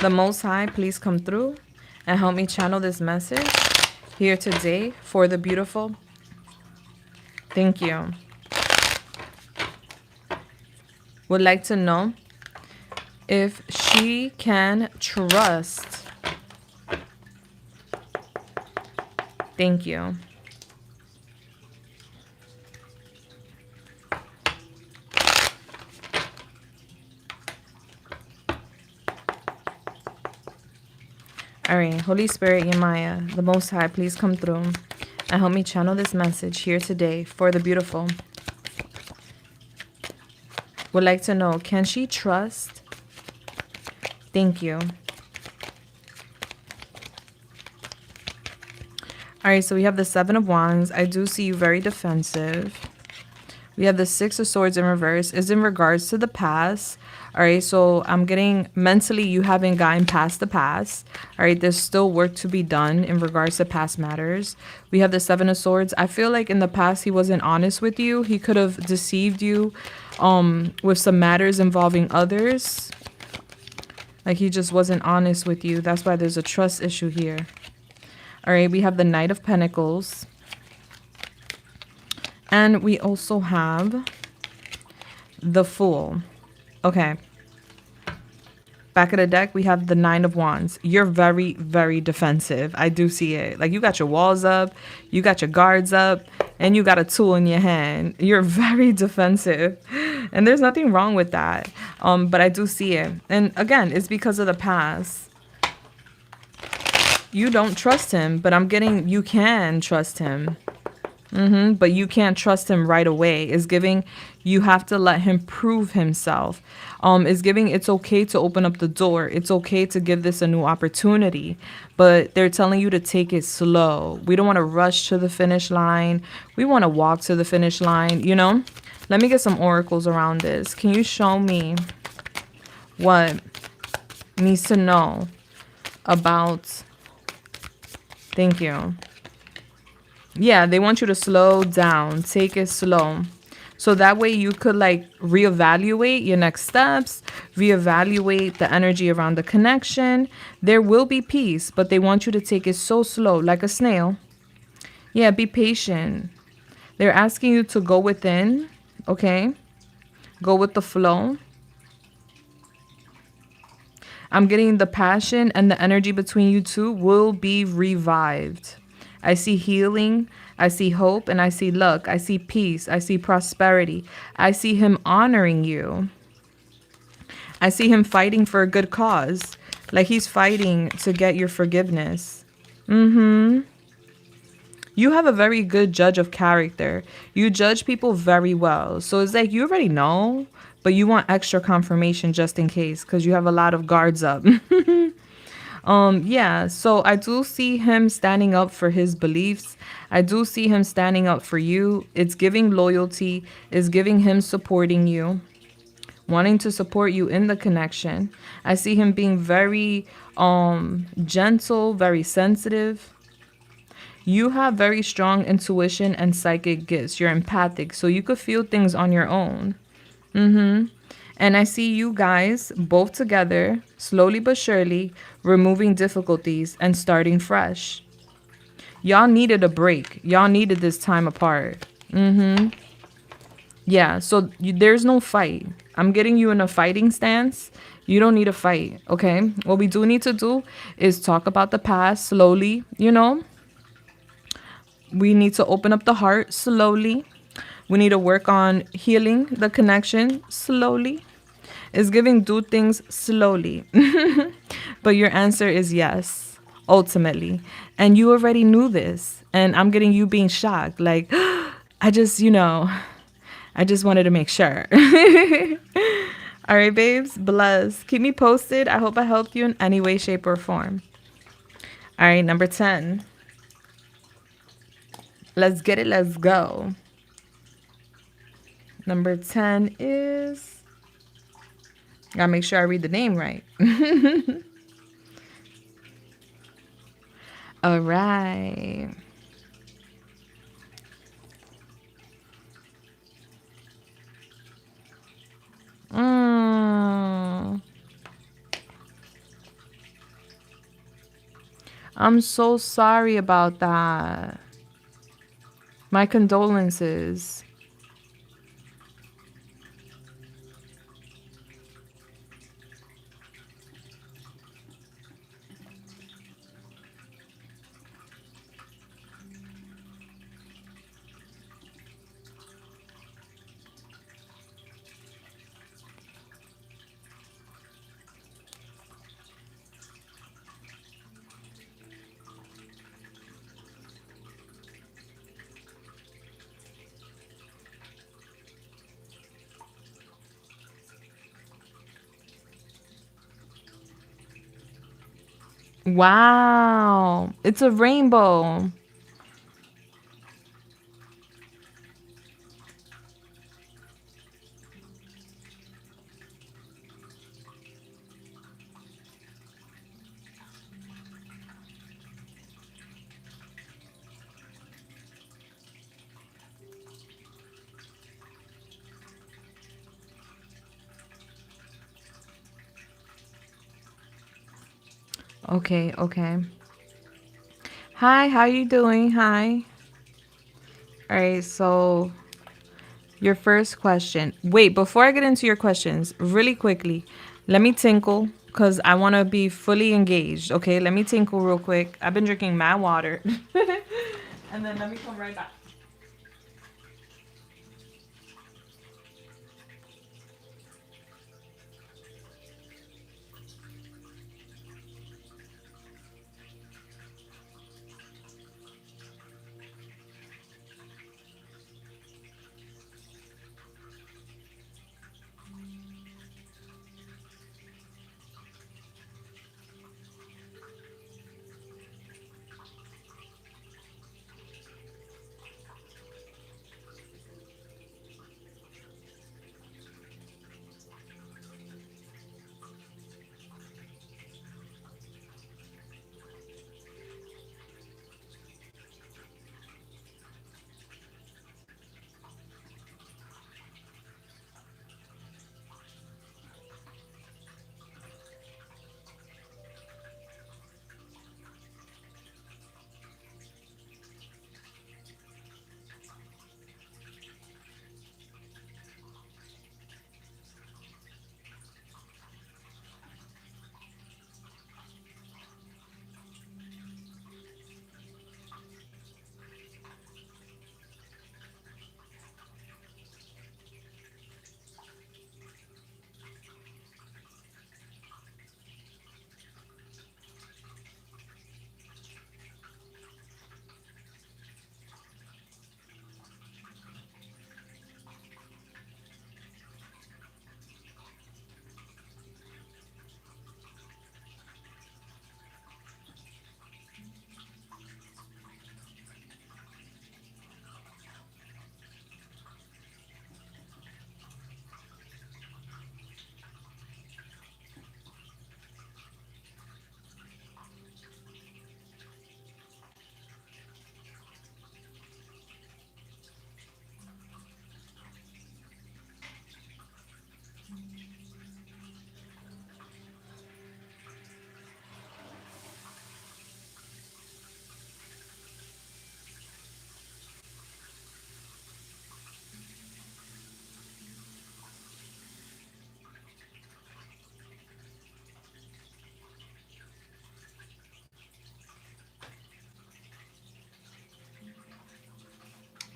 the Most High, please come through and help me channel this message here today for the beautiful. Thank you. Would like to know if she can trust. Thank you. All right, Holy Spirit, Yamaya, the Most High, please come through and help me channel this message here today for the beautiful. Would like to know, can she trust? Thank you. All right, so we have the 7 of Wands. I do see you very defensive. We have the 6 of Swords in reverse. Is in regards to the past. All right, so I'm getting mentally you haven't gotten past the past. All right, there's still work to be done in regards to past matters. We have the 7 of Swords. I feel like in the past he wasn't honest with you. He could have deceived you with some matters involving others. Like he just wasn't honest with you. That's why there's a trust issue here. All right, we have the Knight of Pentacles. And we also have the Fool. Okay. Back of the deck, we have the 9 of Wands. You're very, very defensive. I do see it. Like you got your walls up, you got your guards up, and you got a tool in your hand. You're very defensive. And there's nothing wrong with that. But I do see it. And again, it's because of the past. You don't trust him, but I'm getting you can trust him. But you can't trust him right away. Is giving you have to let him prove himself. Is giving it's okay to open up the door. It's okay to give this a new opportunity. But they're telling you to take it slow. We don't want to rush to the finish line. We want to walk to the finish line, you know? Let me get some oracles around this. Can you show me what needs to know about? Thank you. Yeah, they want you to slow down, take it slow. So that way you could like reevaluate your next steps, reevaluate the energy around the connection. There will be peace, but they want you to take it so slow, like a snail. Yeah, be patient. They're asking you to go within, okay? Go with the flow. I'm getting the passion and the energy between you two will be revived. I see healing, I see hope, and I see luck. I see peace, I see prosperity. I see him honoring you. I see him fighting for a good cause. Like he's fighting to get your forgiveness. You have a very good judge of character. You judge people very well. So it's like you already know, but you want extra confirmation just in case because you have a lot of guards up. Yeah, so I do see him standing up for his beliefs. I do see him standing up for you. It's giving loyalty, it's giving him supporting you, wanting to support you in the connection. I see him being very gentle, very sensitive. You have very strong intuition and psychic gifts. You're empathic, so you could feel things on your own. And I see you guys both together, slowly but surely, removing difficulties and starting fresh. Y'all needed a break. Y'all needed this time apart. Yeah, so there's no fight. I'm getting you in a fighting stance. You don't need a fight, okay? What we do need to do is talk about the past slowly, you know? We need to open up the heart slowly. We need to work on healing the connection slowly. It's giving do things slowly. But your answer is yes, ultimately. And you already knew this. And I'm getting you being shocked. Like, I just, I just wanted to make sure. All right, babes, bless. Keep me posted. I hope I helped you in any way, shape, or form. All right, number 10. Let's get it. Let's go. Number 10 is... Gotta make sure I read the name right. All right. I'm so sorry about that. My condolences. Wow. It's a rainbow. Okay, okay. Hi, how you doing? Hi. All right, so your first question. Wait, before I get into your questions, really quickly, let me tinkle because I want to be fully engaged. Okay, let me tinkle real quick. I've been drinking mad water. And then let me come right back.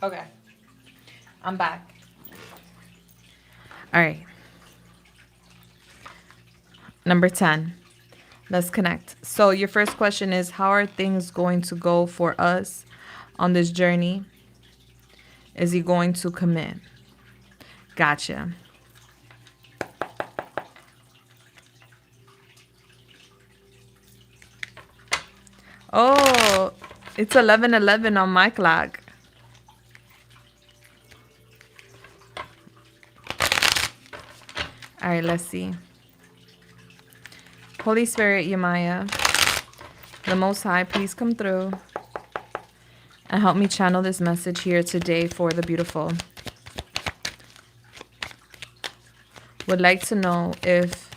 Okay, I'm back. All right. Number 10. Let's connect. So your first question is, how are things going to go for us on this journey? Is he going to commit? Gotcha. Oh, it's 11:11 on my clock. All right, let's see. Holy Spirit, Yamaya, the Most High, please come through and help me channel this message here today for the beautiful. Would like to know if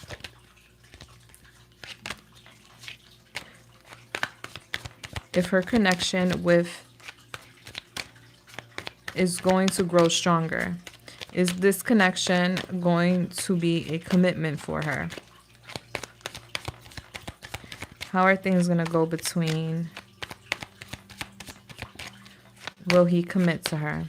her connection with is going to grow stronger. Is this connection going to be a commitment for her? How are things going to go between? Will he commit to her?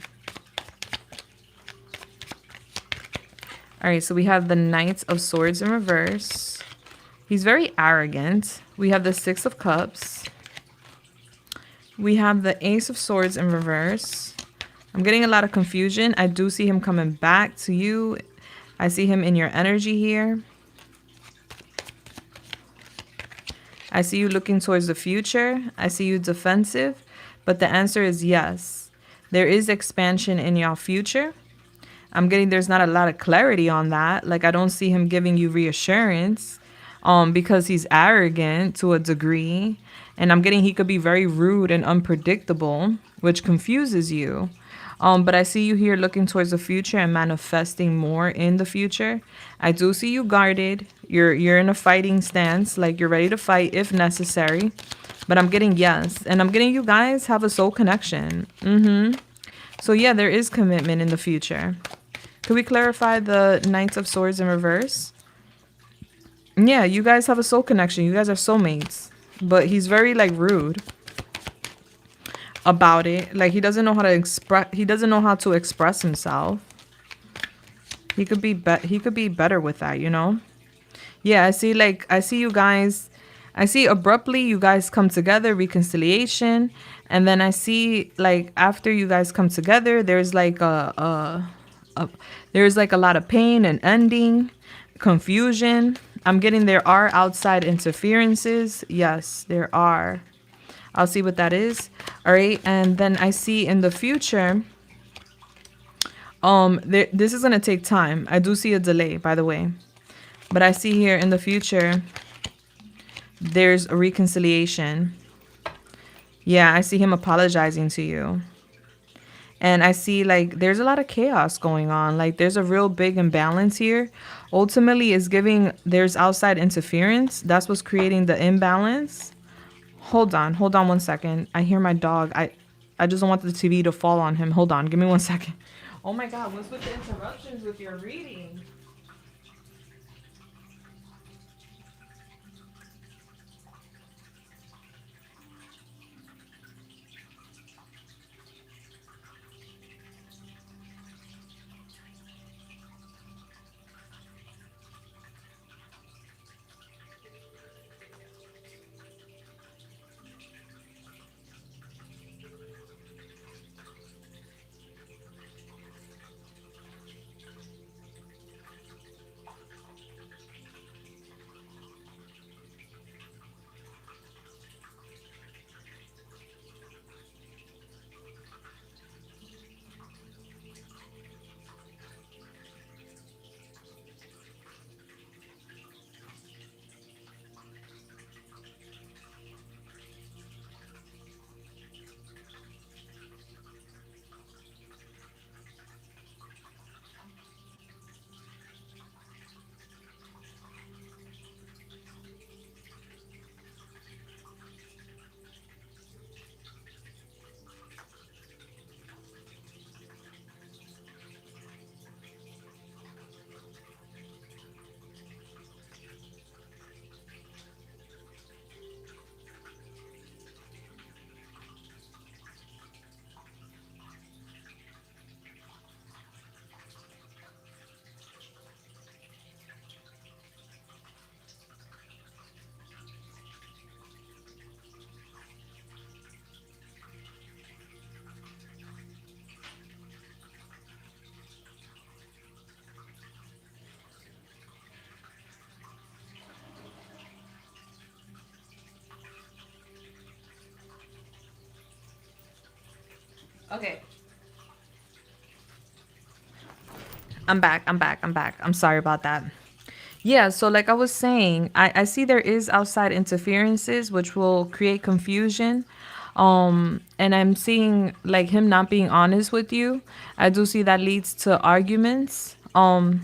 All right, so we have the Knight of Swords in reverse. He's very arrogant. We have the Six of Cups. We have the Ace of Swords in reverse. I'm getting a lot of confusion. I do see him coming back to you. I see him in your energy here. I see you looking towards the future. I see you defensive. But the answer is yes. There is expansion in your future. I'm getting there's not a lot of clarity on that. Like, I don't see him giving you reassurance because he's arrogant to a degree. And I'm getting he could be very rude and unpredictable, which confuses you. But I see you here looking towards the future and manifesting more in the future. I do see you guarded. You're in a fighting stance, like you're ready to fight if necessary. But I'm getting yes. And I'm getting you guys have a soul connection. So yeah, there is commitment in the future. Could we clarify the Knight of Swords in reverse? Yeah, you guys have a soul connection. You guys are soulmates. But he's very like rude about it. Like he doesn't know how to express himself. He could be better with that, you know? Yeah, I see you guys. I see abruptly you guys come together, reconciliation, and then I see like after you guys come together, there's like there's like a lot of pain and ending, confusion. I'm getting there are outside interferences. Yes, there are. I'll see what that is. All right, and then I see in the future. This is gonna take time. I do see a delay, by the way, but I see here in the future. There's a reconciliation. Yeah, I see him apologizing to you. And I see like there's a lot of chaos going on. Like there's a real big imbalance here. Ultimately, is giving there's outside interference. That's what's creating the imbalance. Hold on 1 second. I hear my dog. I just don't want the TV to fall on him. Hold on, give me 1 second. Oh my God, what's with the interruptions with your reading? Okay. I'm back. I'm sorry about that. Yeah, so like I was saying, I see there is outside interferences which will create confusion. And I'm seeing like him not being honest with you. I do see that leads to arguments. And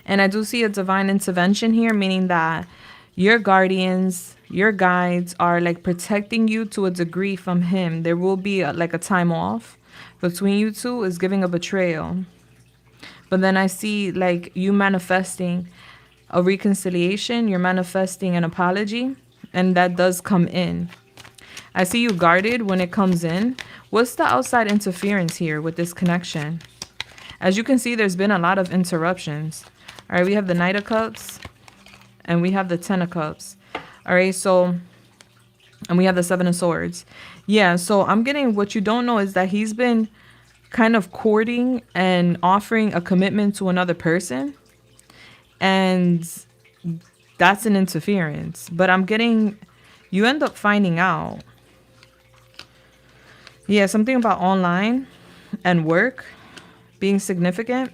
I do see a divine intervention here, meaning that your guardians, your guides are like protecting you to a degree from him. There will be like a time off between you two is giving a betrayal. But then I see like you manifesting a reconciliation, you're manifesting an apology, and that does come in. I see you guarded when it comes in. What's the outside interference here with this connection? As you can see, there's been a lot of interruptions. All right, we have the Knight of Cups and we have the Ten of Cups. All right, so, and we have the Seven of Swords. Yeah, so I'm getting what you don't know is that he's been kind of courting and offering a commitment to another person. And that's an interference. But I'm getting, you end up finding out. Yeah, something about online and work being significant.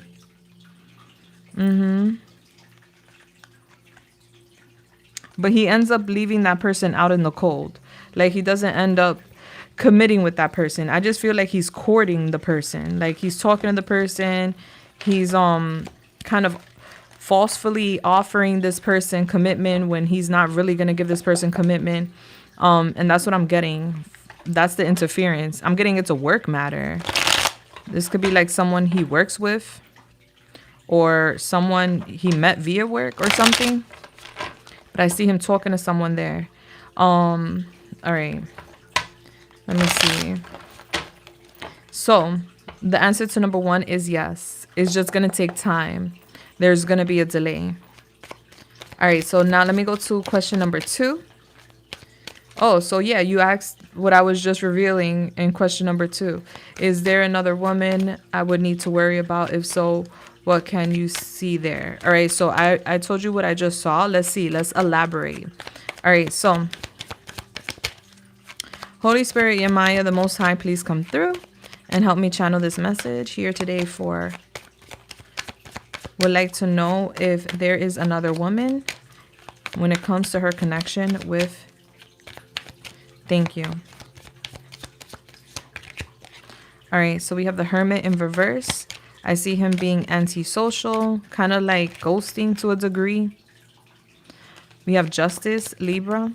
But he ends up leaving that person out in the cold. Like he doesn't end up committing with that person. I just feel like he's courting the person. Like he's talking to the person. He's kind of falsely offering this person commitment when he's not really going to give this person commitment. And that's what I'm getting. That's the interference. I'm getting it's a work matter. This could be like someone he works with or someone he met via work or something. But I see him talking to someone there. All right. Let me see. So the answer to number 1 is yes. It's just going to take time. There's going to be a delay. All right. So now let me go to question number 2. Oh, so yeah, you asked what I was just revealing in question number 2. Is there another woman I would need to worry about? If so, what can you see there? All right, so I told you what I just saw. Let's see. Let's elaborate. All right, so Holy Spirit, Yamaya, the Most High, please come through and help me channel this message here today for would like to know if there is another woman when it comes to her connection with. Thank you. All right, so we have the Hermit in reverse. I see him being antisocial, kind of like ghosting to a degree. We have Justice, Libra.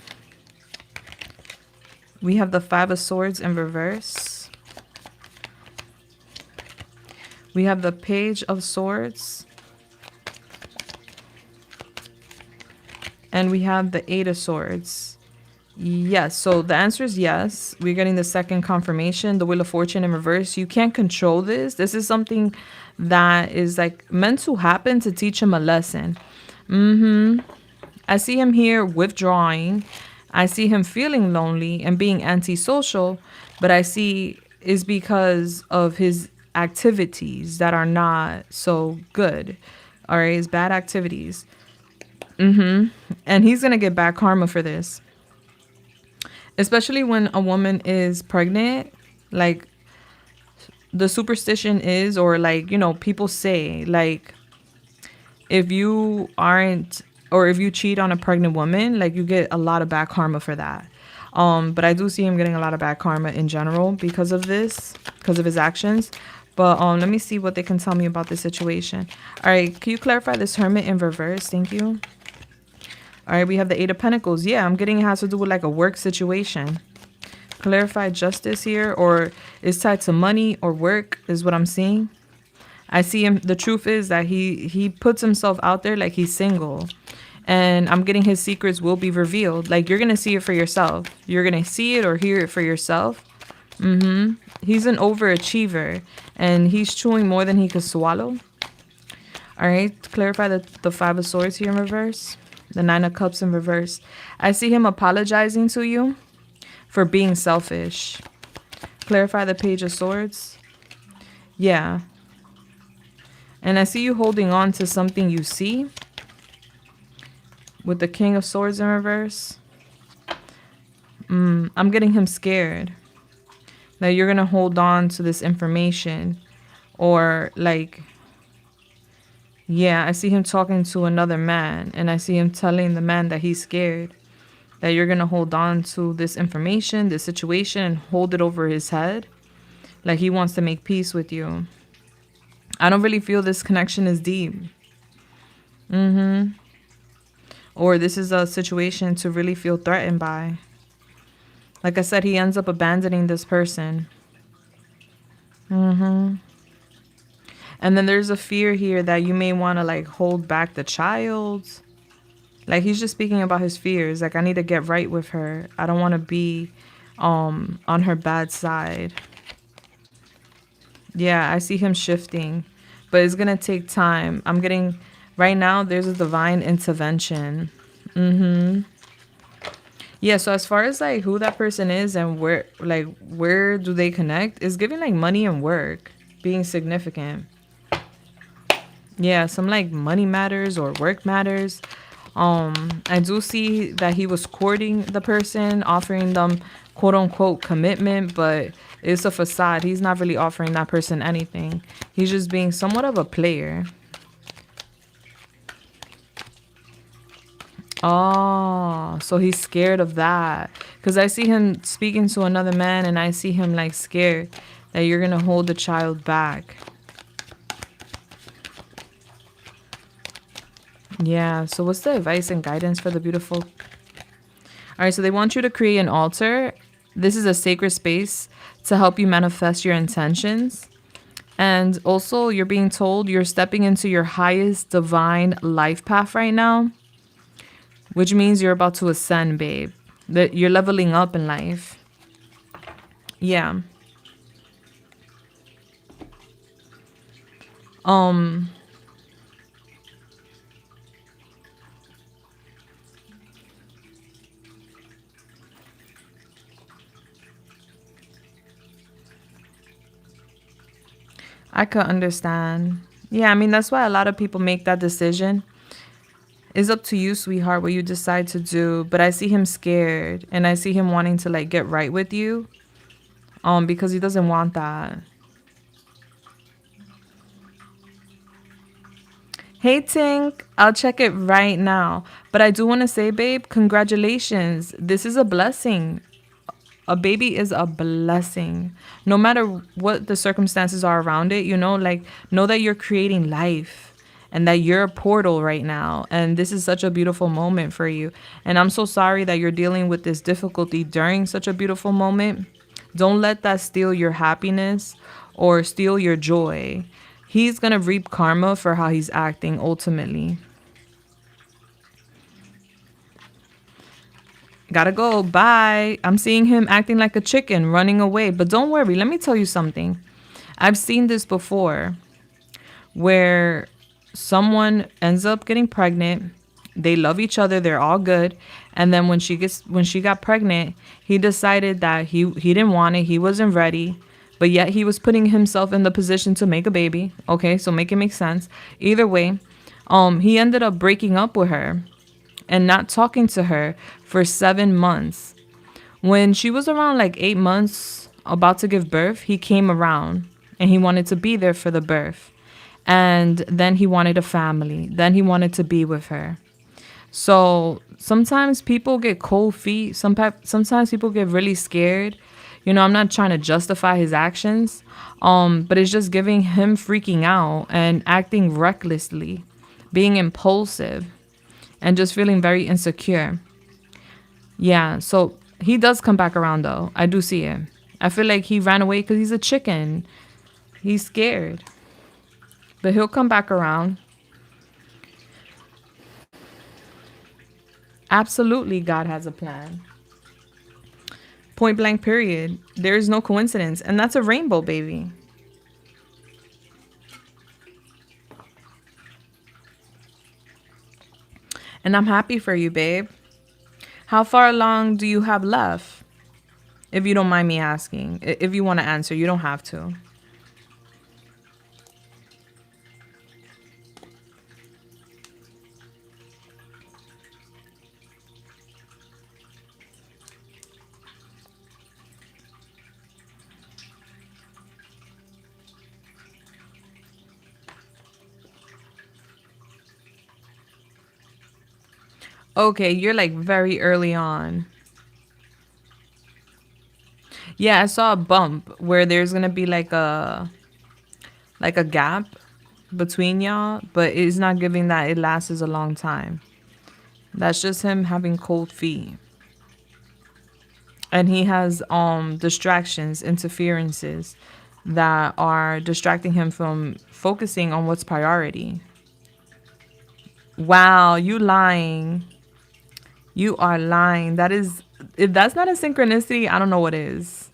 We have the Five of Swords in reverse. We have the Page of Swords. And we have the Eight of Swords. Yes, so the answer is yes. We're getting the second confirmation, the Wheel of Fortune in reverse. You can't control this. This is something that is like meant to happen to teach him a lesson. I see him here withdrawing. I see him feeling lonely and being antisocial, but I see is because of his activities that are not so good. All right, his bad activities. And he's going to get back karma for this. Especially when a woman is pregnant, like the superstition is, or like, you know, people say, like, if you aren't, or if you cheat on a pregnant woman, like you get a lot of bad karma for that. But I do see him getting a lot of bad karma in general because of this, because of his actions. But let me see what they can tell me about this situation. All right, can you clarify this Hermit in reverse? Thank you. All right, we have the Eight of Pentacles. Yeah, I'm getting it has to do with like a work situation. Clarify justice here, or is tied to money or work is what I'm seeing. I see him. The truth is that he puts himself out there like he's single. And I'm getting his secrets will be revealed. Like you're going to see it for yourself. You're going to see it or hear it for yourself. He's an overachiever and he's chewing more than he could swallow. All right, clarify the Five of Swords here in reverse. The Nine of Cups in reverse. I see him apologizing to you for being selfish. Clarify the Page of Swords. Yeah. And I see you holding on to something you see. With the King of Swords in reverse. I'm getting him scared. That you're going to hold on to this information. Or like, yeah, I see him talking to another man, and I see him telling the man that he's scared, that you're going to hold on to this information, this situation, and hold it over his head. Like he wants to make peace with you. I don't really feel this connection is deep. Or this is a situation to really feel threatened by. Like I said, he ends up abandoning this person. And then there's a fear here that you may want to like hold back the child. Like he's just speaking about his fears. Like, I need to get right with her. I don't want to be on her bad side. Yeah, I see him shifting, but it's going to take time. I'm getting right now there's a divine intervention. Yeah, so as far as like who that person is and where do they connect, is giving like money and work being significant. Yeah, some like money matters or work matters. I do see that he was courting the person, offering them quote unquote commitment, but it's a facade. He's not really offering that person anything. He's just being somewhat of a player. Oh, so he's scared of that. Because I see him speaking to another man, and I see him like scared that you're going to hold the child back. Yeah, so what's the advice and guidance for the beautiful? All right, so they want you to create an altar. This is a sacred space to help you manifest your intentions. And also, you're being told you're stepping into your highest divine life path right now, which means you're about to ascend, babe. That you're leveling up in life. Yeah. I could understand. Yeah, I mean, that's why a lot of people make that decision. It's up to you, sweetheart, what you decide to do. But I see him scared, and I see him wanting to like get right with you. Because he doesn't want that. Hey Tink, I'll check it right now. But I do want to say, babe, congratulations. This is a blessing. A baby is a blessing. No matter what the circumstances are around it, like know that you're creating life and that you're a portal right now. And this is such a beautiful moment for you. And I'm so sorry that you're dealing with this difficulty during such a beautiful moment. Don't let that steal your happiness or steal your joy. He's going to reap karma for how he's acting ultimately. Gotta go. Bye. I'm seeing him acting like a chicken, running away. But don't worry. Let me tell you something. I've seen this before where someone ends up getting pregnant. They love each other. They're all good. And then when she got pregnant, he decided that he didn't want it. He wasn't ready. But yet he was putting himself in the position to make a baby. Okay, so make it make sense. Either way, he ended up breaking up with her and not talking to her for 7 months. When she was around like 8 months, about to give birth, he came around and he wanted to be there for the birth. And then he wanted a family. Then he wanted to be with her. So sometimes people get cold feet. Sometimes people get really scared. I'm not trying to justify his actions, but it's just giving him freaking out and acting recklessly, being impulsive, and just feeling very insecure. Yeah, so he does come back around, though. I do see it. I feel like he ran away because he's a chicken. He's scared. But he'll come back around. Absolutely, God has a plan. Point blank, period. There is no coincidence. And that's a rainbow, baby. And I'm happy for you, babe. How far along do you have left? If you don't mind me asking. If you want to answer, you don't have to. Okay, you're like very early on. Yeah, I saw a bump where there's gonna be like a gap between y'all, but it's not giving that it lasts a long time. That's just him having cold feet. And he has distractions, interferences that are distracting him from focusing on what's priority. Wow, you lying. You are lying. That is, if that's not a synchronicity, I don't know what is.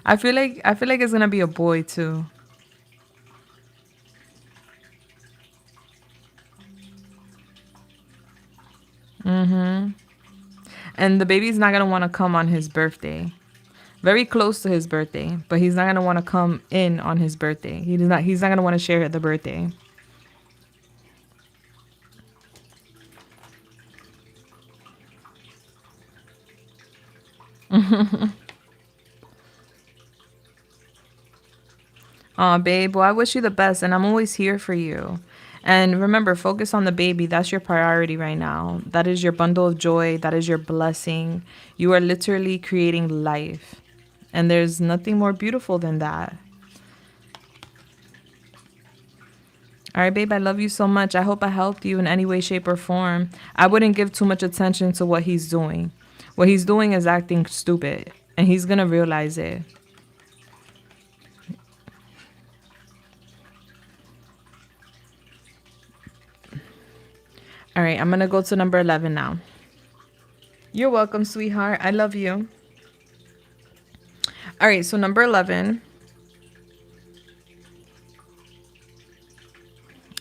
I feel like it's gonna be a boy too. And the baby's not gonna want to come on his birthday. Very close to his birthday, but he's not gonna want to come in on his birthday. He's not gonna want to share the birthday. Aw, babe, well, I wish you the best, and I'm always here for you. And remember, focus on the baby. That's your priority right now. That is your bundle of joy. That is your blessing. You are literally creating life. And there's nothing more beautiful than that. All right, babe, I love you so much. I hope I helped you in any way, shape, or form. I wouldn't give too much attention to what he's doing. What he's doing is acting stupid, and he's going to realize it. All right, I'm going to go to number 11 now. You're welcome, sweetheart. I love you. All right, so number 11.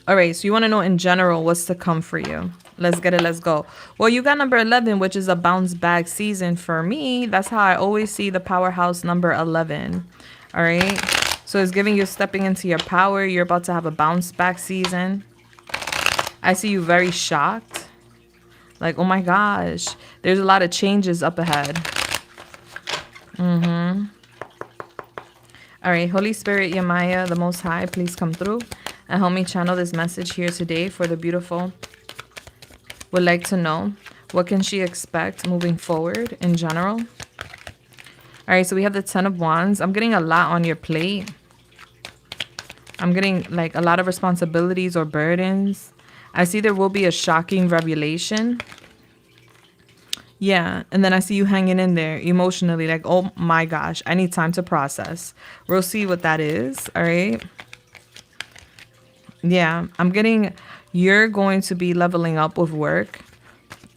All right, so you want to know in general what's to come for you. Let's get it. Let's go. Well, you got number 11, which is a bounce back season for me. That's how I always see the powerhouse number 11. All right. So it's giving you stepping into your power. You're about to have a bounce back season. I see you very shocked. Like, oh my gosh, there's a lot of changes up ahead. All right, Holy Spirit, Yamaya, the Most High, please come through and help me channel this message here today for the beautiful. Would like to know, what can she expect moving forward in general? All right, so we have the 10 of Wands. I'm getting a lot on your plate. I'm getting like a lot of responsibilities or burdens. I see there will be a shocking revelation. Yeah, and then I see you hanging in there emotionally, like, oh my gosh, I need time to process. We'll see what that is, all right? Yeah, I'm getting, you're going to be leveling up with work.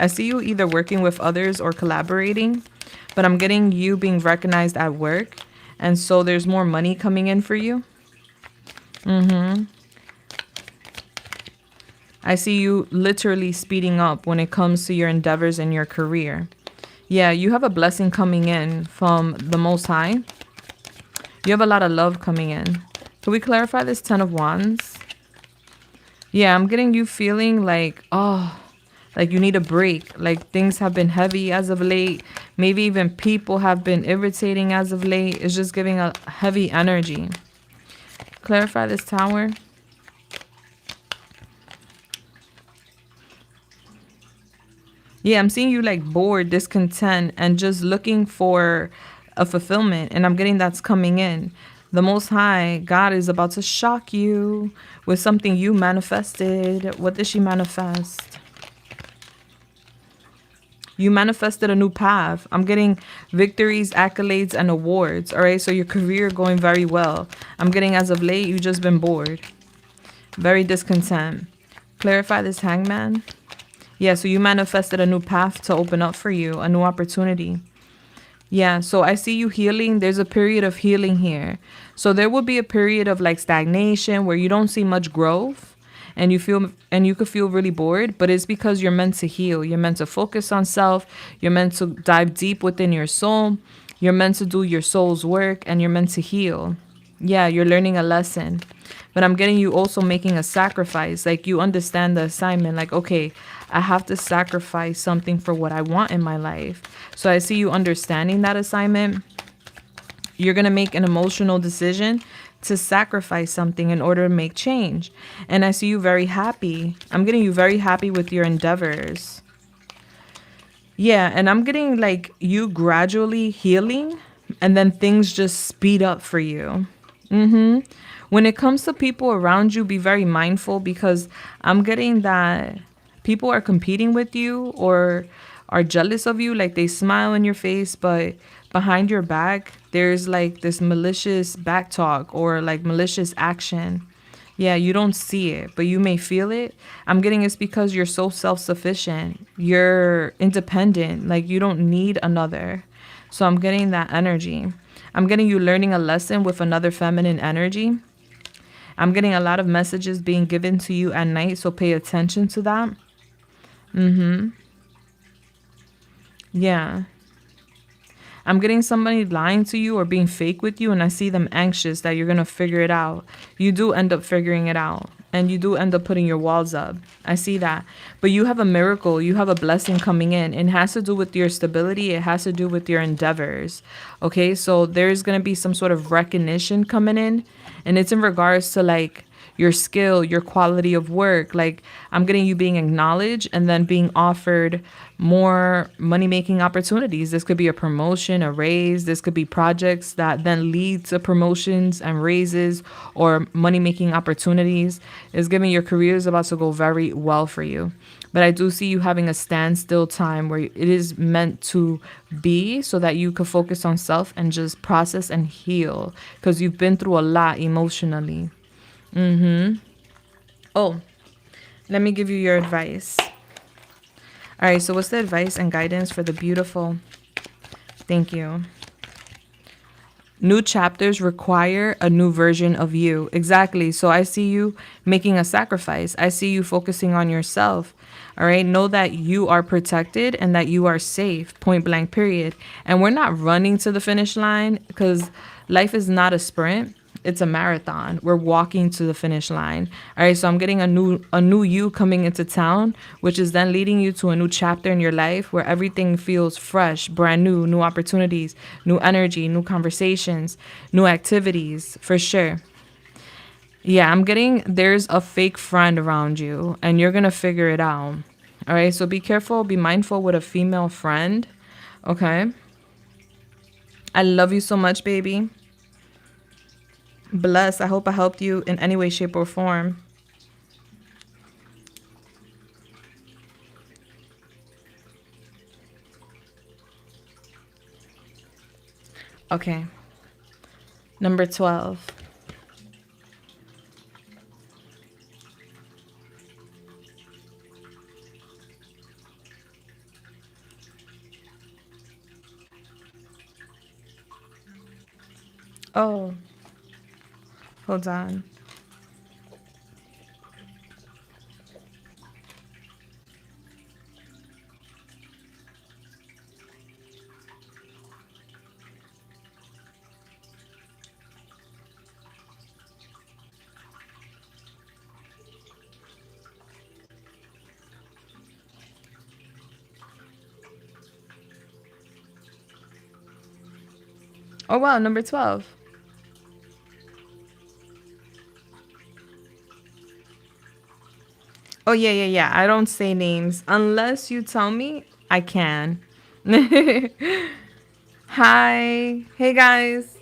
I see you either working with others or collaborating, but I'm getting you being recognized at work, and so there's more money coming in for you. I see you literally speeding up when it comes to your endeavors in your career. Yeah, you have a blessing coming in from the Most High. You have a lot of love coming in. Can we clarify this 10 of Wands? Yeah, I'm getting you feeling like, oh, like you need a break. Like things have been heavy as of late. Maybe even people have been irritating as of late. It's just giving a heavy energy. Clarify this Tower. Yeah, I'm seeing you like bored, discontent, and just looking for a fulfillment. And I'm getting that's coming in. The Most High, God is about to shock you with something you manifested. What did she manifest? You manifested a new path. I'm getting victories, accolades, and awards. All right, so your career going very well. I'm getting as of late, you just been bored. Very discontent. Clarify this Hangman. Yeah, so you manifested a new path to open up for you, a new opportunity. Yeah, so I see you healing. There's a period of healing here. So there will be a period of like stagnation where you don't see much growth and you could feel really bored, but it's because you're meant to heal. You're meant to focus on self. You're meant to dive deep within your soul. You're meant to do your soul's work and you're meant to heal. Yeah, you're learning a lesson. But I'm getting you also making a sacrifice. Like you understand the assignment. Like, okay, I have to sacrifice something for what I want in my life. So I see you understanding that assignment. You're going to make an emotional decision to sacrifice something in order to make change. And I see you very happy. I'm getting you very happy with your endeavors. Yeah, and I'm getting like you gradually healing and then things just speed up for you. When it comes to people around you, be very mindful because I'm getting that people are competing with you or are jealous of you. Like they smile in your face, but behind your back, there's like this malicious back talk or like malicious action. Yeah, you don't see it, but you may feel it. I'm getting it's because you're so self sufficient. You're independent. Like you don't need another. So I'm getting that energy. I'm getting you learning a lesson with another feminine energy. I'm getting a lot of messages being given to you at night, so pay attention to that. Yeah. I'm getting somebody lying to you or being fake with you, and I see them anxious that you're going to figure it out. You do end up figuring it out, and you do end up putting your walls up. I see that. But you have a miracle, you have a blessing coming in. It has to do with your stability, it has to do with your endeavors. Okay, so there's going to be some sort of recognition coming in, and it's in regards to like your skill, your quality of work. Like I'm getting you being acknowledged and then being offered more money making opportunities. This could be a promotion, a raise. This could be projects that then lead to promotions and raises or money making opportunities. It's giving your career is about to go very well for you. But I do see you having a standstill time where it is meant to be so that you could focus on self and just process and heal because you've been through a lot emotionally. Oh, let me give you your advice. All right, so what's the advice and guidance for the beautiful? Thank you. New chapters require a new version of you. Exactly. So I see you making a sacrifice. I see you focusing on yourself. All right. Know that you are protected and that you are safe, point blank, period. And we're not running to the finish line because life is not a sprint. It's a marathon. We're walking to the finish line. All right, so I'm getting a new you coming into town, which is then leading you to a new chapter in your life where everything feels fresh, brand new, new opportunities, new energy, new conversations, new activities, for sure. Yeah, I'm getting there's a fake friend around you and you're going to figure it out. All right, so be careful, be mindful with a female friend. Okay? I love you so much, baby. Bless. I hope I helped you in any way, shape, or form. Okay. Number 12. Oh, hold on. Oh, wow. Number 12. Oh, yeah, yeah, yeah. I don't say names unless you tell me I can. Hi. Hey, guys.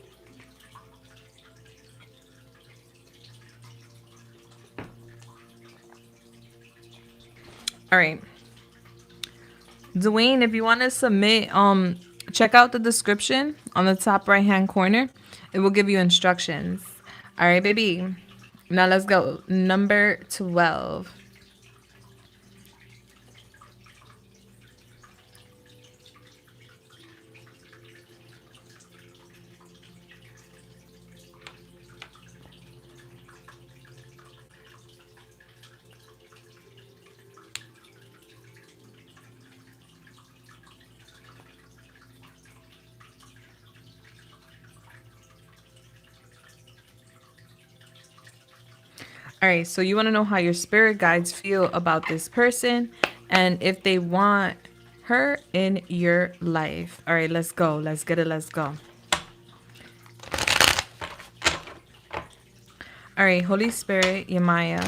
All right. Dwayne, if you want to submit, check out the description on the top right hand corner. It will give you instructions. All right, baby. Now let's go. Number 12. All right, so you want to know how your spirit guides feel about this person and if they want her in your life. All right, let's go. Let's get it. Let's go. All right, Holy Spirit, Yamaya,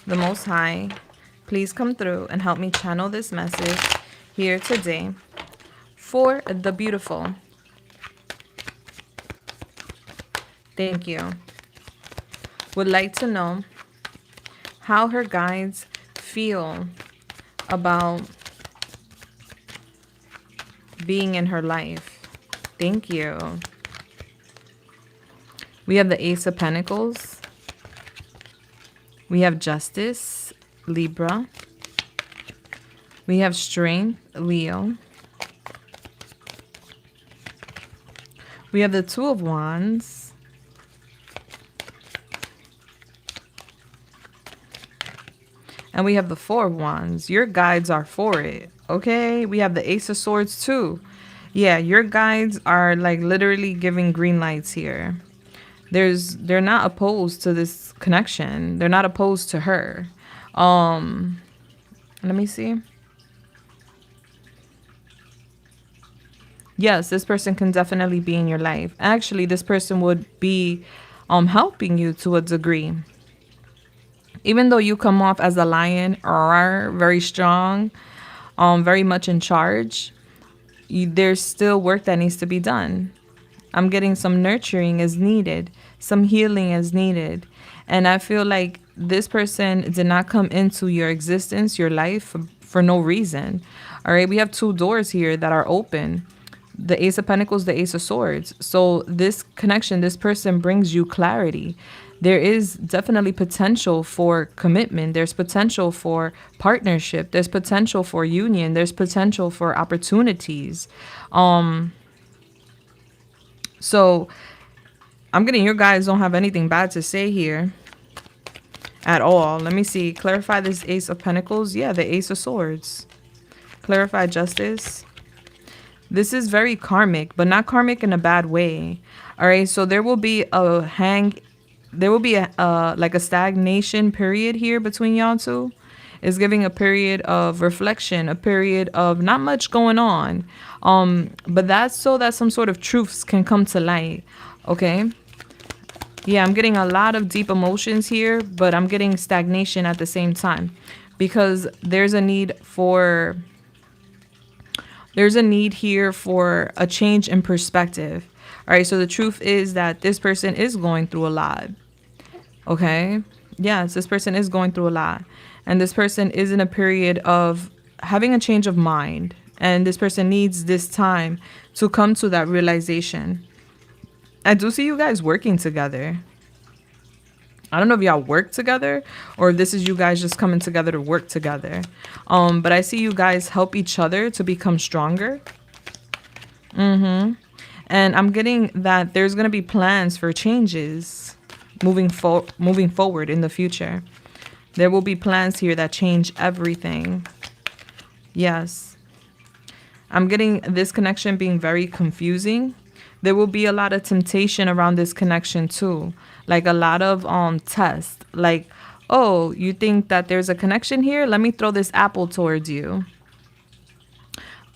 the Most High, please come through and help me channel this message here today for the beautiful. Thank you. Would like to know how her guides feel about being in her life. Thank you. We have the Ace of Pentacles. We have Justice, Libra. We have Strength, Leo. We have the Two of Wands. And we have the Four of Wands. Your guides are for it, okay? We have the Ace of Swords too. Yeah, your guides are like literally giving green lights here. They're not opposed to this connection. They're not opposed to her. Let me see. Yes, this person can definitely be in your life. Actually, this person would be helping you to a degree. Even though you come off as a lion or very strong, very much in charge, there's still work that needs to be done. I'm getting some nurturing is needed. Some healing is needed. And I feel like this person did not come into your existence, your life, for no reason. All right, we have two doors here that are open. The Ace of Pentacles, the Ace of Swords. So this connection, this person brings you clarity. There is definitely potential for commitment. There's potential for partnership. There's potential for union. There's potential for opportunities. So I'm getting your guys don't have anything bad to say here at all. Let me see. Clarify this Ace of Pentacles. Yeah, the Ace of Swords. Clarify Justice. This is very karmic, but not karmic in a bad way. All right, so there will be a like a stagnation period here between y'all two. It's giving a period of reflection, a period of not much going on. But that's so that some sort of truths can come to light. Okay. Yeah, I'm getting a lot of deep emotions here, but I'm getting stagnation at the same time because there's a need here for a change in perspective. All right. So the truth is that this person is going through a lot. Okay. Yes, this person is going through a lot. And this person is in a period of having a change of mind. And this person needs this time to come to that realization. I do see you guys working together. I don't know if y'all work together or if this is you guys just coming together to work together. But I see you guys help each other to become stronger. And I'm getting that there's going to be plans for changes moving forward in the future. There will be plans here that change everything. Yes. I'm getting this connection being very confusing. There will be a lot of temptation around this connection too. Like a lot of tests. Like, oh, you think that there's a connection here? Let me throw this apple towards you.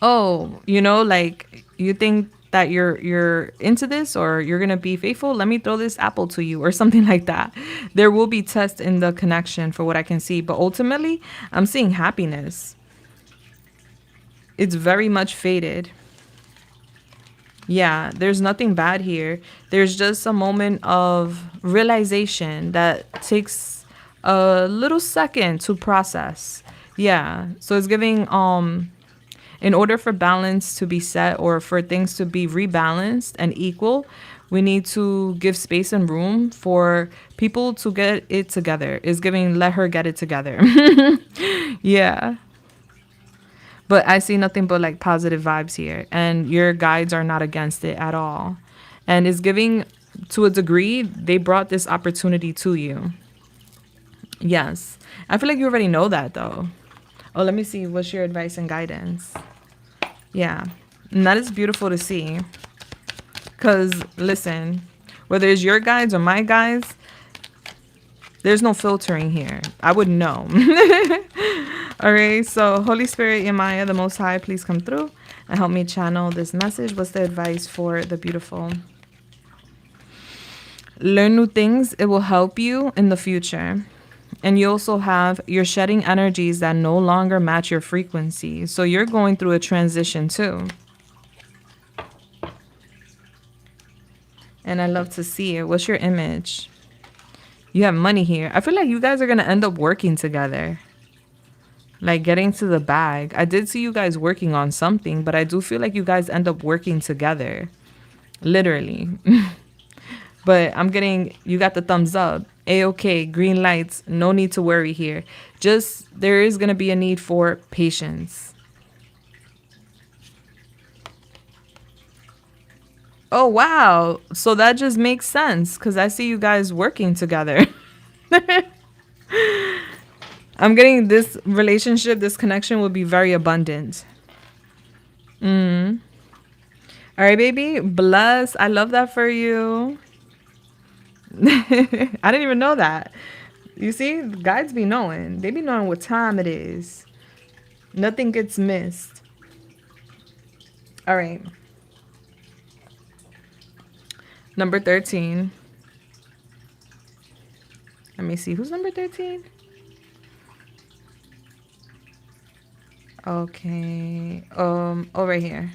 Oh, like you think that you're into this or you're going to be faithful, let me throw this apple to you or something like that. There will be tests in the connection for what I can see. But ultimately, I'm seeing happiness. It's very much faded. Yeah, there's nothing bad here. There's just a moment of realization that takes a little second to process. Yeah, so it's giving in order for balance to be set or for things to be rebalanced and equal, we need to give space and room for people to get it together. It's giving let her get it together. Yeah. But I see nothing but like positive vibes here. And your guides are not against it at all. And it's giving, to a degree, they brought this opportunity to you. Yes. I feel like you already know that though. Oh, let me see. What's your advice and guidance? Yeah. And that is beautiful to see. Because, listen, whether it's your guides or my guides, there's no filtering here. I would know. All right. So, Holy Spirit, Yamaya, the Most High, please come through and help me channel this message. What's the advice for the beautiful? Learn new things. It will help you in the future. And you also have, you're shedding energies that no longer match your frequency. So you're going through a transition too. And I love to see it. What's your image? You have money here. I feel like you guys are going to end up working together. Like getting to the bag. I did see you guys working on something, but I do feel like you guys end up working together. Literally. But I'm getting, you got the thumbs up. A-okay, green lights. No need to worry here. Just, there is going to be a need for patience. Oh, wow. So that just makes sense because I see you guys working together. I'm getting this relationship, this connection will be very abundant. All right, baby. Bless. I love that for you. I didn't even know that. You see, guides be knowing. They be knowing what time it is. Nothing gets missed. All right. Number 13. Let me see. Who's number 13? Okay. Oh, right here.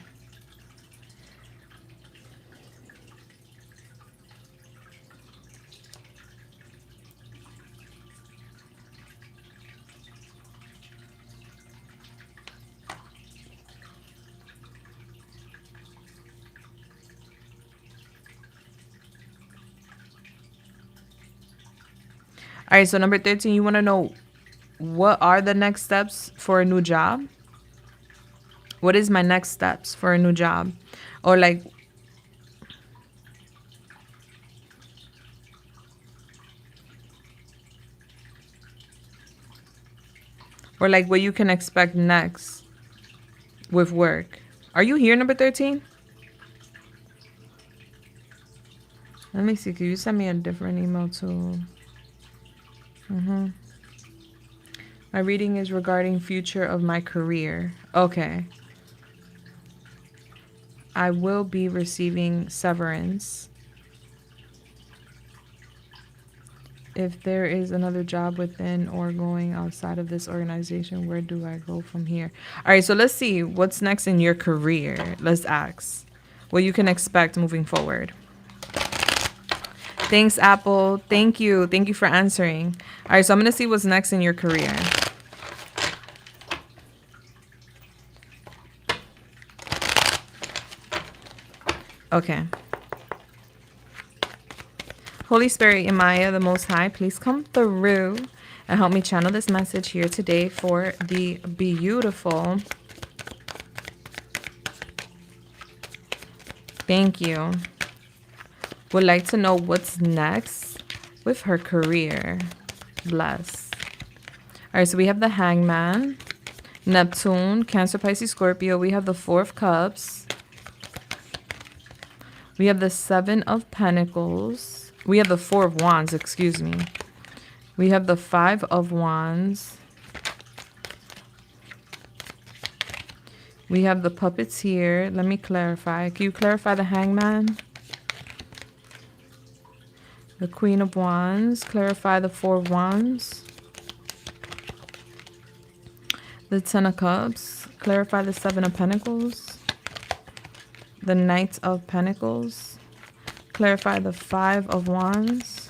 All right, so number 13, you want to know what are the next steps for a new job? What is my next steps for a new job? Or like, what you can expect next with work. Are you here, number 13? Let me see. Can you send me a different email too? My reading is regarding future of my career. Okay. I will be receiving severance. If there is another job within or going outside of this organization, where do I go from here? All right, so let's see what's next in your career. Let's ask what you can expect moving forward. Thanks, Apple. Thank you. Thank you for answering. All right, so I'm going to see what's next in your career. Okay. Holy Spirit, Imaya, the Most High, please come through and help me channel this message here today for the beautiful. Thank you. Would like to know what's next with her career. Bless. All right, so we have the Hangman, Neptune, Cancer, Pisces, Scorpio. We have the Four of Cups. We have the Seven of Pentacles. We have the Four of Wands, excuse me. We have the Five of Wands. We have the puppets here. Let me clarify. Can you clarify the Hangman? The Queen of Wands. Clarify the Four of Wands. The Ten of Cups. Clarify the Seven of Pentacles. The Knight of Pentacles. Clarify the Five of Wands.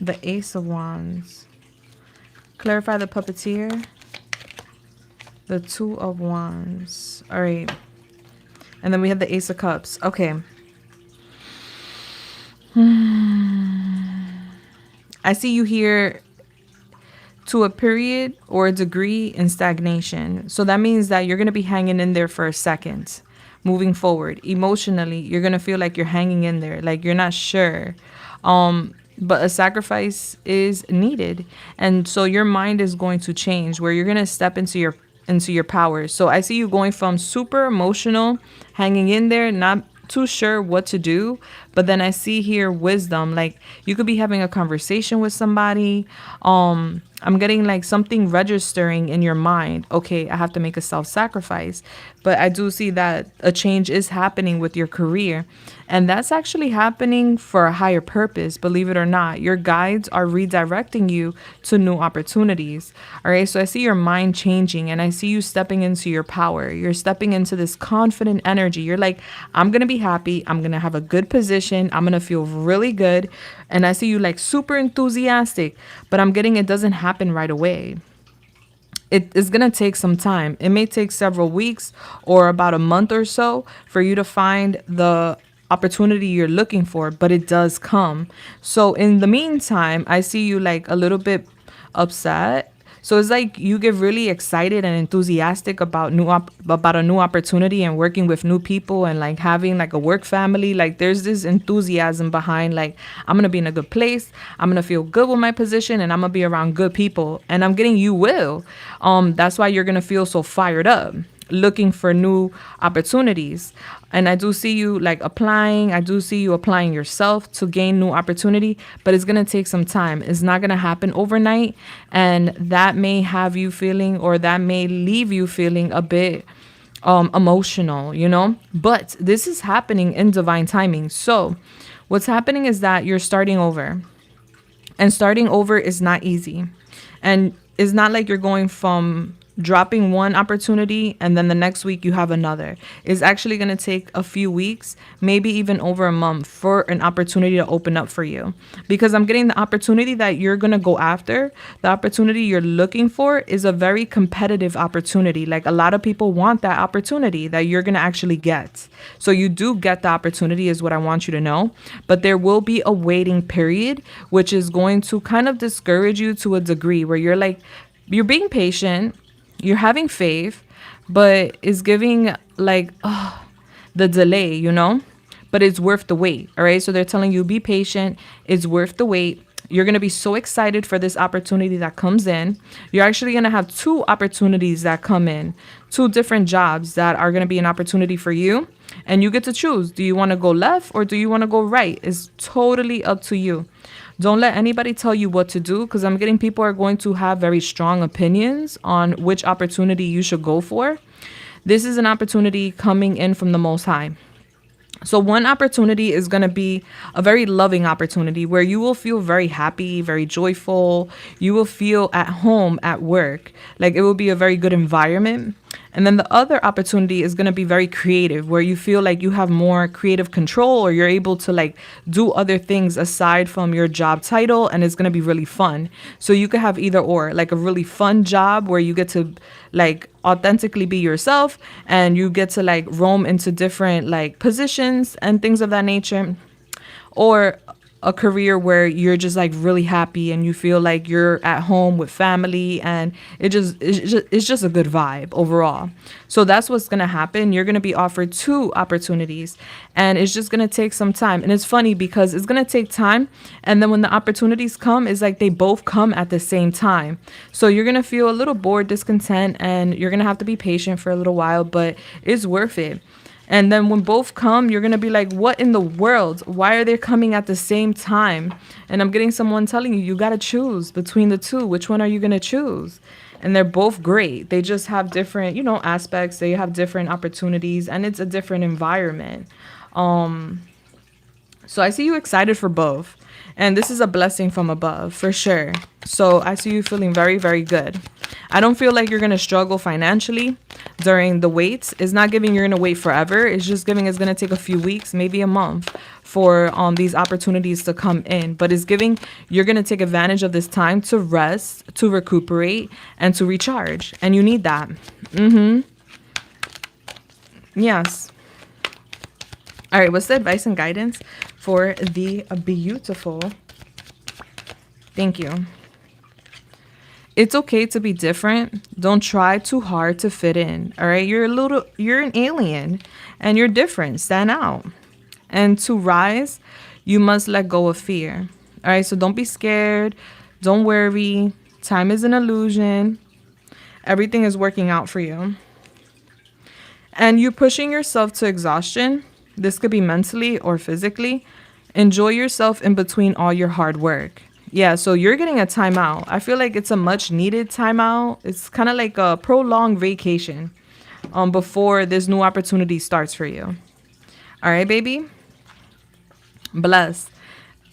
The Ace of Wands. Clarify the Puppeteer. The Two of Wands. All right. And then we have the Ace of Cups. Okay. I see you here to a period or a degree in stagnation. So that means that you're going to be hanging in there for a second. Moving forward, emotionally, you're going to feel like you're hanging in there, like you're not sure. But a sacrifice is needed. And so your mind is going to change where you're going to step into your power. So I see you going from super emotional, hanging in there, not too sure what to do. But then I see here wisdom, like you could be having a conversation with somebody. I'm getting like something registering in your mind. Okay, I have to make a self-sacrifice. But I do see that a change is happening with your career. And that's actually happening for a higher purpose, believe it or not. Your guides are redirecting you to new opportunities. All right, so I see your mind changing and I see you stepping into your power. You're stepping into this confident energy. You're like, I'm going to be happy. I'm going to have a good position. I'm going to feel really good. And I see you like super enthusiastic, but I'm getting it doesn't happen right away. It is going to take some time. It may take several weeks or about a month or so for you to find the opportunity you're looking for, but it does come. So in the meantime, I see you like a little bit upset. So it's like you get really excited and enthusiastic about about a new opportunity and working with new people and like having like a work family. Like there's this enthusiasm behind like I'm gonna be in a good place, I'm gonna feel good with my position, and I'm gonna be around good people. And I'm getting you will. That's why you're gonna feel so fired up looking for new opportunities. And I do see you like applying. I do see you applying yourself to gain new opportunity, but it's going to take some time. It's not going to happen overnight. And that may have you feeling, or that may leave you feeling a bit emotional, you know, but this is happening in divine timing. So what's happening is that you're starting over, and starting over is not easy. And it's not like you're going from dropping one opportunity and then the next week you have another. It's actually going to take a few weeks, maybe even over a month, for an opportunity to open up for you. Because I'm getting the opportunity that you're going to go after, the opportunity you're looking for is a very competitive opportunity. Like a lot of people want that opportunity that you're going to actually get. So you do get the opportunity is what I want you to know. But there will be a waiting period, which is going to kind of discourage you to a degree where you're like, you're being patient, you're having faith, but it's giving like the delay, you know, but it's worth the wait. All right. So they're telling you be patient. It's worth the wait. You're going to be so excited for this opportunity that comes in. You're actually going to have two opportunities that come in, two different jobs that are going to be an opportunity for you. And you get to choose. Do you want to go left or do you want to go right? It's totally up to you. Don't let anybody tell you what to do, because I'm getting people are going to have very strong opinions on which opportunity you should go for. This is an opportunity coming in from the Most High. So one opportunity is going to be a very loving opportunity where you will feel very happy, very joyful. You will feel at home at work. Like it will be a very good environment. And then the other opportunity is going to be very creative, where you feel like you have more creative control, or you're able to like do other things aside from your job title, and it's going to be really fun. So you could have either or, like a really fun job where you get to like authentically be yourself and you get to like roam into different like positions and things of that nature, or a career where you're just like really happy and you feel like you're at home with family, and it's just a good vibe overall. So that's what's going to happen. You're going to be offered two opportunities, and it's just going to take some time. And it's funny because it's going to take time, and then when the opportunities come, it's like they both come at the same time. So you're going to feel a little bored, discontent, and you're going to have to be patient for a little while, but it's worth it. And then when both come, you're going to be like, what in the world? Why are they coming at the same time? And I'm getting someone telling you, you got to choose between the two. Which one are you going to choose? And they're both great. They just have different, you know, aspects. They have different opportunities, and it's a different environment. So I see you excited for both. And this is a blessing from above, for sure. So I see you feeling very, very good. I don't feel like you're going to struggle financially during the waits. It's not giving you're going to wait forever. It's just giving it's going to take a few weeks, maybe a month, for these opportunities to come in. But it's giving you're going to take advantage of this time to rest, to recuperate, and to recharge. And you need that. Yes. All right. What's the advice and guidance for the beautiful? Thank you. It's okay to be different. Don't try too hard to fit in. All right. You're an alien and you're different. Stand out. And to rise, you must let go of fear. All right. So don't be scared. Don't worry. Time is an illusion. Everything is working out for you. And you're pushing yourself to exhaustion. This could be mentally or physically. Enjoy yourself in between all your hard work. Yeah, so you're getting a timeout. I feel like it's a much needed timeout. It's kind of like a prolonged vacation before this new opportunity starts for you. All right, baby? Bless.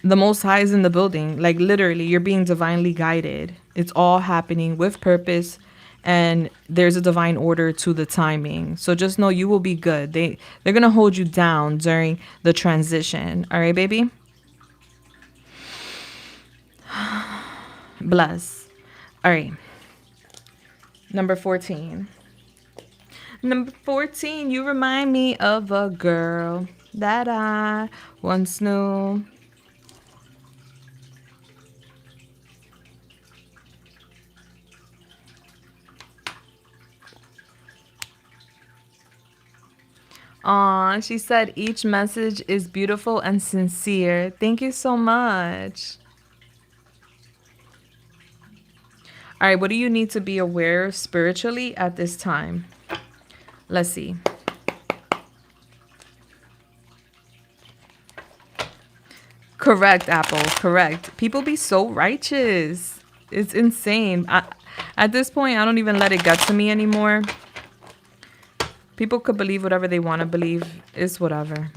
The Most High is in the building. Like literally, you're being divinely guided. It's all happening with purpose, and there's a divine order to the timing. So just know you will be good. They're gonna hold you down during the transition. All right, baby. Bless. All right. Number 14. Number 14, you remind me of a girl that I once knew. Aw, she said each message is beautiful and sincere. Thank you so much. All right, what do you need to be aware of spiritually at this time? Let's see. Correct, Apple. Correct. People be so righteous. It's insane. At this point, I don't even let it get to me anymore. People could believe whatever they want to believe. It's whatever.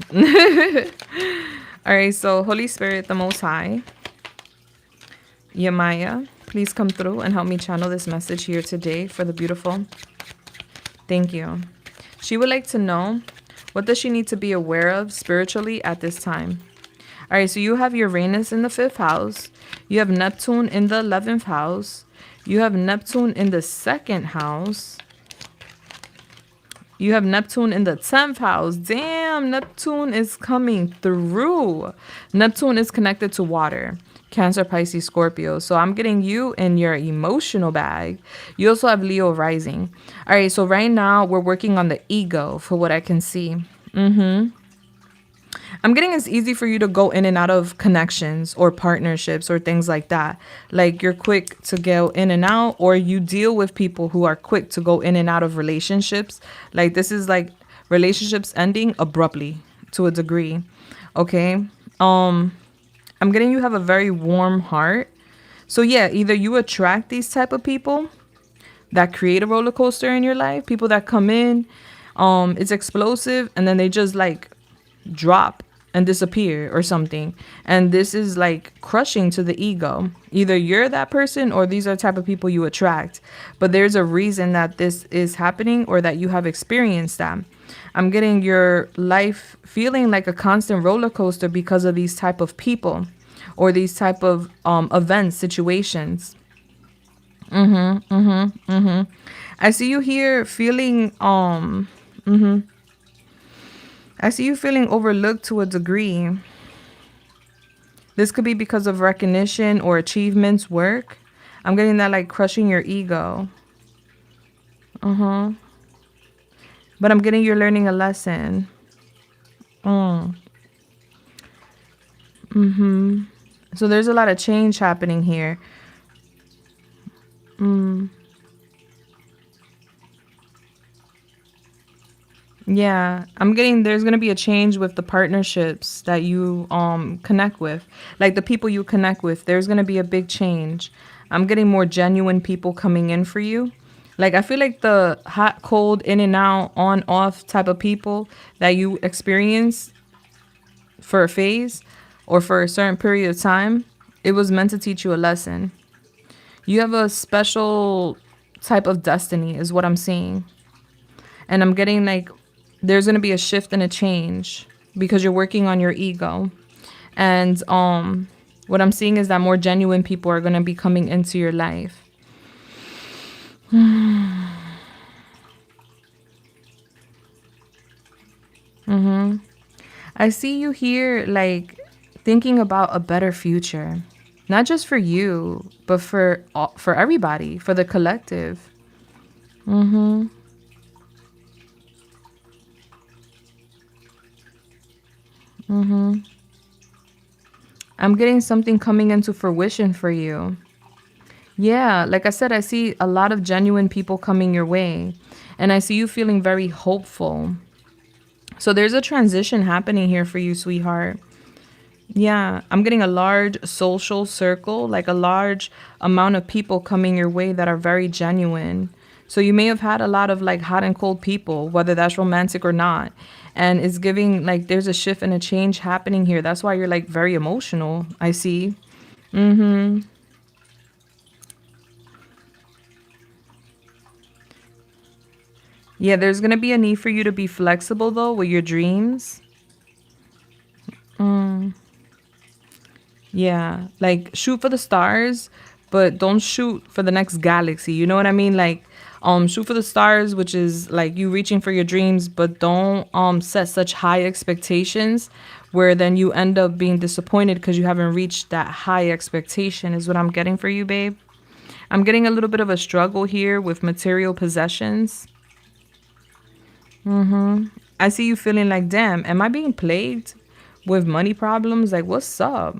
All right, so Holy Spirit, the Most High, Yamaya, please come through and help me channel this message here today for the beautiful. Thank you. She would like to know, what does she need to be aware of spiritually at this time? All right, so you have Uranus in the 5th house. You have Neptune in the 11th house. You have Neptune in the 2nd house. You have Neptune in the 10th house. Damn, Neptune is coming through. Neptune is connected to water. Cancer, Pisces, Scorpio. So I'm getting you in your emotional bag. You also have Leo rising. All right, so right now we're working on the ego for what I can see. I'm getting it's easy for you to go in and out of connections or partnerships or things like that. Like you're quick to go in and out, or you deal with people who are quick to go in and out of relationships. Like this is like relationships ending abruptly to a degree. Okay. I'm getting you have a very warm heart. So yeah, either you attract these type of people that create a roller coaster in your life, people that come in, it's explosive, and then they just like drop and disappear or something. And this is like crushing to the ego. Either you're that person or these are the type of people you attract. But there's a reason that this is happening or that you have experienced that. I'm getting your life feeling like a constant roller coaster because of these type of people or these type of events, situations. I see you here feeling I see you feeling overlooked to a degree. This could be because of recognition or achievements, work. I'm getting that like crushing your ego. But I'm getting you're learning a lesson. So there's a lot of change happening here. Yeah, I'm getting there's going to be a change with the partnerships that you connect with. Like the people you connect with, there's going to be a big change. I'm getting more genuine people coming in for you. Like I feel like the hot, cold, in and out, on, off type of people that you experience for a phase or for a certain period of time, it was meant to teach you a lesson. You have a special type of destiny is what I'm seeing. And I'm getting like there's going to be a shift and a change because you're working on your ego. And what I'm seeing is that more genuine people are going to be coming into your life. I see you here like thinking about a better future. Not just for you, but for everybody, for the collective. I'm getting something coming into fruition for you. Yeah, like I said, I see a lot of genuine people coming your way. And I see you feeling very hopeful. So there's a transition happening here for you, sweetheart. Yeah, I'm getting a large social circle, like a large amount of people coming your way that are very genuine. So you may have had a lot of like hot and cold people, whether that's romantic or not. And it's giving like there's a shift and a change happening here. That's why you're like very emotional, I see. Mm-hmm. Yeah, there's gonna be a need for you to be flexible though with your dreams. Yeah, like shoot for the stars, but don't shoot for the next galaxy. You know what I mean? Like, shoot for the stars, which is like you reaching for your dreams, but don't set such high expectations where then you end up being disappointed because you haven't reached that high expectation. Is what I'm getting for you, babe. I'm getting a little bit of a struggle here with material possessions. I see you feeling like, damn, am I being plagued with money problems? Like, what's up?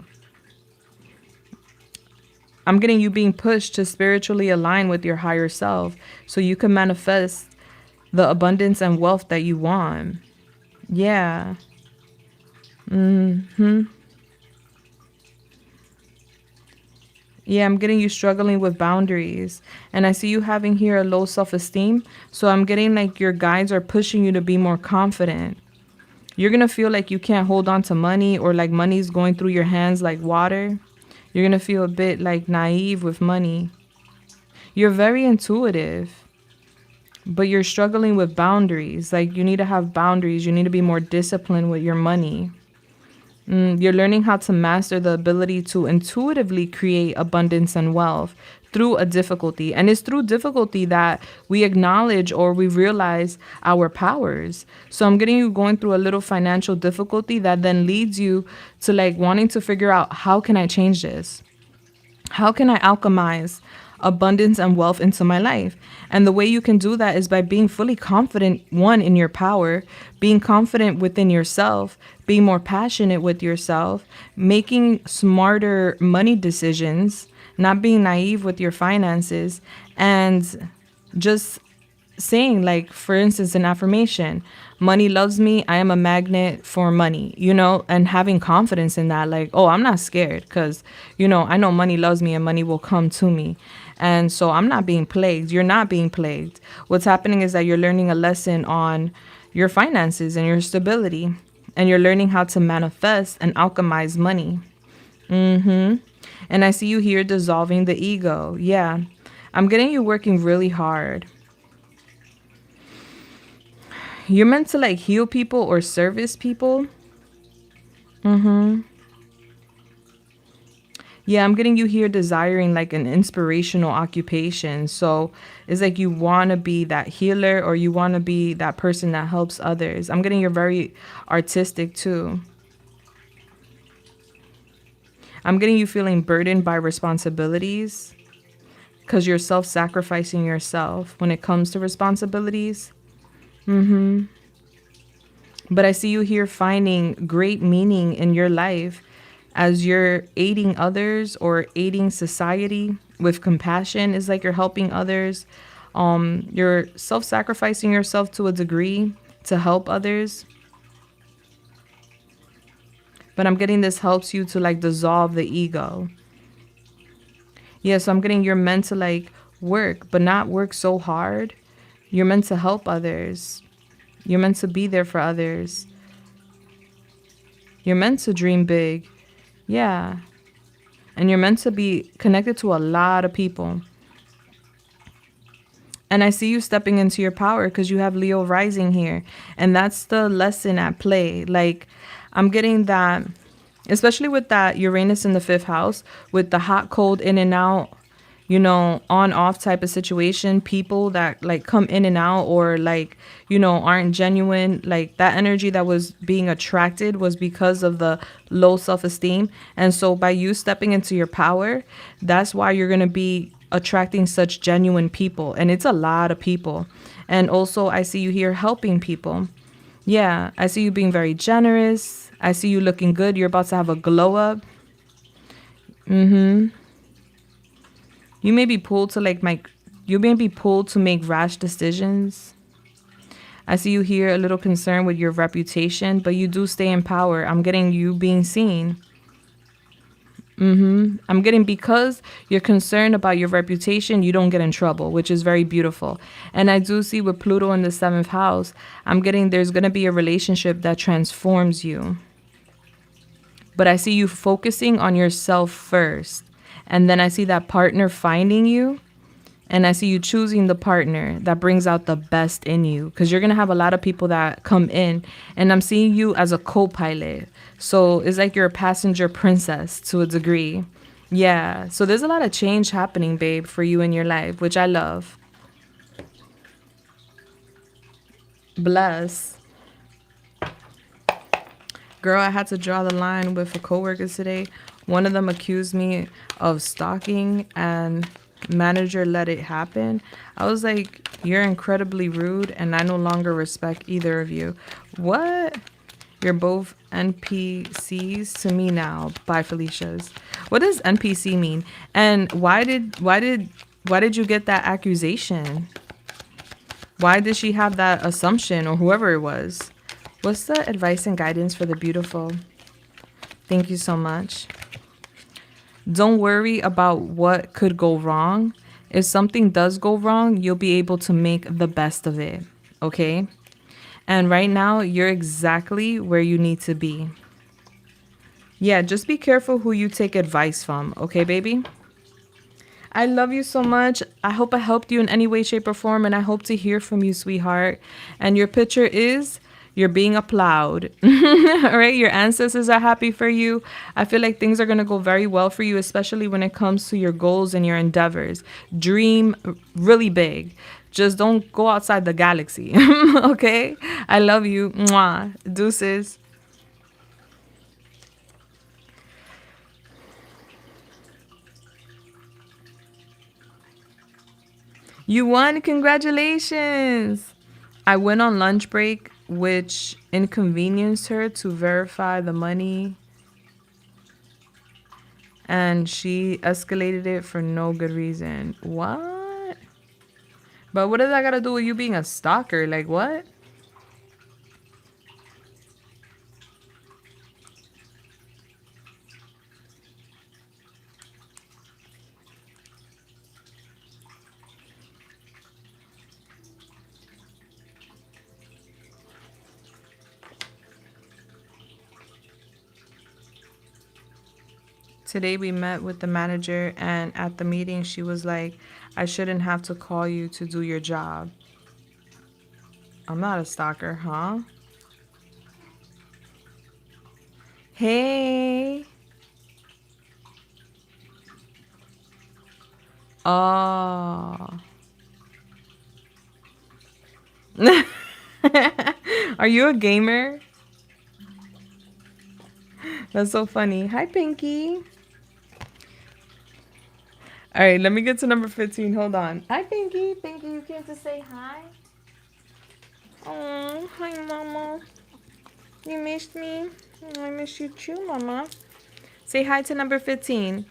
I'm getting you being pushed to spiritually align with your higher self so you can manifest the abundance and wealth that you want. Yeah. Yeah, I'm getting you struggling with boundaries. And I see you having here a low self esteem. So I'm getting like your guides are pushing you to be more confident. You're going to feel like you can't hold on to money or like money's going through your hands like water. You're going to feel a bit like naive with money. You're very intuitive, but you're struggling with boundaries. Like you need to have boundaries. You need to be more disciplined with your money. You're learning how to master the ability to intuitively create abundance and wealth through a difficulty. And it's through difficulty that we acknowledge or we realize our powers. So I'm getting you going through a little financial difficulty that then leads you to like wanting to figure out how can I change this? How can I alchemize abundance and wealth into my life? And the way you can do that is by being fully confident, one, in your power, being confident within yourself, being more passionate with yourself, making smarter money decisions, not being naive with your finances, and just saying, like, for instance, an affirmation: money loves me, I am a magnet for money, and having confidence in that, like, oh, I'm not scared because I know money loves me and money will come to me. And so I'm not being plagued. You're not being plagued. What's happening is that you're learning a lesson on your finances and your stability, and you're learning how to manifest and alchemize money. And I see you here dissolving the ego. Yeah, I'm getting you working really hard. You're meant to like heal people or service people. Yeah, I'm getting you here desiring like an inspirational occupation. So it's like you want to be that healer or you want to be that person that helps others. I'm getting you're very artistic too. I'm getting you feeling burdened by responsibilities because you're self-sacrificing yourself when it comes to responsibilities. But I see you here finding great meaning in your life as you're aiding others or aiding society with compassion. Is like you're helping others. You're self-sacrificing yourself to a degree to help others. But I'm getting this helps you to like dissolve the ego. Yeah, so I'm getting you're meant to like work, but not work so hard. You're meant to help others. You're meant to be there for others. You're meant to dream big. Yeah. And you're meant to be connected to a lot of people. And I see you stepping into your power because you have Leo rising here. And that's the lesson at play. Like, I'm getting that, especially with that Uranus in the fifth house, with the hot, cold, in and out, on off type of situation, people that like come in and out or like, aren't genuine, like that energy that was being attracted was because of the low self-esteem. And so by you stepping into your power, that's why you're going to be attracting such genuine people. And it's a lot of people. And also I see you here helping people. Yeah, I see you being very generous. I see you looking good. You're about to have a glow up. You may be pulled to you may be pulled to make rash decisions. I see you here a little concerned with your reputation, but you do stay in power. I'm getting you being seen. I'm getting, because you're concerned about your reputation, you don't get in trouble, which is very beautiful. And I do see with Pluto in the seventh house, I'm getting there's going to be a relationship that transforms you. But I see you focusing on yourself first. And then I see that partner finding you. And I see you choosing the partner that brings out the best in you, because you're going to have a lot of people that come in, and I'm seeing you as a co-pilot. So it's like you're a passenger princess to a degree. Yeah. So there's a lot of change happening, babe, for you in your life, which I love. Bless. Girl, I had to draw the line with a coworker today. One of them accused me of stalking, and manager let it happen. I was like, you're incredibly rude, and I no longer respect either of you. What? You're both NPCs to me now. Bye, Felicia's. What does NPC mean? And why did you get that accusation? Why did she have that assumption, or whoever it was? What's the advice and guidance for the beautiful? Thank you so much. Don't worry about what could go wrong. If something does go wrong, you'll be able to make the best of it. Okay? And right now, you're exactly where you need to be. Yeah, just be careful who you take advice from. Okay, baby? I love you so much. I hope I helped you in any way, shape, or form. And I hope to hear from you, sweetheart. And your picture is... you're being applauded. All right, your ancestors are happy for you. I feel like things are going to go very well for you, especially when it comes to your goals and your endeavors. Dream really big. Just don't go outside the galaxy. Okay? I love you. Mwah. Deuces. You won. Congratulations. I went on lunch break, which inconvenienced her to verify the money. And she escalated it for no good reason. What? But what does that got to do with you being a stalker? Like, what? Today we met with the manager, and at the meeting she was like, I shouldn't have to call you to do your job. I'm not a stalker, huh? Hey. Oh. Are you a gamer? That's so funny. Hi, Pinky. All right, let me get to number 15. Hold on. Hi, Pinky. Pinky, you came to say hi? Oh, hi, Mama. You missed me? Oh, I miss you too, Mama. Say hi to number 15.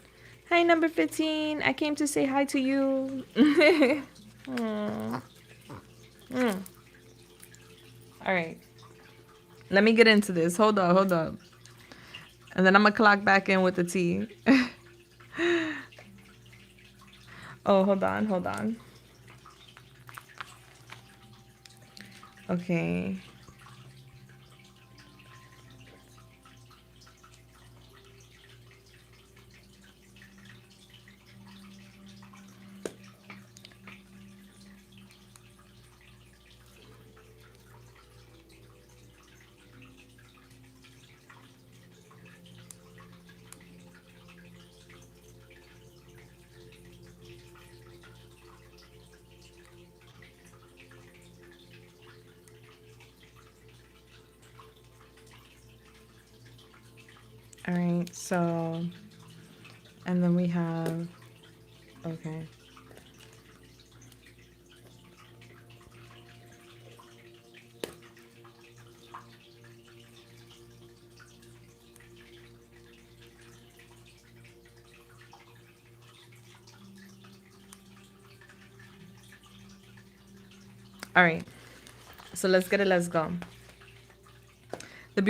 Hi, number 15. I came to say hi to you. Mm. All right. Let me get into this. Hold up, hold up. And then I'm going to clock back in with the tea. Oh, hold on, hold on. Okay. All right, so, and then we have, okay. All right, so let's get it, let's go. The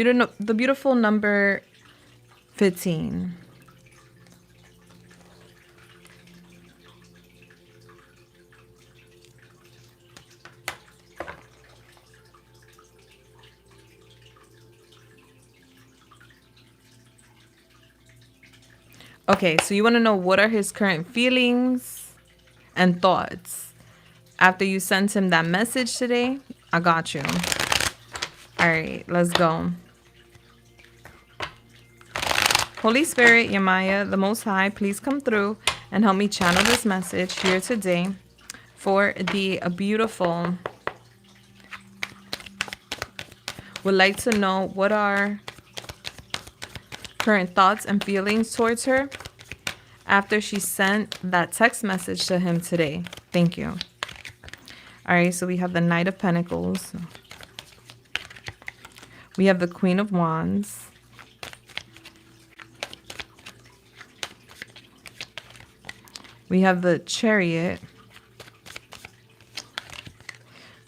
beautiful number 15. Okay, so you want to know what are his current feelings and thoughts after you sent him that message today? I got you. All right, let's go. Holy Spirit, Yamaya, the Most High, please come through and help me channel this message here today for the beautiful. Would like to know what are current thoughts and feelings towards her after she sent that text message to him today. Thank you. All right, so we have the Knight of Pentacles. We have the Queen of Wands. We have the Chariot.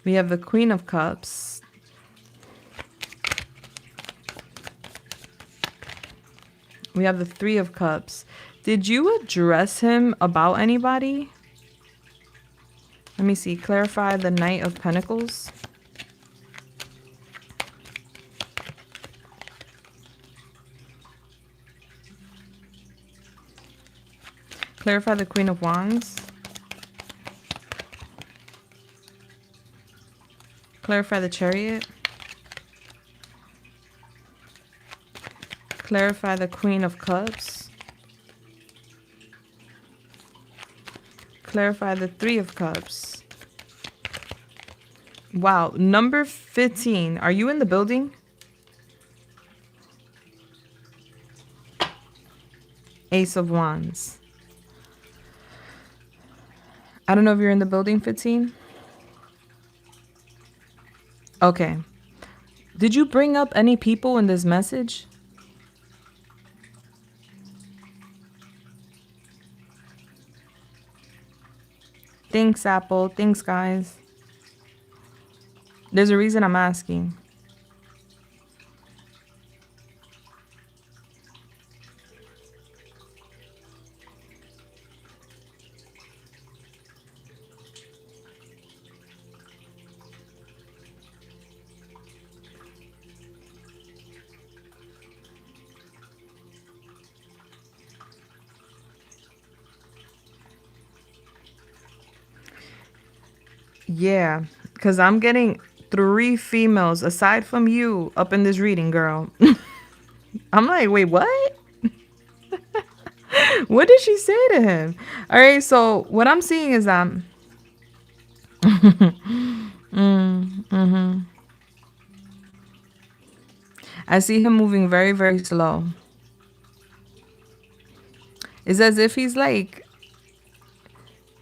We have the Queen of Cups. We have the Three of Cups. Did you address him about anybody? Let me see. Clarify the Knight of Pentacles. Clarify the Queen of Wands. Clarify the Chariot. Clarify the Queen of Cups. Clarify the Three of Cups. Wow. Number 15. Are you in the building? Ace of Wands. I don't know if you're in the building, 15. Okay. Did you bring up any people in this message? Thanks, Apple. Thanks, guys. There's a reason I'm asking. Yeah, because I'm getting 3 females aside from you up in this reading, girl. I'm like, wait, what? What did she say to him? All right, so what I'm seeing is I see him moving very, very slow. It's as if he's like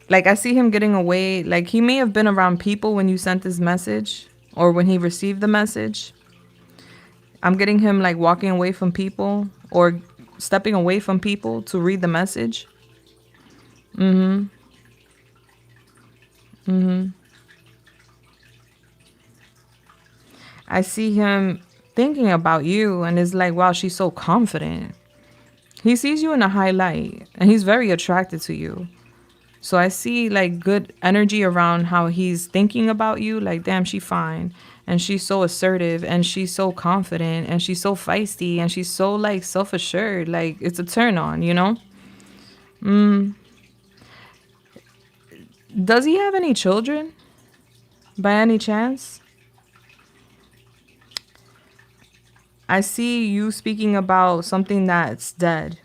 I see him getting away. Like he may have been around people when you sent this message or when he received the message. I'm getting him like walking away from people or stepping away from people to read the message. I see him thinking about you and is like, wow, she's so confident. He sees you in a high light and he's very attracted to you. So I see like good energy around how he's thinking about you. Like, damn, she fine. And she's so assertive and she's so confident and she's so feisty and she's so like self-assured. Like it's a turn on, you know? Does he have any children by any chance? I see you speaking about something that's dead.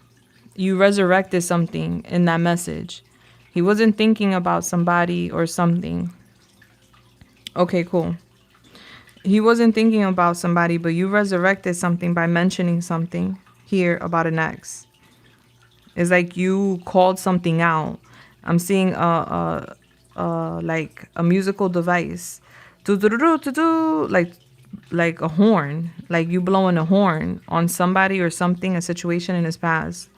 You resurrected something in that message. He wasn't thinking about somebody or something. Okay, cool. He wasn't thinking about somebody, but you resurrected something by mentioning something here about an ex. It's like you called something out. I'm seeing like a musical device. Like a horn. Like you blowing a horn on somebody or something, a situation in his past.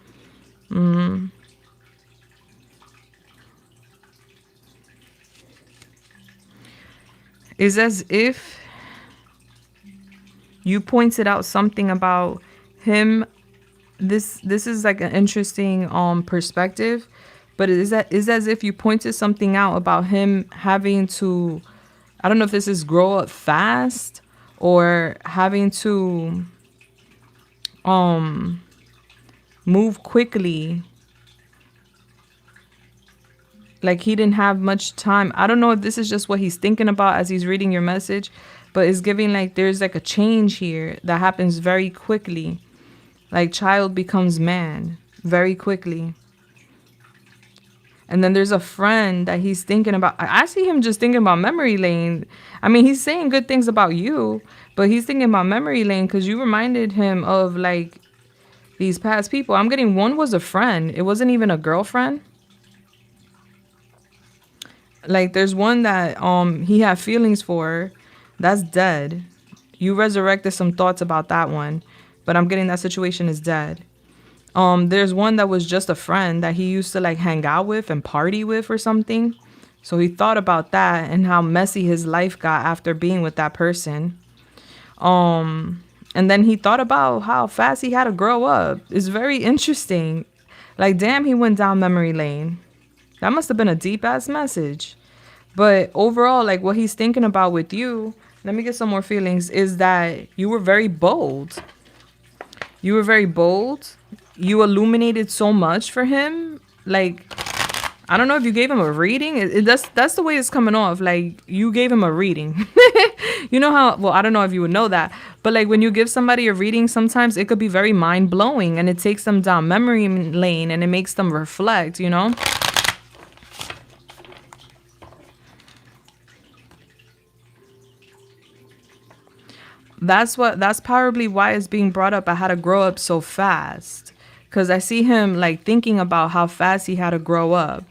It's as if you pointed out something about him. This is like an interesting perspective, but it's as if you pointed something out about him having to, I don't know if this is grow up fast or having to move quickly. Like he didn't have much time. I don't know if this is just what he's thinking about as he's reading your message, but it's giving like there's like a change here that happens very quickly. Like child becomes man very quickly. And then there's a friend that he's thinking about. I see him just thinking about memory lane. I mean, he's saying good things about you, but he's thinking about memory lane because you reminded him of like these past people. I'm getting one was a friend. It wasn't even a girlfriend. Like there's one that he had feelings for. That's dead. You resurrected some thoughts about that one, but I'm getting that situation is dead. There's one that was just a friend that he used to like hang out with and party with or something. So he thought about that and how messy his life got after being with that person. And then he thought about how fast he had to grow up. It's very interesting. Like, damn, he went down memory lane. That must have been a deep ass message. But overall, like what he's thinking about with you, let me get some more feelings, is that you were very bold. You were very bold. You illuminated so much for him. Like, I don't know if you gave him a reading. That's the way it's coming off. Like, you gave him a reading. You know how, well, I don't know if you would know that, but like when you give somebody a reading, sometimes it could be very mind blowing and it takes them down memory lane and it makes them reflect, you know? That's probably why it's being brought up. I had to grow up so fast. Because I see him like thinking about how fast he had to grow up,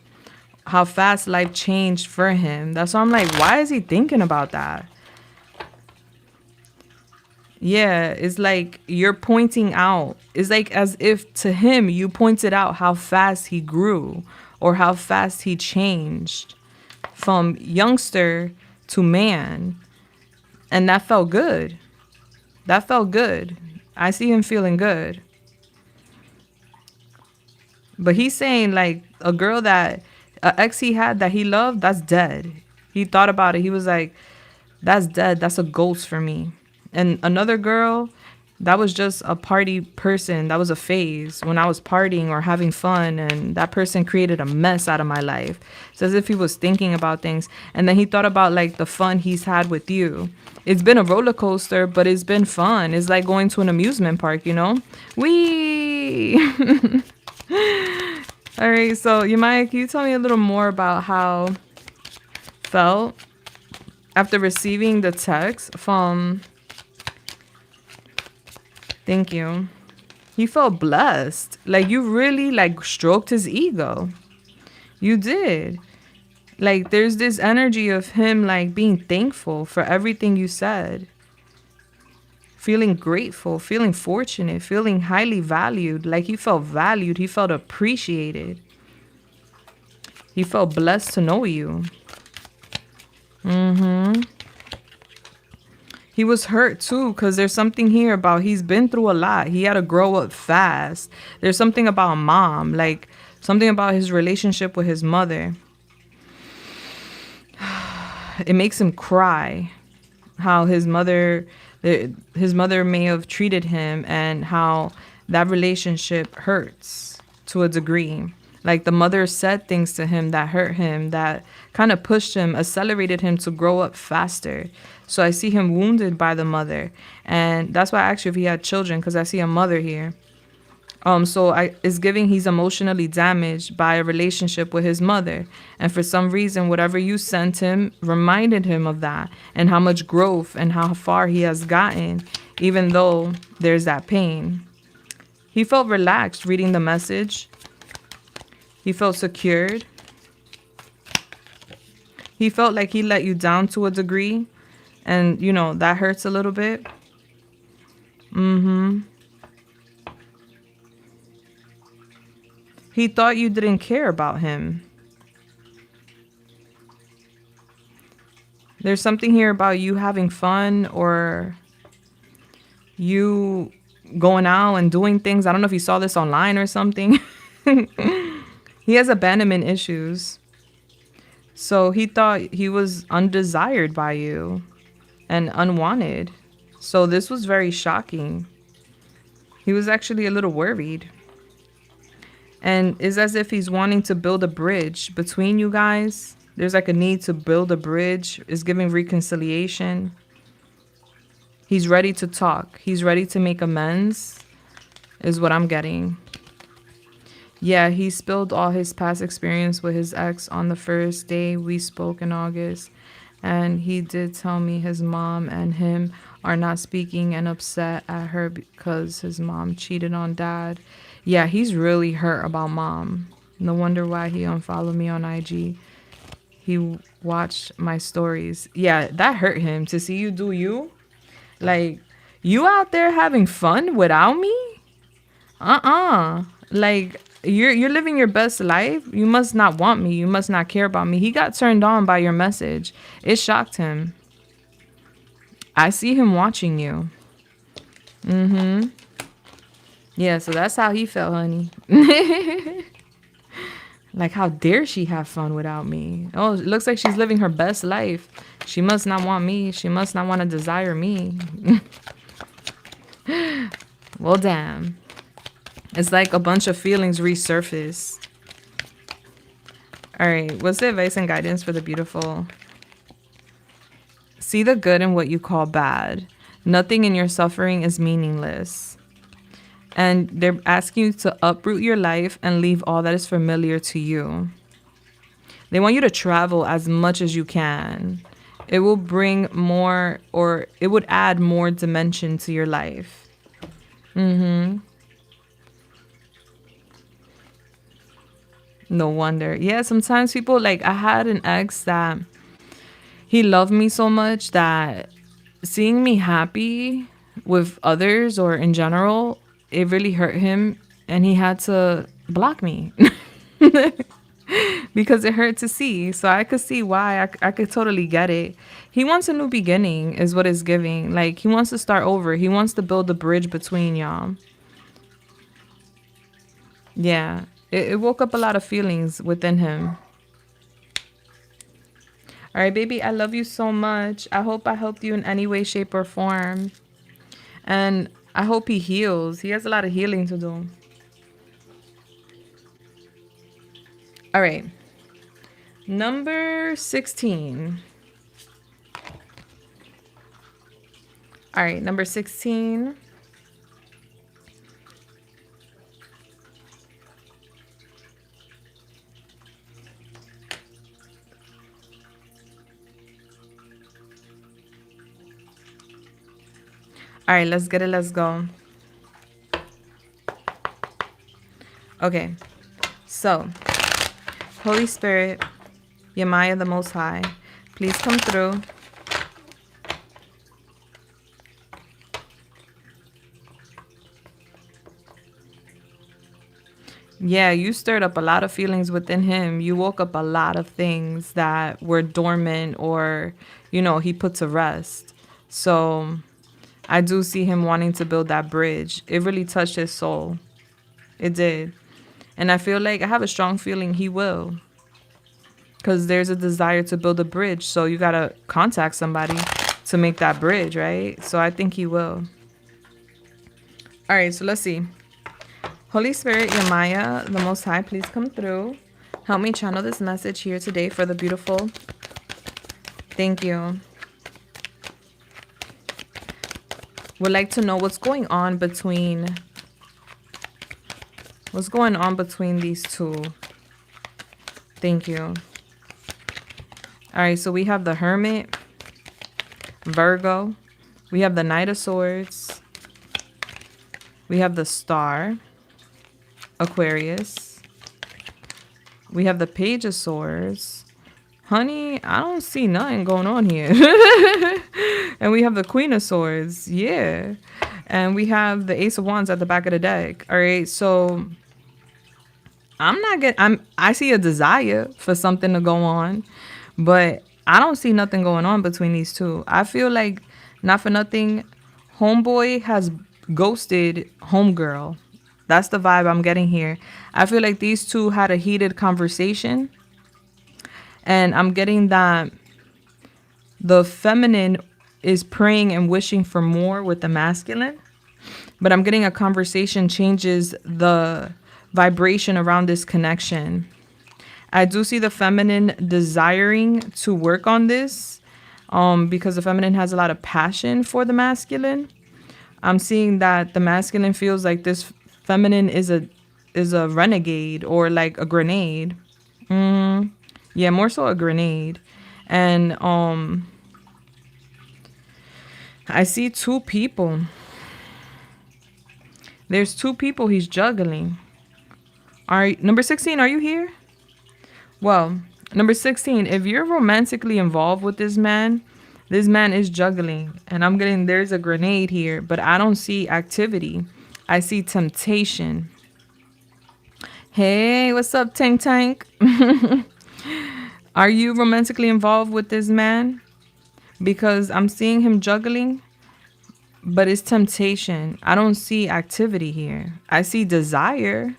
how fast life changed for him. That's why I'm like, why is he thinking about that? Yeah, it's like you're pointing out. It's like as if to him you pointed out how fast he grew or how fast he changed from youngster to man. And that felt good. That felt good. I see him feeling good. But he's saying like a girl that a ex he had that he loved, that's dead. He thought about it. He was like, that's dead. That's a ghost for me. And another girl, that was just a party person. That was a phase when I was partying or having fun. And that person created a mess out of my life. It's as if he was thinking about things. And then he thought about like the fun he's had with you. It's been a roller coaster, but it's been fun. It's like going to an amusement park, you know? Wee! All right, so Yamaya, can you tell me a little more about how felt after receiving the text from... Thank you. He felt blessed. Like you really like stroked his ego. You did. Like there's this energy of him like being thankful for everything you said. Feeling grateful, feeling fortunate, feeling highly valued. Like he felt valued. He felt appreciated. He felt blessed to know you. He was hurt too because there's something here about he's been through a lot. He had to grow up fast. There's something about mom, like something about his relationship with his mother. It makes him cry how his mother may have treated him and how that relationship hurts to a degree. Like the mother said things to him that hurt him, that kind of pushed him, accelerated him to grow up faster. So I see him wounded by the mother. And that's why I asked you if he had children, because I see a mother here. It's giving he's emotionally damaged by a relationship with his mother. And for some reason, whatever you sent him reminded him of that and how much growth and how far he has gotten, even though there's that pain. He felt relaxed reading the message. He felt secured. He felt like he let you down to a degree. And, you know, that hurts a little bit. He thought you didn't care about him. There's something here about you having fun or you going out and doing things. I don't know if you saw this online or something. He has abandonment issues. So he thought he was undesired by you and unwanted. So this was very shocking. He was actually a little worried. And it's as if he's wanting to build a bridge between you guys. There's like a need to build a bridge. It's giving reconciliation. He's ready to talk. He's ready to make amends, is what I'm getting. Yeah, he spilled all his past experience with his ex on the first day we spoke in August. And he did tell me his mom and him are not speaking and upset at her because his mom cheated on dad. Yeah, he's really hurt about mom. No wonder why he unfollowed me on IG. He watched my stories. Yeah, that hurt him to see you do you. Like, you out there having fun without me? Like, you're living your best life. You must not want me. You must not care about me. He got turned on by your message. It shocked him. I see him watching you. Yeah, so that's how he felt, honey. Like, how dare she have fun without me? Oh, it looks like she's living her best life. She must not want me. She must not want to desire me. Well, damn. It's like a bunch of feelings resurfaced. All right, what's the advice and guidance for the beautiful? See the good in what you call bad. Nothing in your suffering is meaningless. And they're asking you to uproot your life and leave all that is familiar to you. They want you to travel as much as you can. It will bring more, or it would add more dimension to your life. No wonder. Yeah, sometimes people, like, I had an ex that he loved me so much that seeing me happy with others or in general, it really hurt him, and he had to block me because it hurt to see. So I could see why. I could totally get it. He wants a new beginning is what it's giving. Like, he wants to start over. He wants to build a bridge between y'all. Yeah, it woke up a lot of feelings within him. All right, baby, I love you so much. I hope I helped you in any way, shape, or form. And I hope he heals. He has a lot of healing to do. All right. Number 16. All right, number 16. All right, let's get it. Let's go. Okay. So, Holy Spirit, Yamaya the Most High, please come through. Yeah, you stirred up a lot of feelings within him. You woke up a lot of things that were dormant or, he put to rest. So I do see him wanting to build that bridge. It really touched his soul. It did. And I feel like I have a strong feeling he will. Because there's a desire to build a bridge. So you got to contact somebody to make that bridge, right? So I think he will. All right, so let's see. Holy Spirit, Yamaya, the Most High, please come through. Help me channel this message here today for the beautiful. Thank you. Would like to know what's going on between these two. Thank you. All right, so we have the Hermit, Virgo. We have the Knight of Swords. We have the Star, Aquarius. We have the Page of Swords. Honey, I don't see nothing going on here. And we have the Queen of Swords. Yeah. And we have the Ace of Wands at the back of the deck. All right, so I see a desire for something to go on, but I don't see nothing going on between these two. I feel like, not for nothing, homeboy has ghosted homegirl. That's the vibe I'm getting here. I feel like these two had a heated conversation, and I'm getting that the feminine is praying and wishing for more with the masculine, but I'm getting a conversation changes the vibration around this connection. I do see the feminine desiring to work on this, because the feminine has a lot of passion for the masculine. I'm seeing that the masculine feels like this feminine is a renegade or like a grenade. Yeah, more so a grenade. And I see two people. There's two people he's juggling. Number 16, are you here? Well, number 16, if you're romantically involved with this man is juggling. And I'm getting, there's a grenade here, but I don't see activity. I see temptation. Hey, what's up, Tank Tank? Are you romantically involved with this man? Because I'm seeing him juggling, but it's temptation. I don't see activity here. I see desire.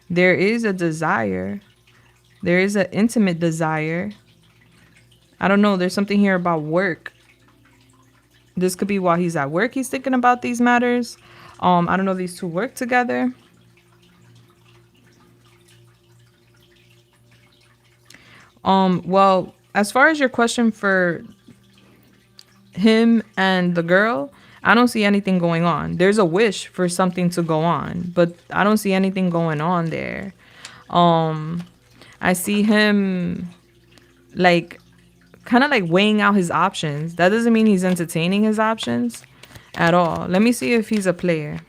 There is a desire. There is an intimate desire. I don't know. There's something here about work. This could be while he's at work, he's thinking about these matters. I don't know if these two work together. Well, as far as your question for him and the girl, I don't see anything going on. There's a wish for something to go on, but I don't see anything going on there. I see him like kind of like weighing out his options. That doesn't mean he's entertaining his options at all. Let me see if he's a player.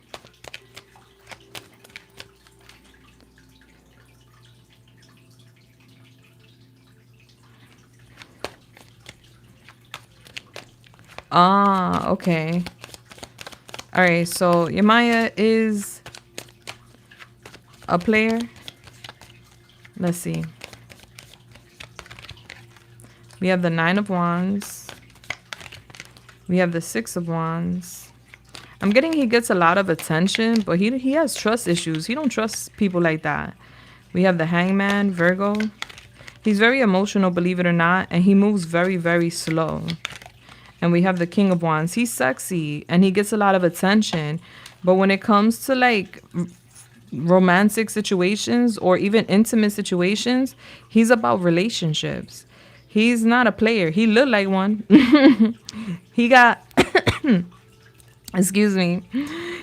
Ah, okay. All right, so Yamaya is a player. Let's see. We have the 9 of Wands. We have the 6 of Wands. I'm getting he gets a lot of attention, but he has trust issues. He don't trust people like that. We have the Hangman, Virgo. He's very emotional, believe it or not, and he moves very, very slow. And we have the King of Wands. He's sexy and he gets a lot of attention. But when it comes to like romantic situations or even intimate situations, he's about relationships. He's not a player. He looked like one. He got, excuse me,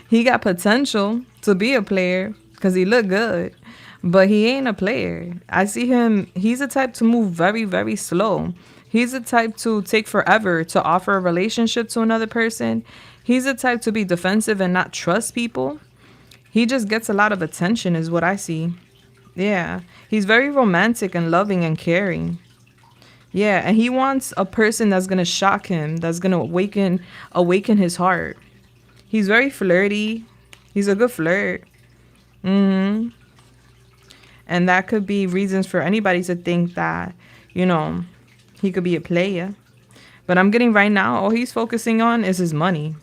he got potential to be a player because he looked good. But he ain't a player. I see him, he's a type to move very, very slow. He's the type to take forever to offer a relationship to another person. He's the type to be defensive and not trust people. He just gets a lot of attention is what I see. Yeah. He's very romantic and loving and caring. Yeah. And he wants a person that's going to shock him, that's going to awaken his heart. He's very flirty. He's a good flirt. And that could be reasons for anybody to think that, you know, he could be a player. But I'm getting right now, all he's focusing on is his money.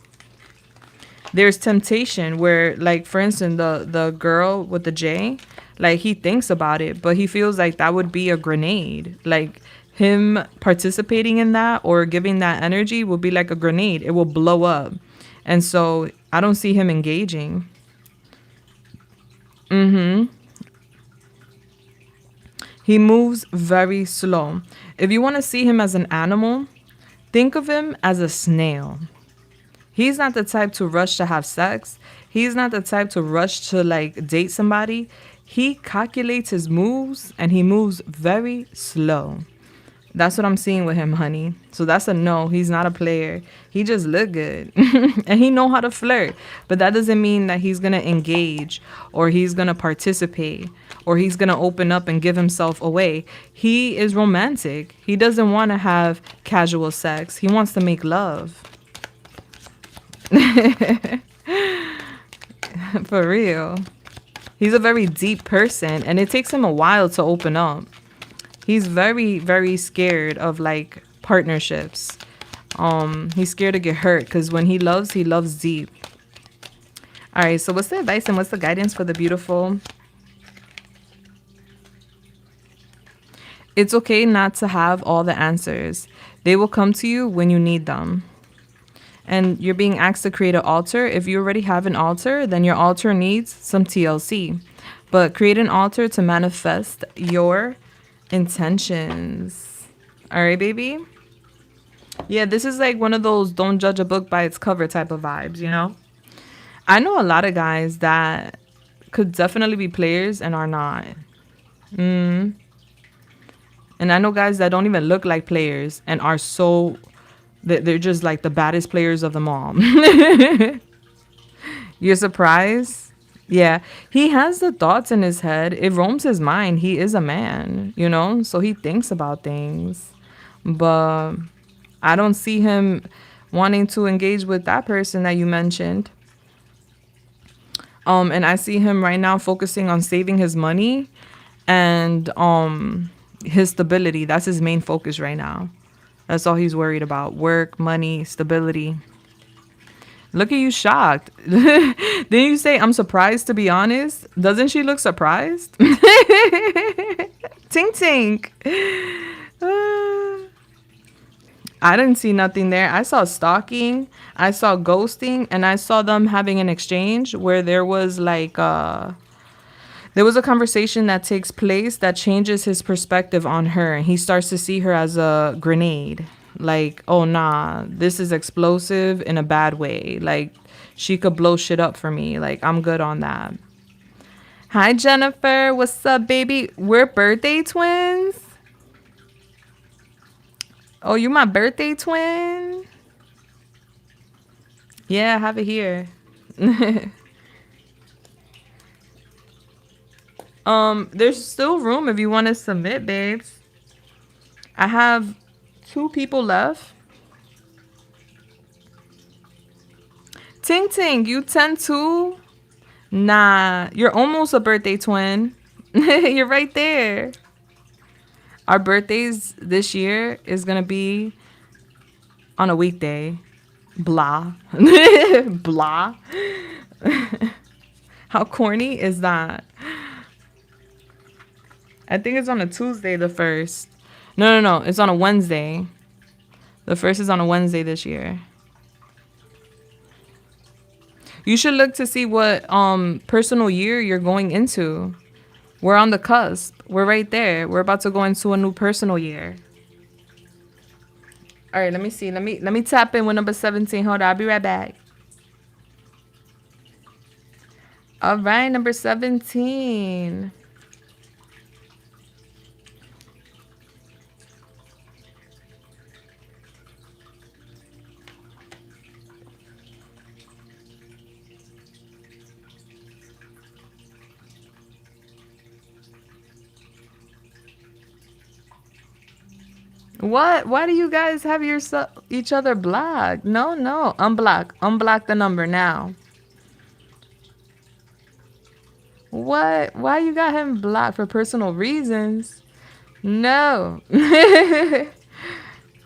There's temptation where, like, for instance, the girl with the J, like, he thinks about it, but he feels like that would be a grenade. Like, him participating in that or giving that energy will be like a grenade. It will blow up. And so I don't see him engaging. He moves very slow. If you want to see him as an animal, think of him as a snail. He's not the type to rush to have sex. He's not the type to rush to like date somebody. He calculates his moves and he moves very slow. That's what I'm seeing with him, honey. So that's a no. He's not a player. He just look good. And he know how to flirt. But that doesn't mean that he's going to engage or he's going to participate or he's going to open up and give himself away. He is romantic. He doesn't want to have casual sex. He wants to make love. For real. He's a very deep person and it takes him a while to open up. He's very, very scared of like partnerships. He's scared to get hurt because when he loves deep. All right, so what's the advice and what's the guidance for the beautiful? It's okay not to have all the answers. They will come to you when you need them. And you're being asked to create an altar. If you already have an altar, then your altar needs some TLC. But create an altar to manifest your intentions. All right, baby? Yeah, this is like one of those don't judge a book by its cover type of vibes, you know? I know a lot of guys that could definitely be players and are not. And I know guys that don't even look like players and are so... They're just like the baddest players of them all. You're surprised? Yeah. He has the thoughts in his head. It roams his mind. He is a man, you know? So he thinks about things. But I don't see him wanting to engage with that person that you mentioned. And I see him right now focusing on saving his money and his stability. That's his main focus right now. That's all he's worried about. Work, money, stability. Look at you shocked. Didn't you say I'm surprised, to be honest? Doesn't she look surprised? Tink tink. I didn't see nothing there. I saw stalking, I saw ghosting, and I saw them having an exchange where there was like there was a conversation that takes place that changes his perspective on her. He starts to see her as a grenade. Like, oh nah, this is explosive in a bad way. Like, she could blow shit up for me. Like, I'm good on that. Hi Jennifer, what's up, baby? We're birthday twins. Oh, you my birthday twin? Yeah, I have it here. There's still room if you want to submit, babes. I have 2 people left. Ting Ting, you 10 too? Nah, you're almost a birthday twin. You're right there. Our birthdays this year is going to be on a weekday. Blah. Blah. How corny is that? I think it's on a Tuesday, the 1st. No. It's on a Wednesday. The 1st is on a Wednesday this year. You should look to see what personal year you're going into. We're on the cusp. We're right there. We're about to go into a new personal year. All right, let me see. Let me tap in with number 17. Hold on, I'll be right back. All right, number 17. What? Why do you guys have each other blocked? No. Unblock. Unblock the number now. What? Why you got him blocked? For personal reasons? No.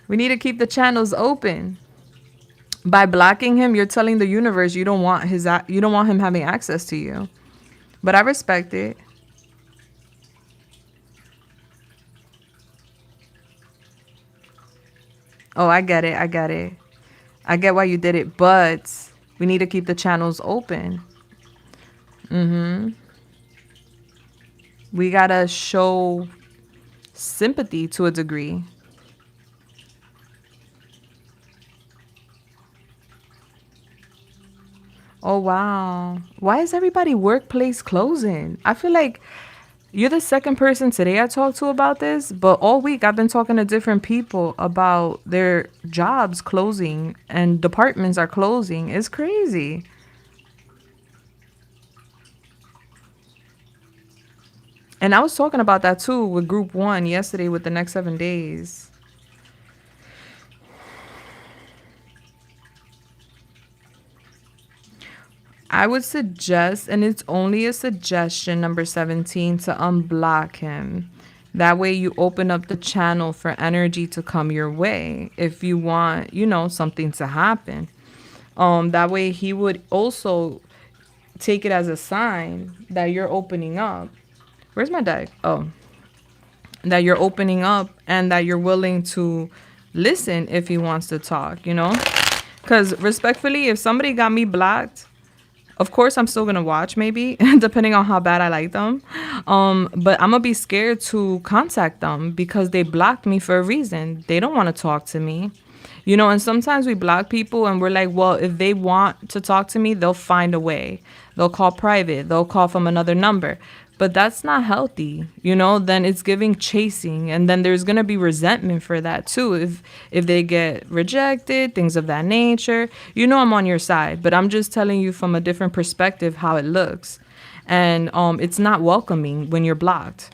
We need to keep the channels open. By blocking him, you're telling the universe you don't want him having access to you. But I respect it. Oh, I get it. I get why you did it, but we need to keep the channels open. We gotta show sympathy to a degree. Oh, wow. Why is everybody workplace closing? I feel like you're the second person today I talked to about this, but all week I've been talking to different people about their jobs closing and departments are closing. It's crazy. And I was talking about that too with group 1 yesterday with the next 7 days. I would suggest, and it's only a suggestion, number 17, to unblock him. That way you open up the channel for energy to come your way if you want, something to happen. That way he would also take it as a sign that you're opening up. Where's my deck? Oh. That you're opening up and that you're willing to listen if he wants to talk, Because respectfully, if somebody got me blocked, Of course, I'm still gonna watch, maybe depending on how bad I like them. But I'm gonna be scared to contact them because they blocked me for a reason. They don't want to talk to me, you know. And sometimes we block people, and we're like, well, if they want to talk to me, they'll find a way. They'll call private. They'll call from another number. But that's not healthy, you know. Then it's giving chasing, and then there's gonna be resentment for that too. If they get rejected, things of that nature, you know, I'm on your side, but I'm just telling you from a different perspective how it looks, and it's not welcoming when you're blocked.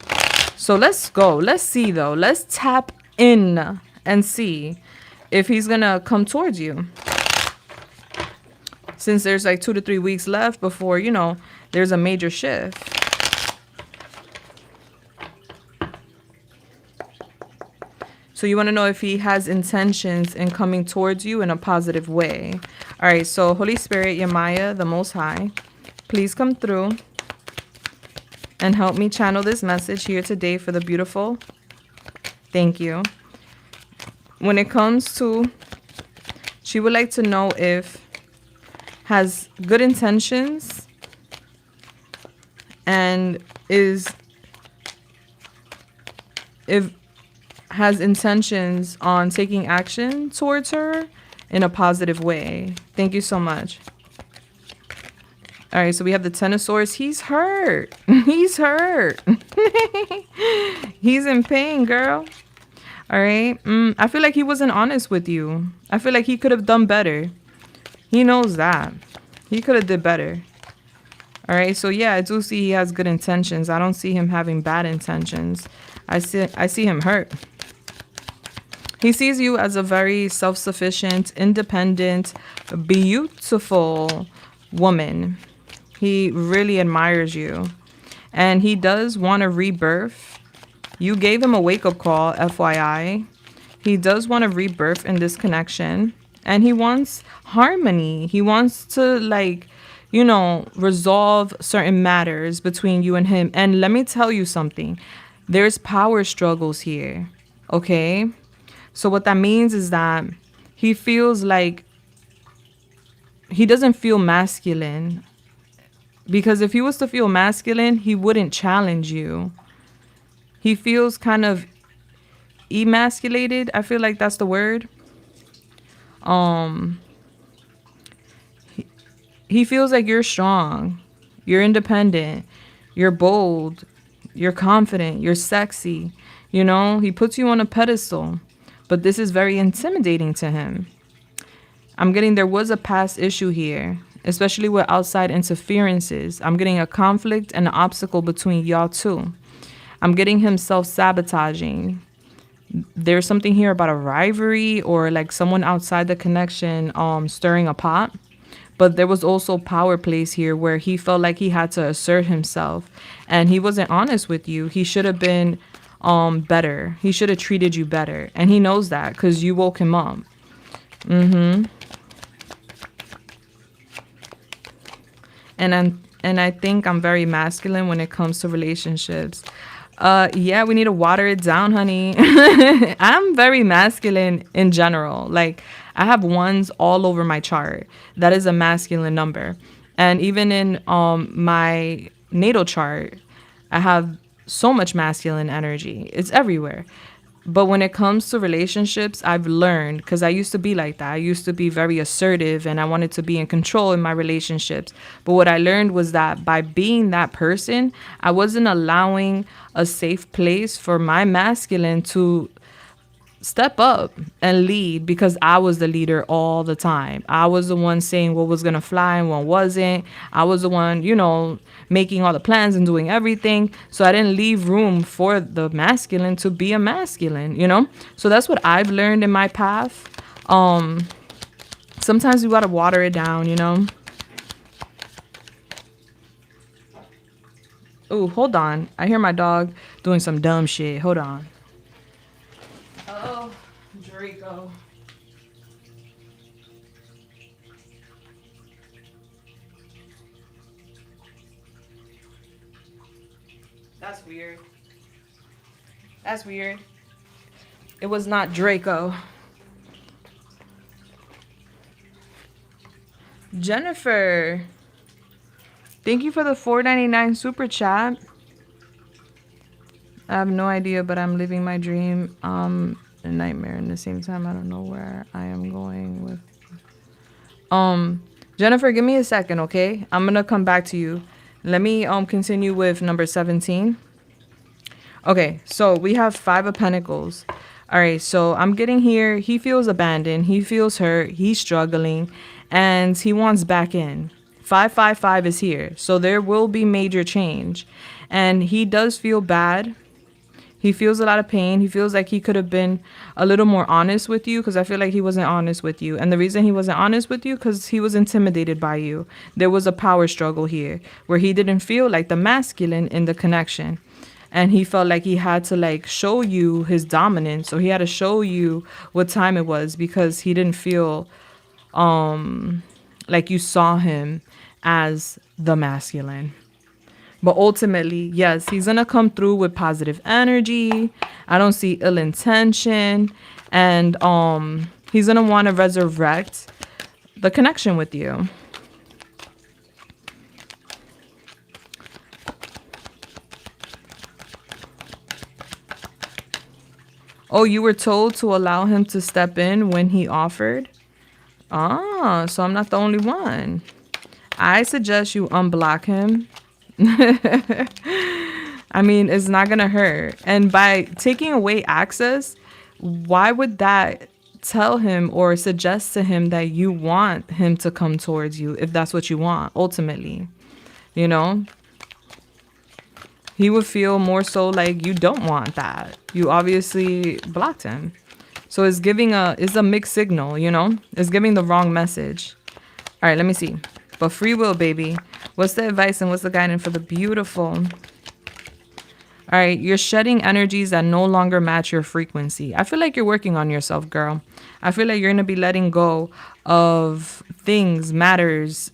So let's go. Let's see though. Let's tap in and see if he's gonna come towards you. Since there's like 2 to 3 weeks left before, you know, there's a major shift. So you want to know if he has intentions in coming towards you in a positive way. All right, so Holy Spirit, Yamaya, the Most High, please come through and help me channel this message here today for the beautiful. Thank you. When it comes to, she would like to know if has good intentions and has intentions on taking action towards her in a positive way. Thank you so much. All right, so we have the Ten of Swords. He's hurt. He's hurt. He's in pain, girl. All right. I feel like he wasn't honest with you. I feel like he could have done better. He knows that. He could have did better. All right, so yeah, I do see he has good intentions. I don't see him having bad intentions. I see him hurt. He sees you as a very self-sufficient, independent, beautiful woman. He really admires you. And he does want a rebirth. You gave him a wake-up call, FYI. He does want a rebirth in this connection. And he wants harmony. He wants to, like, you know, resolve certain matters between you and him. And let me tell you something. There's power struggles here, okay? So what that means is that he feels like he doesn't feel masculine. Because if he was to feel masculine, he wouldn't challenge you. He feels kind of emasculated. I feel like that's the word. He feels like you're strong. You're independent. You're bold. You're confident. You're sexy. You know, he puts you on a pedestal. But this is very intimidating to him. I'm getting there was a past issue here, especially with outside interferences. I'm getting a conflict and an obstacle between y'all two. I'm getting him self-sabotaging. There's something here about a rivalry or like someone outside the connection stirring a pot. But there was also power plays here where he felt like he had to assert himself. And he wasn't honest with you. He should have been better. He should have treated you better. And he knows that because you woke him up. And I think I'm very masculine when it comes to relationships. Yeah, we need to water it down, honey. I'm very masculine in general. Like, I have ones all over my chart. That is a masculine number. And even in my natal chart, I have so much masculine energy. It's everywhere. But when it comes to relationships, I've learned, because I used to be like that. I used to be very assertive and I wanted to be in control in my relationships. But what I learned was that by being that person, I wasn't allowing a safe place for my masculine to step up and lead, because I was the leader all the time. I was the one saying what was going to fly and what wasn't. I was the one, you know, making all the plans and doing everything. So I didn't leave room for the masculine to be a masculine, you know? So that's what I've learned in my path. Sometimes you got to water it down, you know? Oh, hold on. I hear my dog doing some dumb shit. Hold on. Oh, Draco. That's weird. That's weird. It was not Draco. Jennifer. Thank you for the $4.99 super chat. I have no idea, but I'm living my dream. A nightmare in the same time. I don't know where I am going with. Jennifer, give me a second, okay? I'm gonna come back to you. Let me continue with number 17. Okay, so we have 5 of Pentacles. All right, so I'm getting here. He feels abandoned. He feels hurt. He's struggling, and he wants back in. 555 is here, so there will be major change, and he does feel bad. He feels a lot of pain. He feels like he could have been a little more honest with you, because I feel like he wasn't honest with you. And the reason he wasn't honest with you, because he was intimidated by you. There was a power struggle here where he didn't feel like the masculine in the connection. And he felt like he had to like show you his dominance. So he had to show you what time it was, because he didn't feel like you saw him as the masculine. But ultimately, yes, he's going to come through with positive energy. I don't see ill intention. And he's going to want to resurrect the connection with you. Oh, you were told to allow him to step in when he offered? Ah, so I'm not the only one. I suggest you unblock him. I mean, it's not gonna hurt. And by taking away access, why would that tell him or suggest to him that you want him to come towards you if that's what you want ultimately? You know, he would feel more so like you don't want that. You obviously blocked him. So it's giving it's a mixed signal, you know? It's giving the wrong message. All right, let me see. But free will, baby. What's the advice and what's the guidance for the beautiful? All right, you're shedding energies that no longer match your frequency. I feel like you're working on yourself, girl. I feel like you're going to be letting go of things, matters,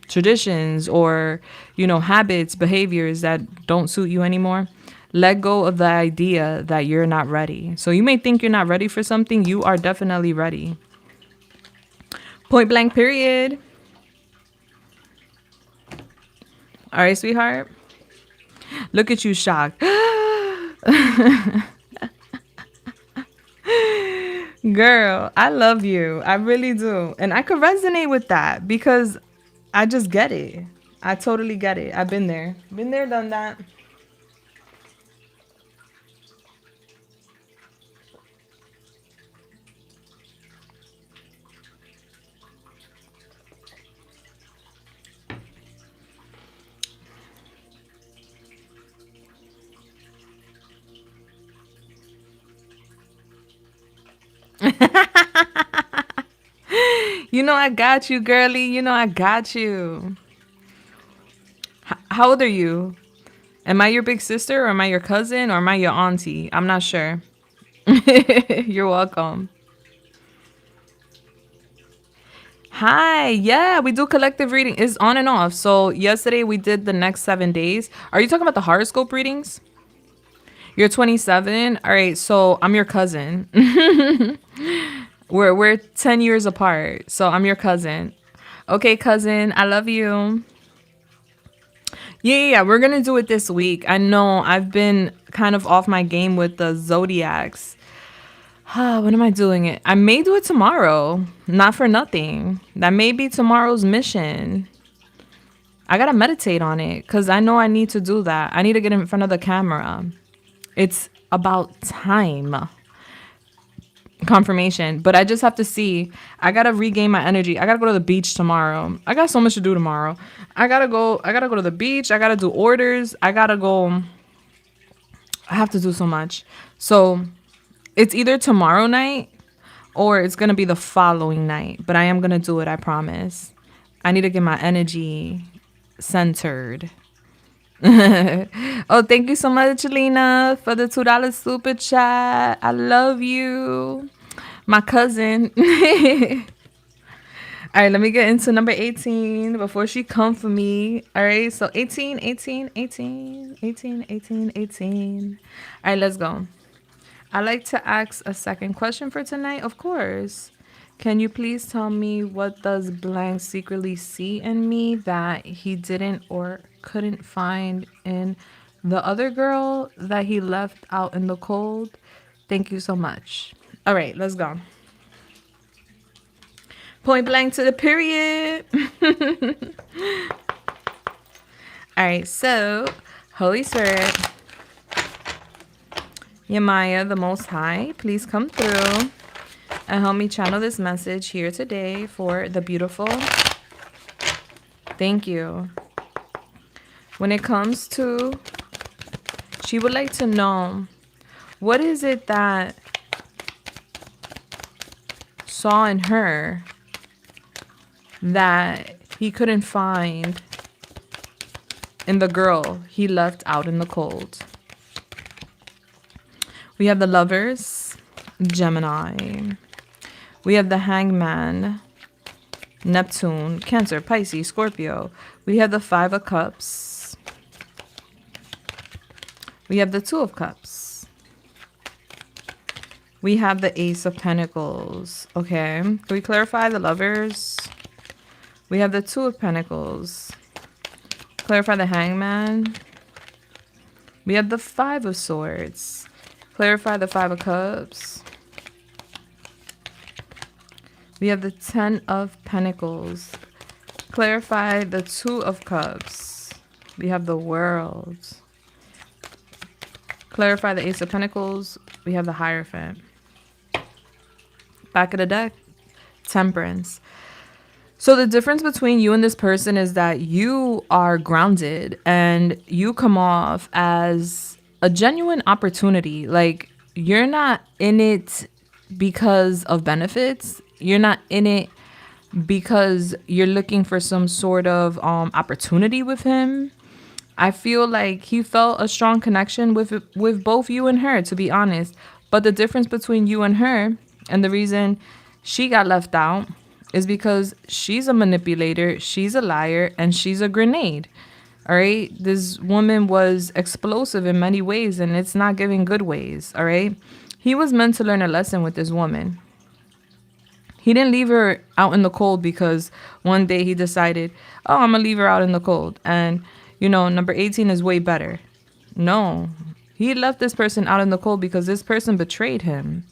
traditions, or, you know, habits, behaviors that don't suit you anymore. Let go of the idea that you're not ready. So you may think you're not ready for something. You are definitely ready. Point blank, period. All right, sweetheart. Look at you shocked. Girl, I love you. I really do. And I could resonate with that because I just get it. I totally get it. I've been there. Been there, done that. You know I got you, girly. You know I got you. How old are you? Am I your big sister or am I your cousin or am I your auntie? I'm not sure. You're welcome. Hi. Yeah, we do collective reading. It's on and off. So yesterday we did the next 7 days. Are you talking about the horoscope readings? You're 27. All right. So I'm your cousin. We're 10 years apart. So I'm your cousin. Okay, cousin. I love you. Yeah. We're going to do it this week. I know I've been kind of off my game with the zodiacs. When am I doing it? I may do it tomorrow. Not for nothing. That may be tomorrow's mission. I got to meditate on it because I know I need to do that. I need to get in front of the camera. It's about time. Confirmation. But I just have to see. I got to regain my energy. I got to go to the beach tomorrow. I got so much to do tomorrow. I got to go to the beach. I got to do orders. I have to do so much. So it's either tomorrow night or it's going to be the following night. But I am going to do it. I promise. I need to get my energy centered. Oh, thank you so much, Lena, for the $2 super chat. I love you. My cousin. All right, let me get into number 18 before she come for me. All right, so 18. All right, let's go. I like to ask a second question for tonight, of course. Can you please tell me what does blank secretly see in me that he didn't or couldn't find in the other girl that he left out in the cold? Thank you so much. All right, let's go. Point blank to the period. All right, so Holy Spirit, Yamaya, the Most High, please come through and help me channel this message here today for the beautiful. Thank you. When it comes to, she would like to know, what is it that saw in her that he couldn't find in the girl he left out in the cold? We have the Lovers, Gemini. We have the Hangman, Neptune, Cancer, Pisces, Scorpio. We have the Five of Cups. We have the Two of Cups. We have the Ace of Pentacles. Okay, can we clarify the Lovers? We have the Two of Pentacles. Clarify the Hangman. We have the Five of Swords. Clarify the Five of Cups. We have the Ten of Pentacles. Clarify the Two of Cups. We have the World. Clarify the Ace of Pentacles. We have the Hierophant. Back of the deck, Temperance. So the difference between you and this person is that you are grounded and you come off as a genuine opportunity. Like, you're not in it because of benefits. You're not in it because you're looking for some sort of opportunity with him. I feel like he felt a strong connection with both you and her, to be honest. But the difference between you and her, and the reason she got left out, is because she's a manipulator, she's a liar, and she's a grenade. All right? This woman was explosive in many ways, and it's not giving good ways. All right? He was meant to learn a lesson with this woman. He didn't leave her out in the cold because one day he decided, oh, I'm going to leave her out in the cold. And, you know, number 18 is way better. No, he left this person out in the cold because this person betrayed him.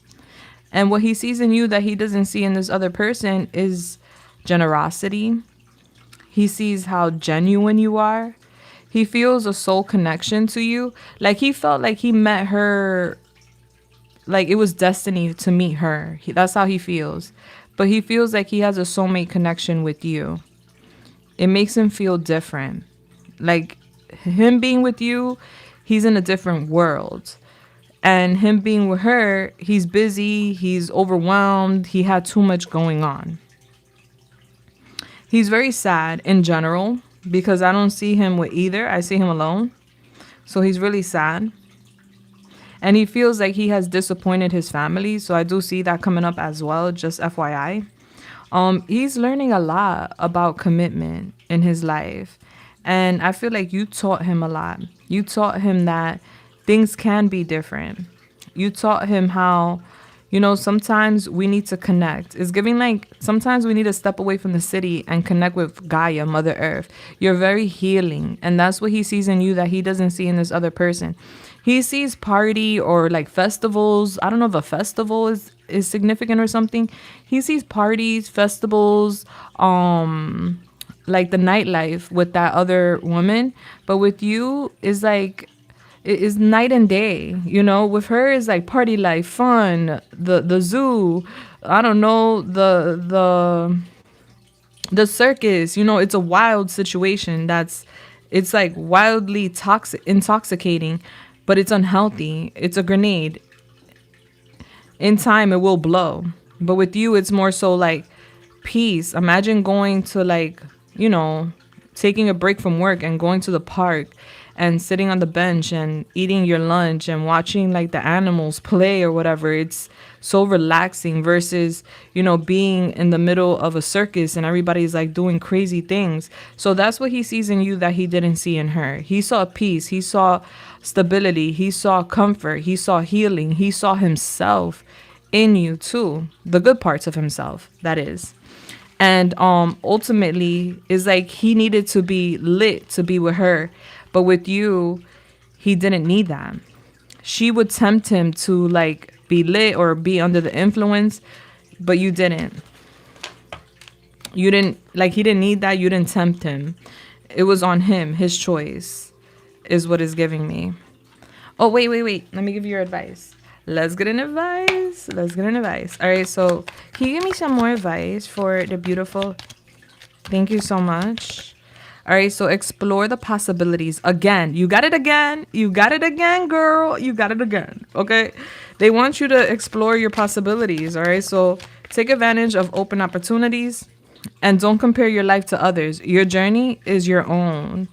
And what he sees in you that he doesn't see in this other person is generosity. He sees how genuine you are. He feels a soul connection to you. Like, he felt like he met her, like it was destiny to meet her. That's how he feels. But he feels like he has a soulmate connection with you. It makes him feel different. Like, him being with you, he's in a different world. And him being with her, he's busy, he's overwhelmed, he had too much going on. He's very sad in general because I don't see him with either. I see him alone. So he's really sad. And he feels like he has disappointed his family. So I do see that coming up as well, just FYI. He's learning a lot about commitment in his life. And I feel like you taught him a lot. You taught him that things can be different. You taught him how, you know, sometimes we need to connect. It's giving like sometimes we need to step away from the city and connect with Gaia, Mother Earth. You're very healing. And that's what he sees in you that he doesn't see in this other person. He sees party or like festivals. I don't know if a festival is significant or something. He sees parties, festivals, like the nightlife with that other woman. But with you is like, it is night and day, you know. With her is like party life, fun, the zoo, I don't know, the circus, you know. It's a wild situation it's like wildly intoxicating, but it's unhealthy. It's a grenade. In time it will blow. But with you it's more so like peace. Imagine going to, like, you know, taking a break from work and going to the park and sitting on the bench and eating your lunch and watching like the animals play or whatever. It's so relaxing versus, you know, being in the middle of a circus and everybody's like doing crazy things. So that's what he sees in you that he didn't see in her. He saw peace. He saw stability. He saw comfort. He saw healing. He saw himself in you too, the good parts of himself, that is. And ultimately is like he needed to be lit to be with her, but with you he didn't need that. She would tempt him to like be lit or be under the influence, but you didn't. You didn't, like, he didn't need that. You didn't tempt him. It was on him. His choice is what is giving me. Oh, wait. Let me give you your advice. Let's get an advice. All right, so can you give me some more advice for the beautiful? Thank you so much. All right, so explore the possibilities. Again, you got it again, girl. You got it again, okay? They want you to explore your possibilities, all right? So take advantage of open opportunities and don't compare your life to others. Your journey is your own.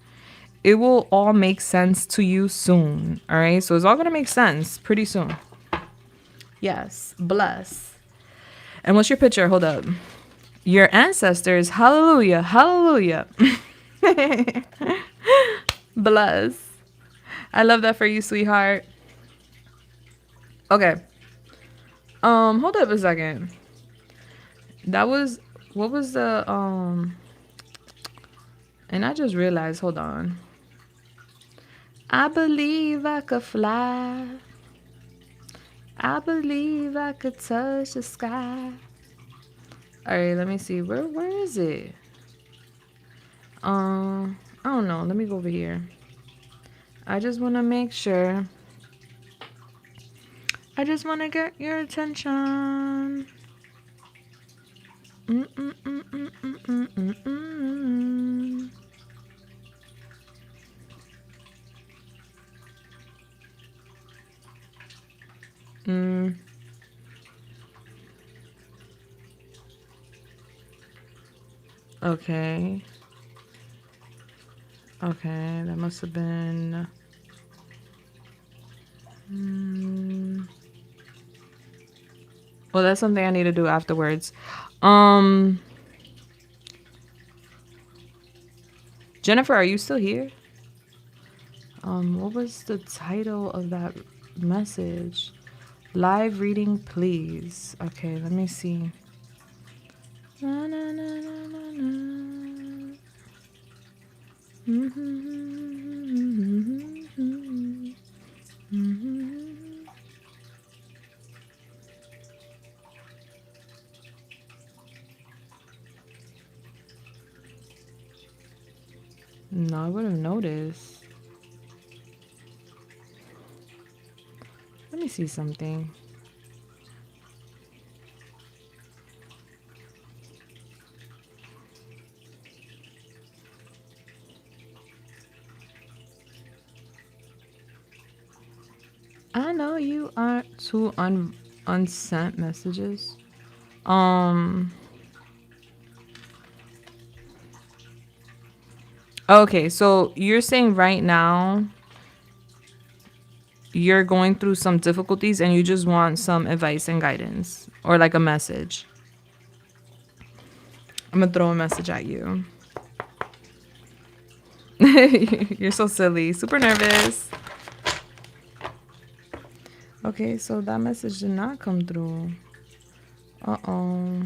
It will all make sense to you soon, all right? So it's all going to make sense pretty soon. Yes, bless. And what's your picture? Hold up. Your ancestors, hallelujah, hallelujah. Bless. I love that for you, sweetheart. Okay. Hold up a second. That was, what was the, and I just realized, hold on. I believe I could fly. I believe I could touch the sky. All right, let me see. Where is it? I don't know. Let me go over here. I just want to make sure. I just want to get your attention. Okay. Okay, that must have been... Well, that's something I need to do afterwards. Jennifer, are you still here? What was the title of that message? Live reading, please. Okay, let me see. Na, na, na, na, na, na. No, I would have noticed. Let me see something. I know you aren't too unsent messages. Okay, so you're saying right now you're going through some difficulties and you just want some advice and guidance or like a message. I'm gonna throw a message at you. You're so silly, super nervous. Okay, so that message did not come through. Uh-oh.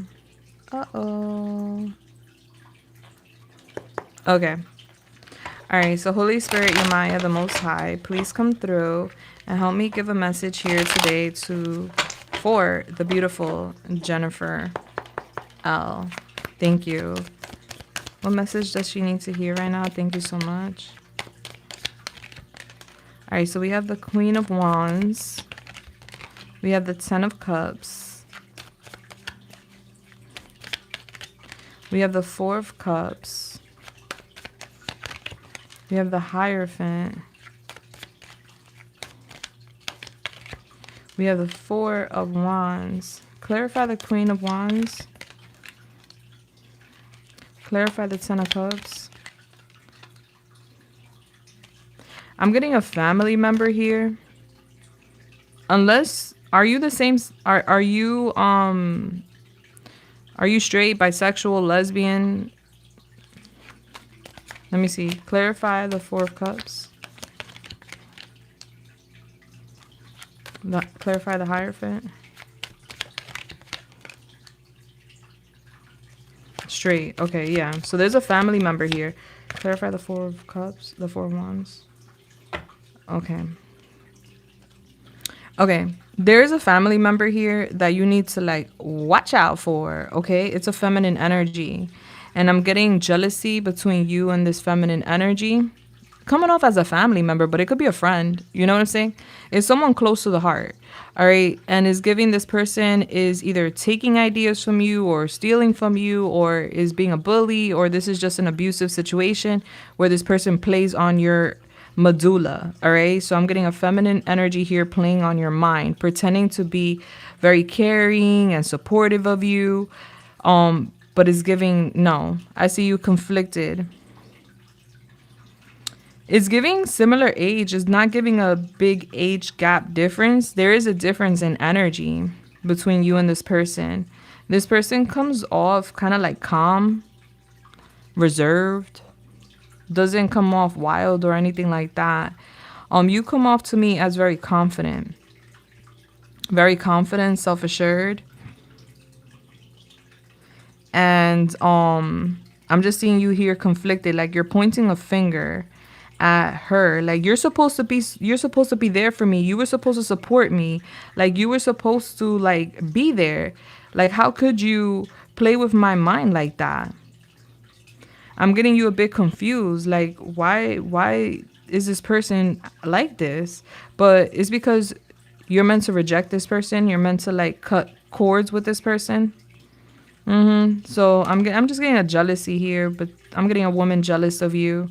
Okay. All right, so Holy Spirit, Yamaya, the Most High, please come through and help me give a message here today for the beautiful Jennifer L. Thank you. What message does she need to hear right now? Thank you so much. All right, so we have the Queen of Wands. We have the Ten of Cups. We have the Four of Cups. We have the Hierophant. We have the Four of Wands. Clarify the Queen of Wands. Clarify the Ten of Cups. I'm getting a family member here. Unless, are you the same? Are you straight, bisexual, lesbian? Let me see. Clarify the Four of Cups. Clarify the Hierophant. Straight. Okay, yeah. So there's a family member here. Clarify the Four of Cups, the Four of Wands. Okay. Okay. There is a family member here that you need to like watch out for. Okay. It's a feminine energy. And I'm getting jealousy between you and this feminine energy. Coming off as a family member, but it could be a friend. You know what I'm saying? It's someone close to the heart. All right. And is giving this person is either taking ideas from you or stealing from you or is being a bully or this is just an abusive situation where this person plays on your medulla. All right. So I'm getting a feminine energy here playing on your mind, pretending to be very caring and supportive of you. But is giving no. I see you conflicted. It's giving similar age. It's not giving a big age gap difference. There is a difference in energy between you and this person. This person comes off kind of like calm, reserved, doesn't come off wild or anything like that. You come off to me as very confident, self-assured. And I'm just seeing you here conflicted, like you're pointing a finger at her, like you're supposed to be there for me, you were supposed to support me, like you were supposed to like be there, like how could you play with my mind like that? I'm getting you a bit confused, like why is this person like this? But it's because you're meant to reject this person, you're meant to like cut cords with this person. So I'm just getting a jealousy here, but I'm getting a woman jealous of you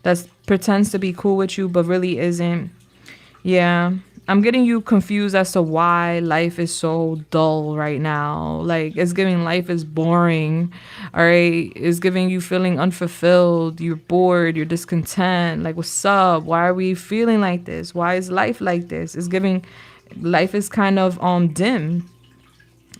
that pretends to be cool with you but really isn't. Yeah, I'm getting you confused as to why life is so dull right now. Like it's giving life is boring. All right, it's giving you feeling unfulfilled. You're bored. You're discontent. Like what's up? Why are we feeling like this? Why is life like this? It's giving life is kind of dim.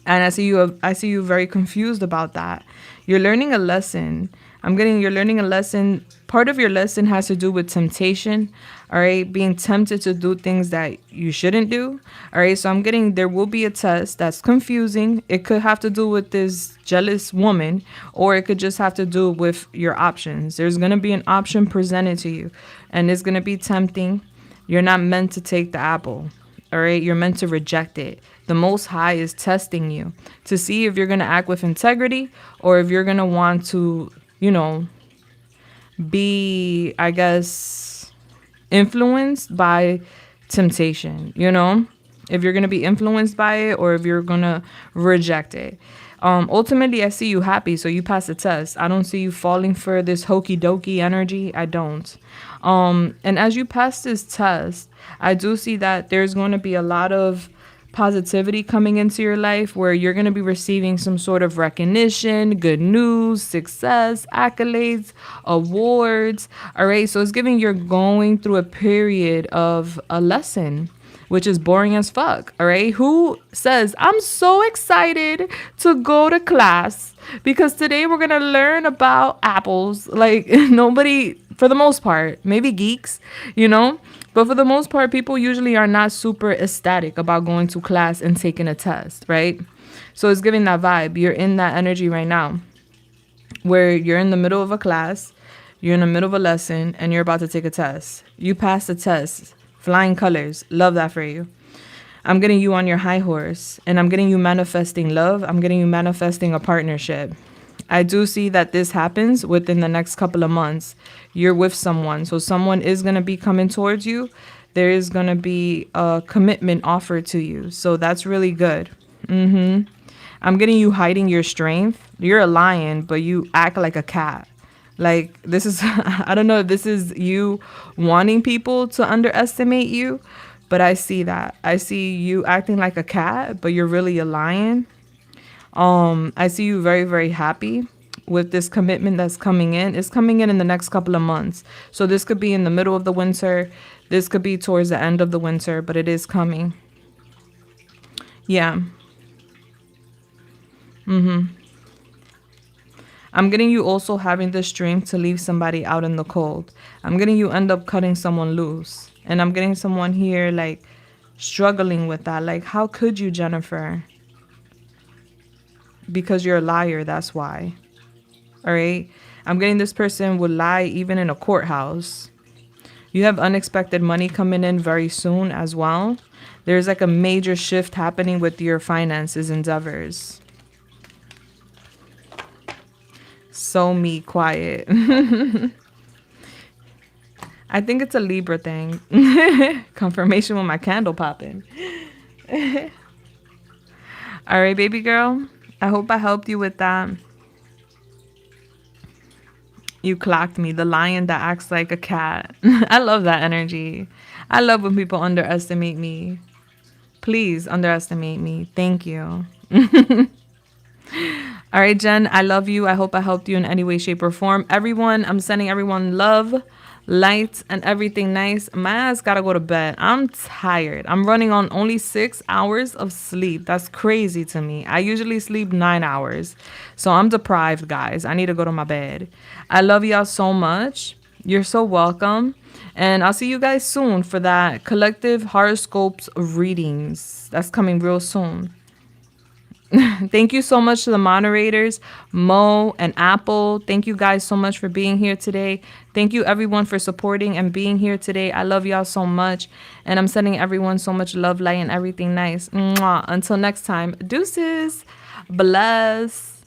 And I see you very confused about that. You're learning a lesson. You're learning a lesson. Part of your lesson has to do with temptation. All right. Being tempted to do things that you shouldn't do. All right. So there will be a test that's confusing. It could have to do with this jealous woman, or it could just have to do with your options. There's going to be an option presented to you and it's going to be tempting. You're not meant to take the apple. All right. You're meant to reject it. The Most High is testing you to see if you're going to act with integrity or if you're going to want to, be, I guess, influenced by temptation, if you're going to be influenced by it or if you're going to reject it. Ultimately, I see you happy, so you pass the test. I don't see you falling for this hokey dokey energy. I don't. And as you pass this test, I do see that there's going to be a lot of positivity coming into your life where you're going to be receiving some sort of recognition, good news, success, accolades, awards. All right. So it's giving you're going through a period of a lesson, which is boring as fuck. All right. Who says, I'm so excited to go to class because today we're going to learn about apples. Like nobody, for the most part, maybe geeks, but for the most part, people usually are not super ecstatic about going to class and taking a test, right? So it's giving that vibe. You're in that energy right now where you're in the middle of a class, you're in the middle of a lesson, and you're about to take a test. You pass the test. Flying colors. Love that for you. I'm getting you on your high horse, and I'm getting you manifesting love. I'm getting you manifesting a partnership. I do see that this happens within the next couple of months. You're with someone. So someone is going to be coming towards you. There is going to be a commitment offered to you. So that's really good. I'm getting you hiding your strength. You're a lion, but you act like a cat. Like this is, I don't know if this is you wanting people to underestimate you, but I see that. I see you acting like a cat, but you're really a lion. I see you very, very happy with this commitment that's coming in. It's coming in the next couple of months. So this could be in the middle of the winter. This could be towards the end of the winter, but it is coming. Yeah. I'm getting you also having the strength to leave somebody out in the cold. I'm getting you end up cutting someone loose. And I'm getting someone here like struggling with that. Like, how could you, Jennifer? Because you're a liar, that's why. All right. I'm getting this person would lie even in a courthouse. You have unexpected money coming in very soon as well. There's like a major shift happening with your finances endeavors. So me quiet. I think it's a Libra thing. Confirmation with my candle popping. All right, baby girl. I hope I helped you with that. You clocked me, the lion that acts like a cat. I love that energy. I love when people underestimate me. Please underestimate me. Thank you. All right, Jen, I love you. I hope I helped you in any way, shape, or form. Everyone, I'm sending everyone love, light, and everything nice. My ass gotta go to bed. I'm tired. I'm running on only 6 hours of sleep. That's crazy to me. I usually sleep 9 hours. So I'm deprived, guys. I need to go to my bed. I love y'all so much. You're so welcome. And I'll see you guys soon for that collective horoscopes readings. That's coming real soon. Thank you so much to the moderators, Mo and Apple. Thank you guys so much for being here today. Thank you everyone for supporting and being here today. I love y'all so much. And I'm sending everyone so much love, light, and everything nice. Mwah. Until next time, deuces. Bless.